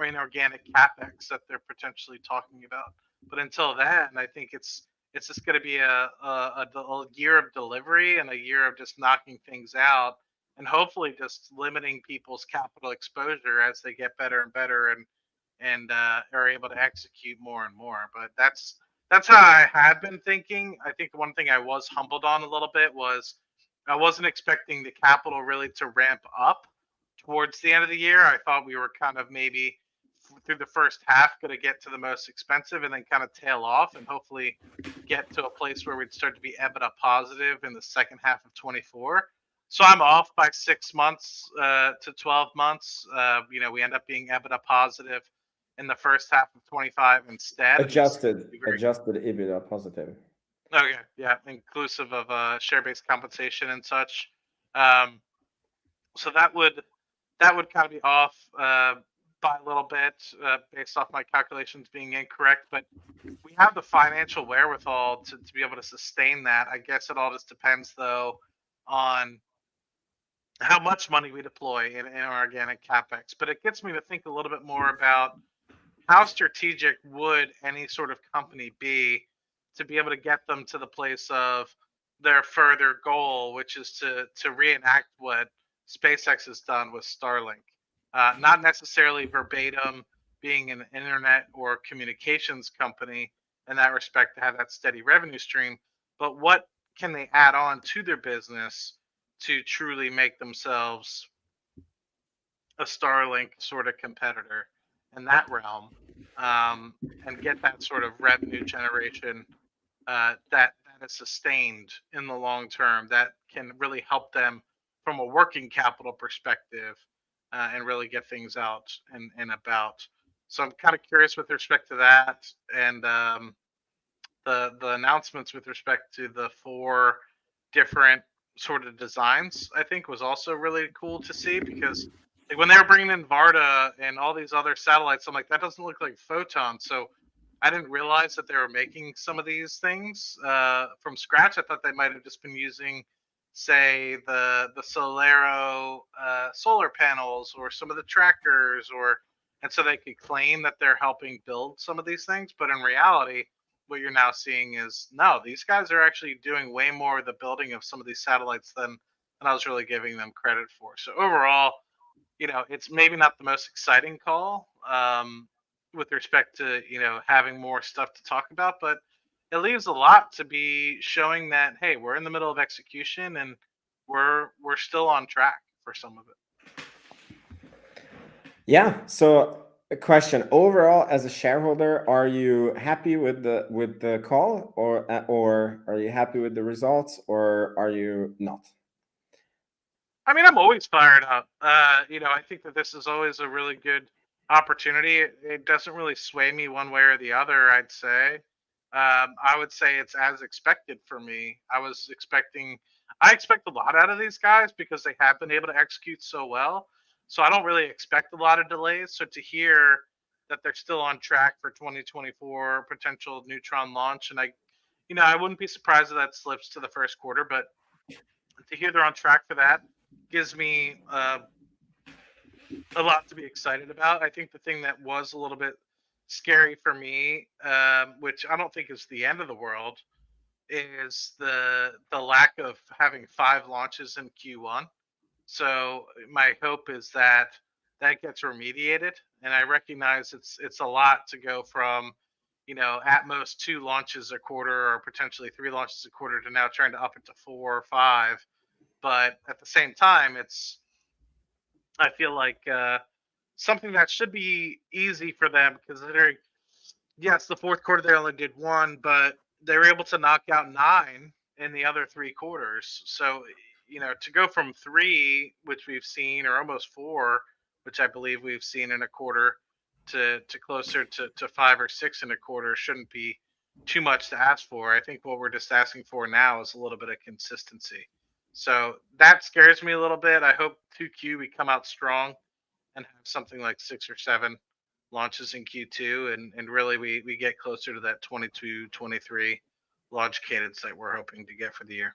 S1: inorganic capex that they're potentially talking about. But until then, I think it's just going to be a year of delivery and a year of just knocking things out and hopefully just limiting people's capital exposure as they get better and better and are able to execute more and more. But that's how I had been thinking. I think one thing I was humbled on a little bit was I wasn't expecting the capital really to ramp up towards the end of the year. I thought we were kind of maybe through the first half going to get to the most expensive and then kind of tail off and hopefully get to a place where we'd start to be EBITDA positive in the second half of 24. So I'm off by 6 months to 12 months. We end up being EBITDA positive in the first half of 25 instead.
S2: Adjusted EBITDA positive.
S1: Okay, yeah, inclusive of share-based compensation and such. So that would kind of be off by a little bit based off my calculations being incorrect, but we have the financial wherewithal to be able to sustain that. I guess it all just depends though on how much money we deploy in organic capex. But it gets me to think a little bit more about how strategic would any sort of company be to be able to get them to the place of their further goal, which is to reenact what SpaceX has done with Starlink. Not necessarily verbatim being an internet or communications company in that respect to have that steady revenue stream, but what can they add on to their business to truly make themselves a Starlink sort of competitor in that realm, and get that sort of revenue generation that is sustained in the long term that can really help them from a working capital perspective and really get things out and about. So I'm kind of curious with respect to that and the announcements with respect to the 4 different sort of designs. I think was also really cool to see because like when they were bringing in Varda and all these other satellites, I'm like that doesn't look like Photon. So I didn't realize that they were making some of these things from scratch. I thought they might have just been using, say, the Solero solar panels or some of the trackers, and so they could claim that they're helping build some of these things. But in reality, what you're now seeing is no, these guys are actually doing way more of the building of some of these satellites than I was really giving them credit for. So overall, it's maybe not the most exciting call with respect to having more stuff to talk about, but it leaves a lot to be showing that hey, we're in the middle of execution and we're still on track for some of it.
S2: Yeah. So a question overall, as a shareholder, are you happy with the call, or are you happy with the results, or are you not?
S1: I mean, I'm always fired up. I think that this is always a really good opportunity. It doesn't really sway me one way or the other, I'd say. I would say it's as expected for me. I expect a lot out of these guys because they have been able to execute so well. So I don't really expect a lot of delays. So to hear that they're still on track for 2024 potential Neutron launch, and I wouldn't be surprised if that slips to the first quarter, but to hear they're on track for that gives me a lot to be excited about. I think the thing that was a little bit scary for me, which I don't think is the end of the world, is the lack of having 5 launches in Q1. So my hope is that that gets remediated, and I recognize it's a lot to go from at most 2 launches a quarter or potentially 3 launches a quarter to now trying to up it to 4 or 5. But at the same time, I feel like something that should be easy for them considering, yes, the fourth quarter they only did 1, but they were able to knock out 9 in the other 3 quarters. So, to go from 3, which we've seen, or almost 4, which I believe we've seen in a quarter, to closer to 5 or 6 in a quarter shouldn't be too much to ask for. I think what we're just asking for now is a little bit of consistency. So that scares me a little bit. I hope 2Q we come out strong and have something like 6 or 7 launches in Q2, and really we get closer to that 22, 23 launch cadence that we're hoping to get for the year.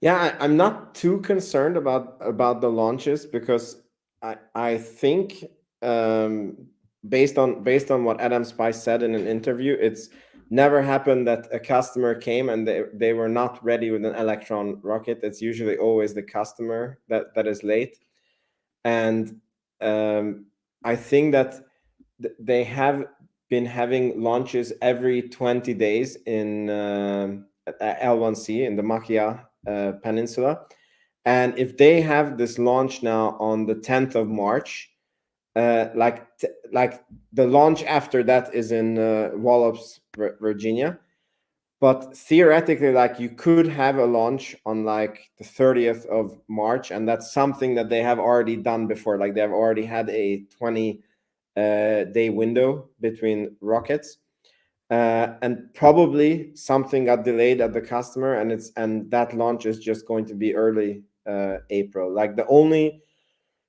S2: Yeah, I'm not too concerned about the launches because I think based on what Adam Spice said in an interview, it's never happened that a customer came and they were not ready with an Electron rocket. It's usually always the customer that is late, and I think that they have been having launches every 20 days in L1C in the Makia Peninsula. And if they have this launch now on the 10th of March, like the launch after that is in Wallops, Virginia. But theoretically, like you could have a launch on like the 30th of March, and that's something that they have already done before. Like they've already had a 20 day window between rockets. And probably something got delayed at the customer, and that launch is just going to be early April. Like the only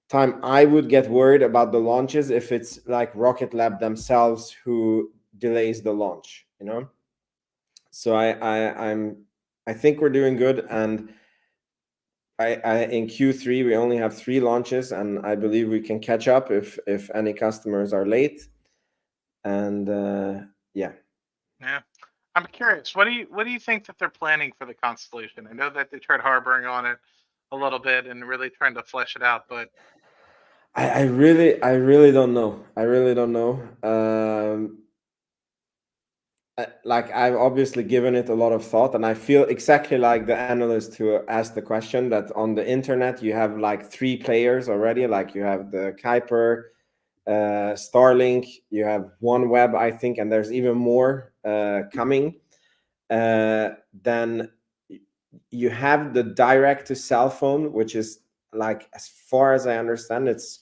S2: time I would get worried about the launches if it's like Rocket Lab themselves who delays the launch, you know. So I think we're doing good, and I in Q3 we only have 3 launches, and I believe we can catch up if any customers are late. And yeah.
S1: Yeah. I'm curious. What do you think that they're planning for the constellation? I know that they tried harboring on it a little bit and really trying to flesh it out, but
S2: I really don't know. I really don't know. Like I've obviously given it a lot of thought, and I feel exactly like the analyst who asked the question that on the internet you have like 3 players already. Like you have the Kuiper, Starlink, you have OneWeb, I think, and there's even more coming. Then you have the direct to cell phone, which is like, as far as I understand, it's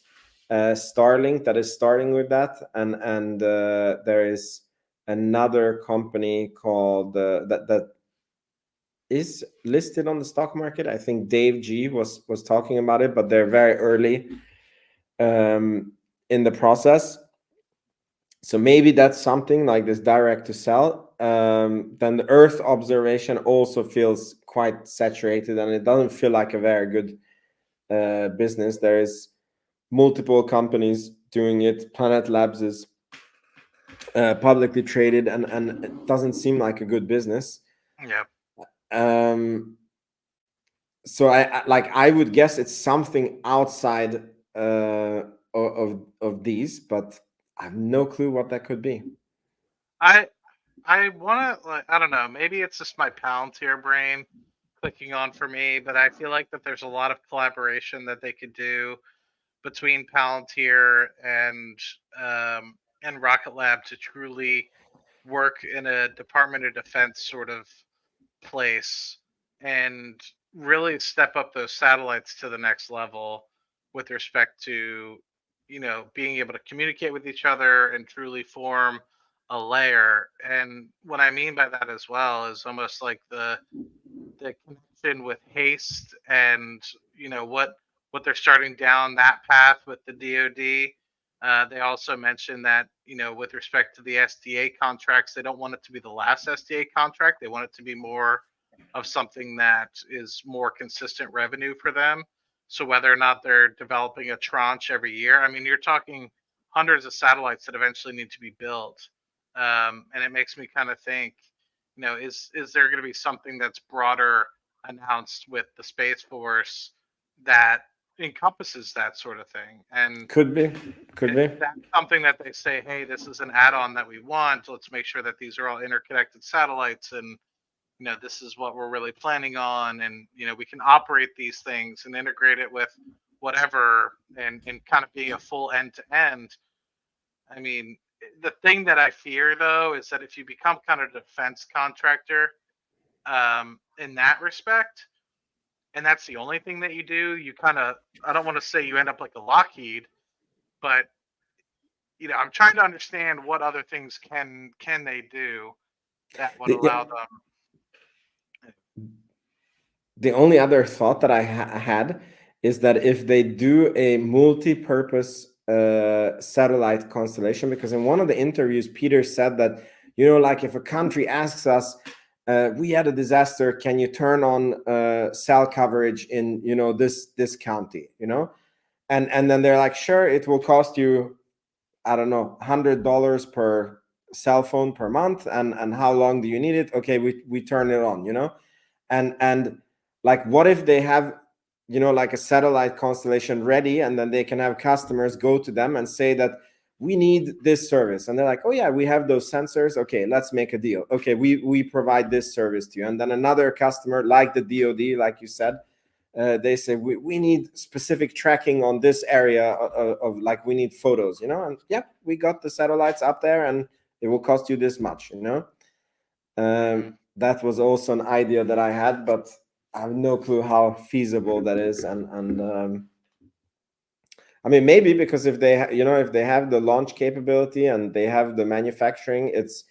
S2: Starlink that is starting with that, and there is another company called that is listed on the stock market. I think Dave G was talking about it, but they're very early in the process. So maybe that's something like this direct to cell. Then the Earth observation also feels quite saturated, and it doesn't feel like a very good business. There is multiple companies doing it. Planet Labs is publicly traded, and it doesn't seem like a good business.
S1: yeah.
S2: So I would guess it's something outside of these, but I have no clue what that could be.
S1: I want to, like, I don't know, maybe it's just my Palantir brain clicking on for me, but I feel like that there's a lot of collaboration that they could do between Palantir and Rocket Lab to truly work in a Department of Defense sort of place and really step up those satellites to the next level with respect to, being able to communicate with each other and truly form a layer. And what I mean by that as well is almost like the connection with haste and what they're starting down that path with the DoD. They also mentioned that with respect to the SDA contracts, they don't want it to be the last SDA contract. They want it to be more of something that is more consistent revenue for them. So whether or not they're developing a tranche every year, I mean, you're talking hundreds of satellites that eventually need to be built, and it makes me kind of think, is there going to be something that's broader announced with the Space Force that encompasses that sort of thing? And
S2: Could be.
S1: if that's something that they say, hey, this is an add-on that we want. Let's make sure that these are all interconnected satellites, and this is what we're really planning on, and we can operate these things and integrate it with whatever, and kind of be a full end to end. I mean, the thing that I fear though is that if you become kind of a defense contractor, in that respect, and that's the only thing that you do, you kind of, I don't want to say you end up like a Lockheed, but I'm trying to understand what other things can they do that would allow them.
S2: the only other thought that I had is that if they do a multi-purpose satellite constellation, because in one of the interviews, Peter said that, like if a country asks us, we had a disaster, can you turn on cell coverage in, this county, and then they're like, sure, it will cost you, I don't know, $100 per cell phone per month, and how long do you need it? Okay, we turn it on, and like, what if they have, like a satellite constellation ready, and then they can have customers go to them and say that we need this service, and they're like, oh yeah, we have those sensors, okay, let's make a deal, okay, we provide this service to you. And then another customer, like the DoD, like you said, they say we need specific tracking on this area of like, we need photos, and yep, we got the satellites up there, and it will cost you this much, that was also an idea that I had, but I have no clue how feasible that is. And I mean, maybe because if they if they have the launch capability and they have the manufacturing, it's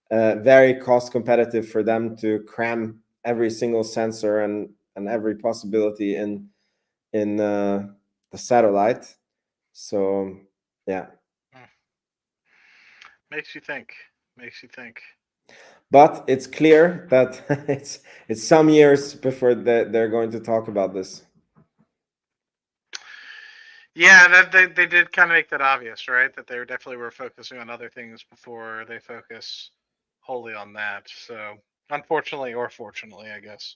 S2: very cost competitive for them to cram every single sensor and every possibility in the satellite. So yeah.
S1: Makes you think.
S2: But it's clear that it's some years before they're going to talk about this.
S1: Yeah, that they did kind of make that obvious, right? That they definitely were focusing on other things before they focus wholly on that. So, unfortunately or fortunately, I guess.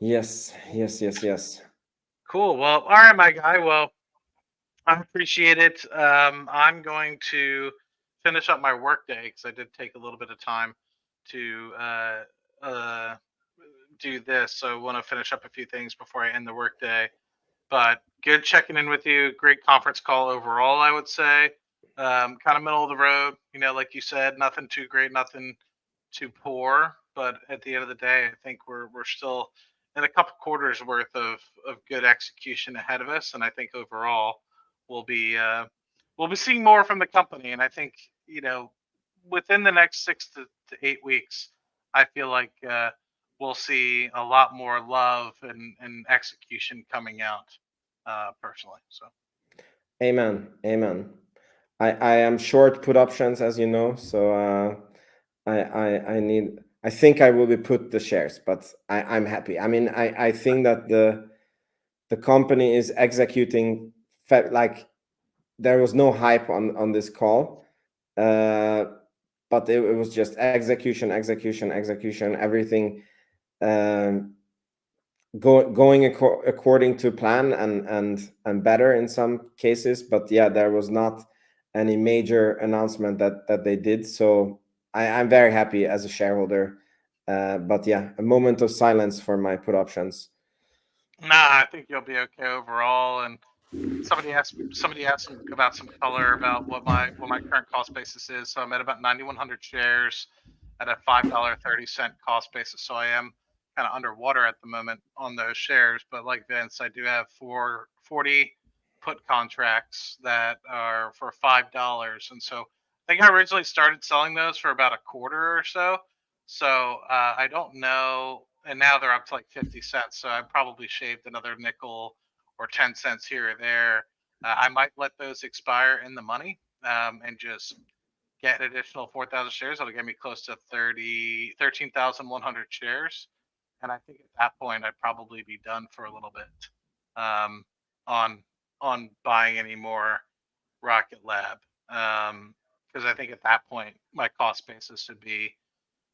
S2: Yes.
S1: Cool. Well, all right, my guy. Well, I appreciate it. I'm going to finish up my workday because I did take a little bit of time to do this. So I want to finish up a few things before I end the workday. But good checking in with you. Great conference call overall, I would say. Kind of middle of the road, like you said, nothing too great, nothing too poor. But at the end of the day, I think we're still in a couple quarters worth of good execution ahead of us, and I think overall we'll be seeing more from the company. And I think within the next 6 to 8 weeks, I feel like we'll see a lot more love and execution coming out personally. So
S2: Amen. I am short put options, as you know, so I think I will be put the shares, but I'm happy. I mean, I think that the company is executing like, there was no hype on this call, but it was just execution, everything going according to plan, and better in some cases. But yeah, there was not any major announcement that they did, so I'm very happy as a shareholder. But yeah, a moment of silence for my put options.
S1: nah, I think you'll be okay overall. And somebody asked about some color about what my current cost basis is. So I'm at about 9,100 shares at a $5.30 cost basis. So I am kind of underwater at the moment on those shares. But like Vince, I do have 40 put contracts that are for $5, and so I think I originally started selling those for about a quarter or so. So I don't know, and now they're up to like 50 cents. So I probably shaved another nickel or 10 cents here or there. I might let those expire in the money and just get an additional 4,000 shares. That'll get me close to 13,100 shares. And I think at that point, I'd probably be done for a little bit on buying any more Rocket Lab. Because I think at that point, my cost basis would be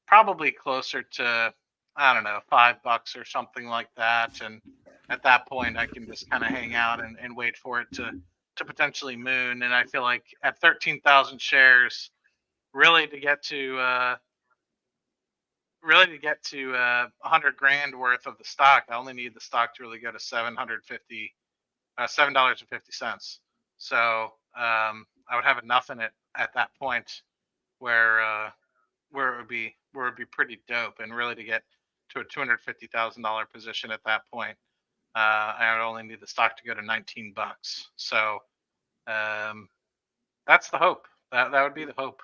S1: probably closer to, I don't know, $5 or something like that. And at that point, I can just kind of hang out and wait for it to potentially moon. And I feel like at 13,000 shares, really to get to 100 grand worth of the stock, I only need the stock to really go to $7.50. So I would have enough in it at that point where it would be pretty dope, and really to get to a $250,000 position at that point, I would only need the stock to go to $19. So that's the hope. That would be the hope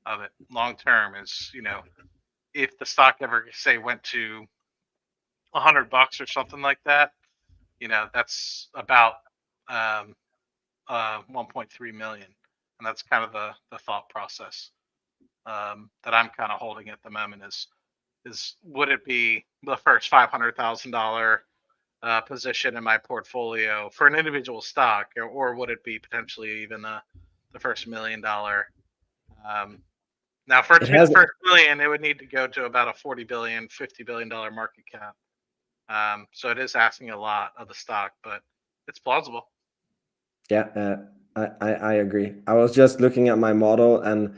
S1: of it long term. Is if the stock ever say went to $100 or something like that, that's about 1.3 million, and that's kind of the thought process that I'm kind of holding at the moment is would it be the first $500,000 position in my portfolio for an individual stock, or would it be potentially even the first $1 million? Now, for it
S2: It
S1: to be the
S2: has,
S1: first million, it would need to go to about a 40 billion, $50 billion market cap. So it is asking a lot of the stock, but it's plausible.
S2: yeah, I agree. I was just looking at my model, and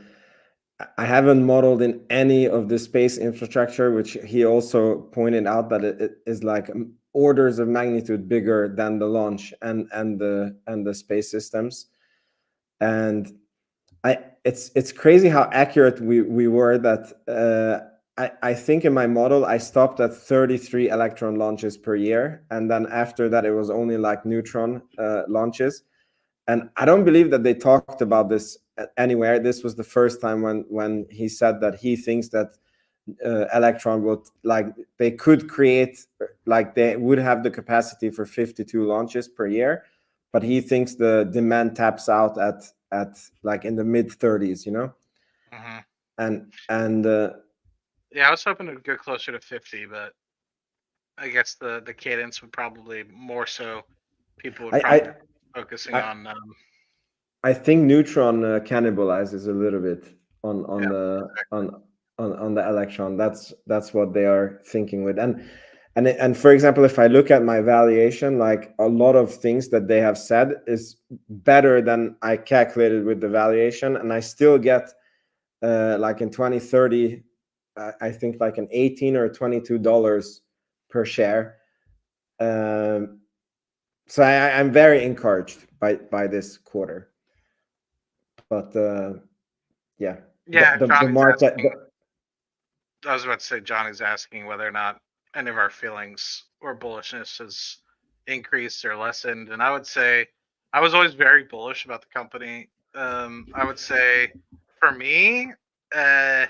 S2: I haven't modeled in any of the space infrastructure, which he also pointed out that it is like orders of magnitude bigger than the launch and the space systems. And it's crazy how accurate we were that I think in my model I stopped at 33 Electron launches per year, and then after that it was only like Neutron launches. And I don't believe that they talked about this anywhere. This was the first time when he said that he thinks that Electron would, like, they could create, like, they would have the capacity for 52 launches per year, but he thinks the demand taps out at like in the mid 30s,
S1: Mm-hmm.
S2: and
S1: Yeah, I was hoping it would go closer to 50, but I guess the cadence would probably more so people would probably
S2: I
S1: be focusing
S2: I
S1: on
S2: I think Neutron cannibalizes a little bit on
S1: yeah,
S2: the
S1: exactly.
S2: on the Electron. That's what they are thinking with. And for example, if I look at my valuation, like a lot of things that they have said is better than I calculated with the valuation, and I still get like in 2030, I think like an $18 or $22 per share. So I'm very encouraged by this quarter. But yeah,
S1: Yeah,
S2: the
S1: Johnny's
S2: market.
S1: asking. I was about to say Johnny's asking whether or not any of our feelings or bullishness has increased or lessened, and I would say I was always very bullish about the company. I would say for me, I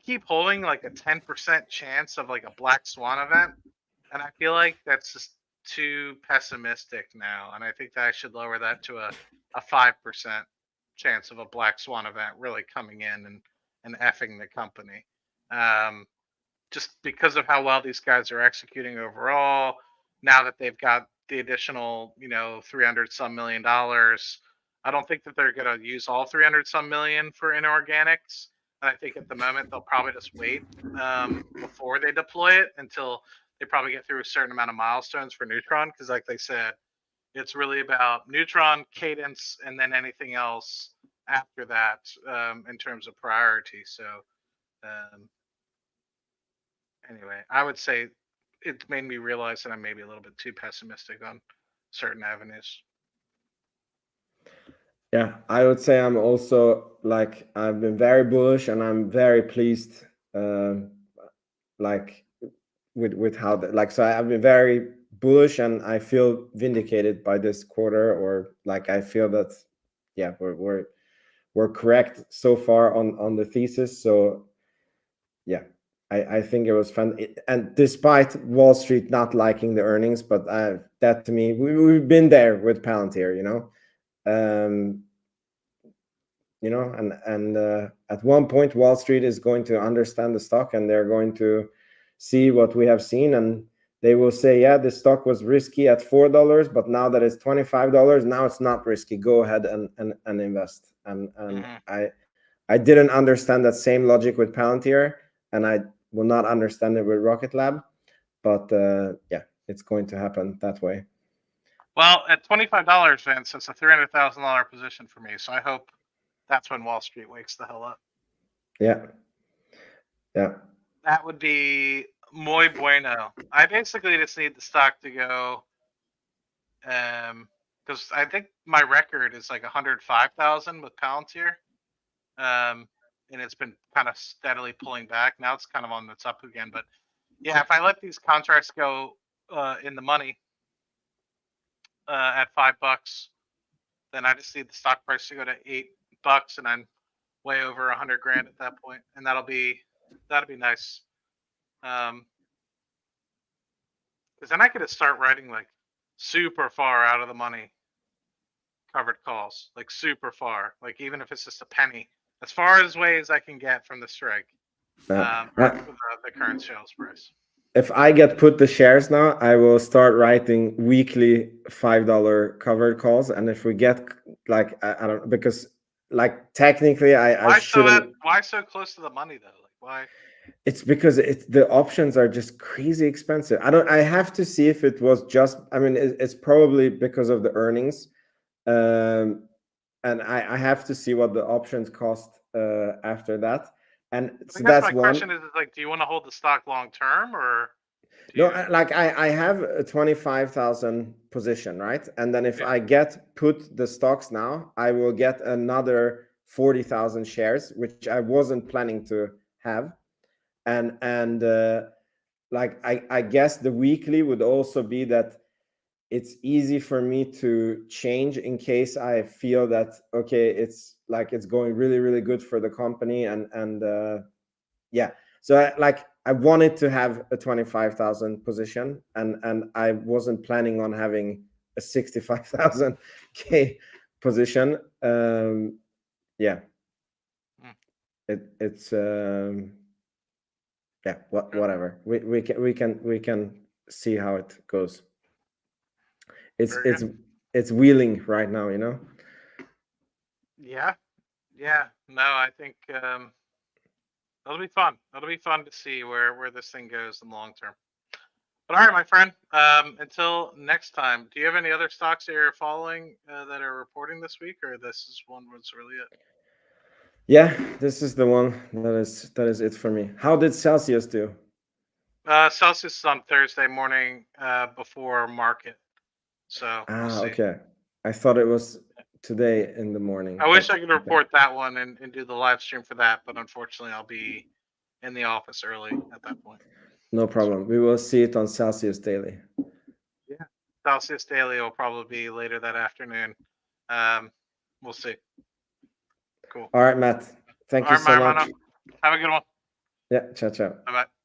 S1: keep holding like a 10% chance of like a black swan event, and I feel like that's just too pessimistic now, and I think that I should lower that to a 5% chance of a black swan event really coming in and effing the company. Um, just because of how well these guys are executing overall. Now that they've got the additional, 300 some $1 million, I don't think that they're going to use all 300 some million for inorganics. And I think at the moment they'll probably just wait before they deploy it until they probably get through a certain amount of milestones for Neutron. Because, like they said, it's really about Neutron, cadence, and then anything else after that in terms of priority. So, um, anyway, I would say it made me realize that I'm maybe a little bit too pessimistic on certain avenues.
S2: Yeah, I would say I'm also, like, I've been very bullish, and I'm very pleased, like with how like, so I've been very bullish, and I feel vindicated by this quarter, or like I feel that, yeah, we're correct so far on the thesis. So yeah, I think it was fun. And despite Wall Street not liking the earnings, but that to me, we've been there with Palantir, um, and at one point Wall Street is going to understand the stock, and they're going to see what we have seen, and they will say, yeah, the stock was risky at $4, but now that it's $25, now it's not risky. Go ahead and invest. And
S1: Mm-hmm.
S2: I didn't understand that same logic with Palantir, and I will not understand it with Rocket Lab. But yeah, it's going to happen that way.
S1: Well, at $25, Vince, it's a $300,000 position for me. So I hope that's when Wall Street wakes the hell up.
S2: Yeah. Yeah.
S1: That would be muy bueno. I basically just need the stock to go, because I think my record is like 105,000 with Palantir, and it's been kind of steadily pulling back. Now it's kind of on its up again, but yeah, if I let these contracts go in the money at $5, then I just need the stock price to go to $8, and I'm way over 100 grand at that point, and that'll be nice. Um, Because then I could start writing like super far out of the money covered calls, like super far, like even if it's just a penny, as far away as I can get from the strike, for the current sales price.
S2: If I get put the shares now, I will start writing weekly $5 covered calls, and if we get like I don't, because like technically I shouldn't.
S1: Why so close to the money though? Like why?
S2: It's because the options are just crazy expensive. I have to see if it was just, I mean, it's probably because of the earnings. And I have to see what the options cost after that. And so that's
S1: my
S2: one.
S1: question is like, do you want to hold the stock long term, or
S2: No, like I have a 25,000 position, right? And then if I get put the stocks now, I will get another 40,000 shares, which I wasn't planning to have. And like I guess the weekly would also be that it's easy for me to change in case I feel that, okay, it's like it's going really, really good for the company. And yeah, so I wanted to have a 25,000 position, and I wasn't planning on having a 65,000 K position. Yeah, it's yeah, whatever. We can see how it goes. It's wheeling right now, you know.
S1: Yeah. No, I think that'll be fun. That'll be fun to see where this thing goes in the long term. But all right, my friend. Until next time, do you have any other stocks that you're following that are reporting this week, or this is one was really it?
S2: Yeah, this is the one that is it for me. How did Celsius do?
S1: Celsius is on Thursday morning before market, so we'll see.
S2: Okay. I thought it was today in the morning.
S1: I wish I could report that one and do the live stream for that, but unfortunately, I'll be in the office early at that point.
S2: No problem. We will see it on Celsius Daily.
S1: Yeah, Celsius Daily will probably be later that afternoon. We'll see. Cool.
S2: All right, Matt. Thank you so much.
S1: Have a good one.
S2: Yeah, ciao, ciao.
S1: Bye-bye.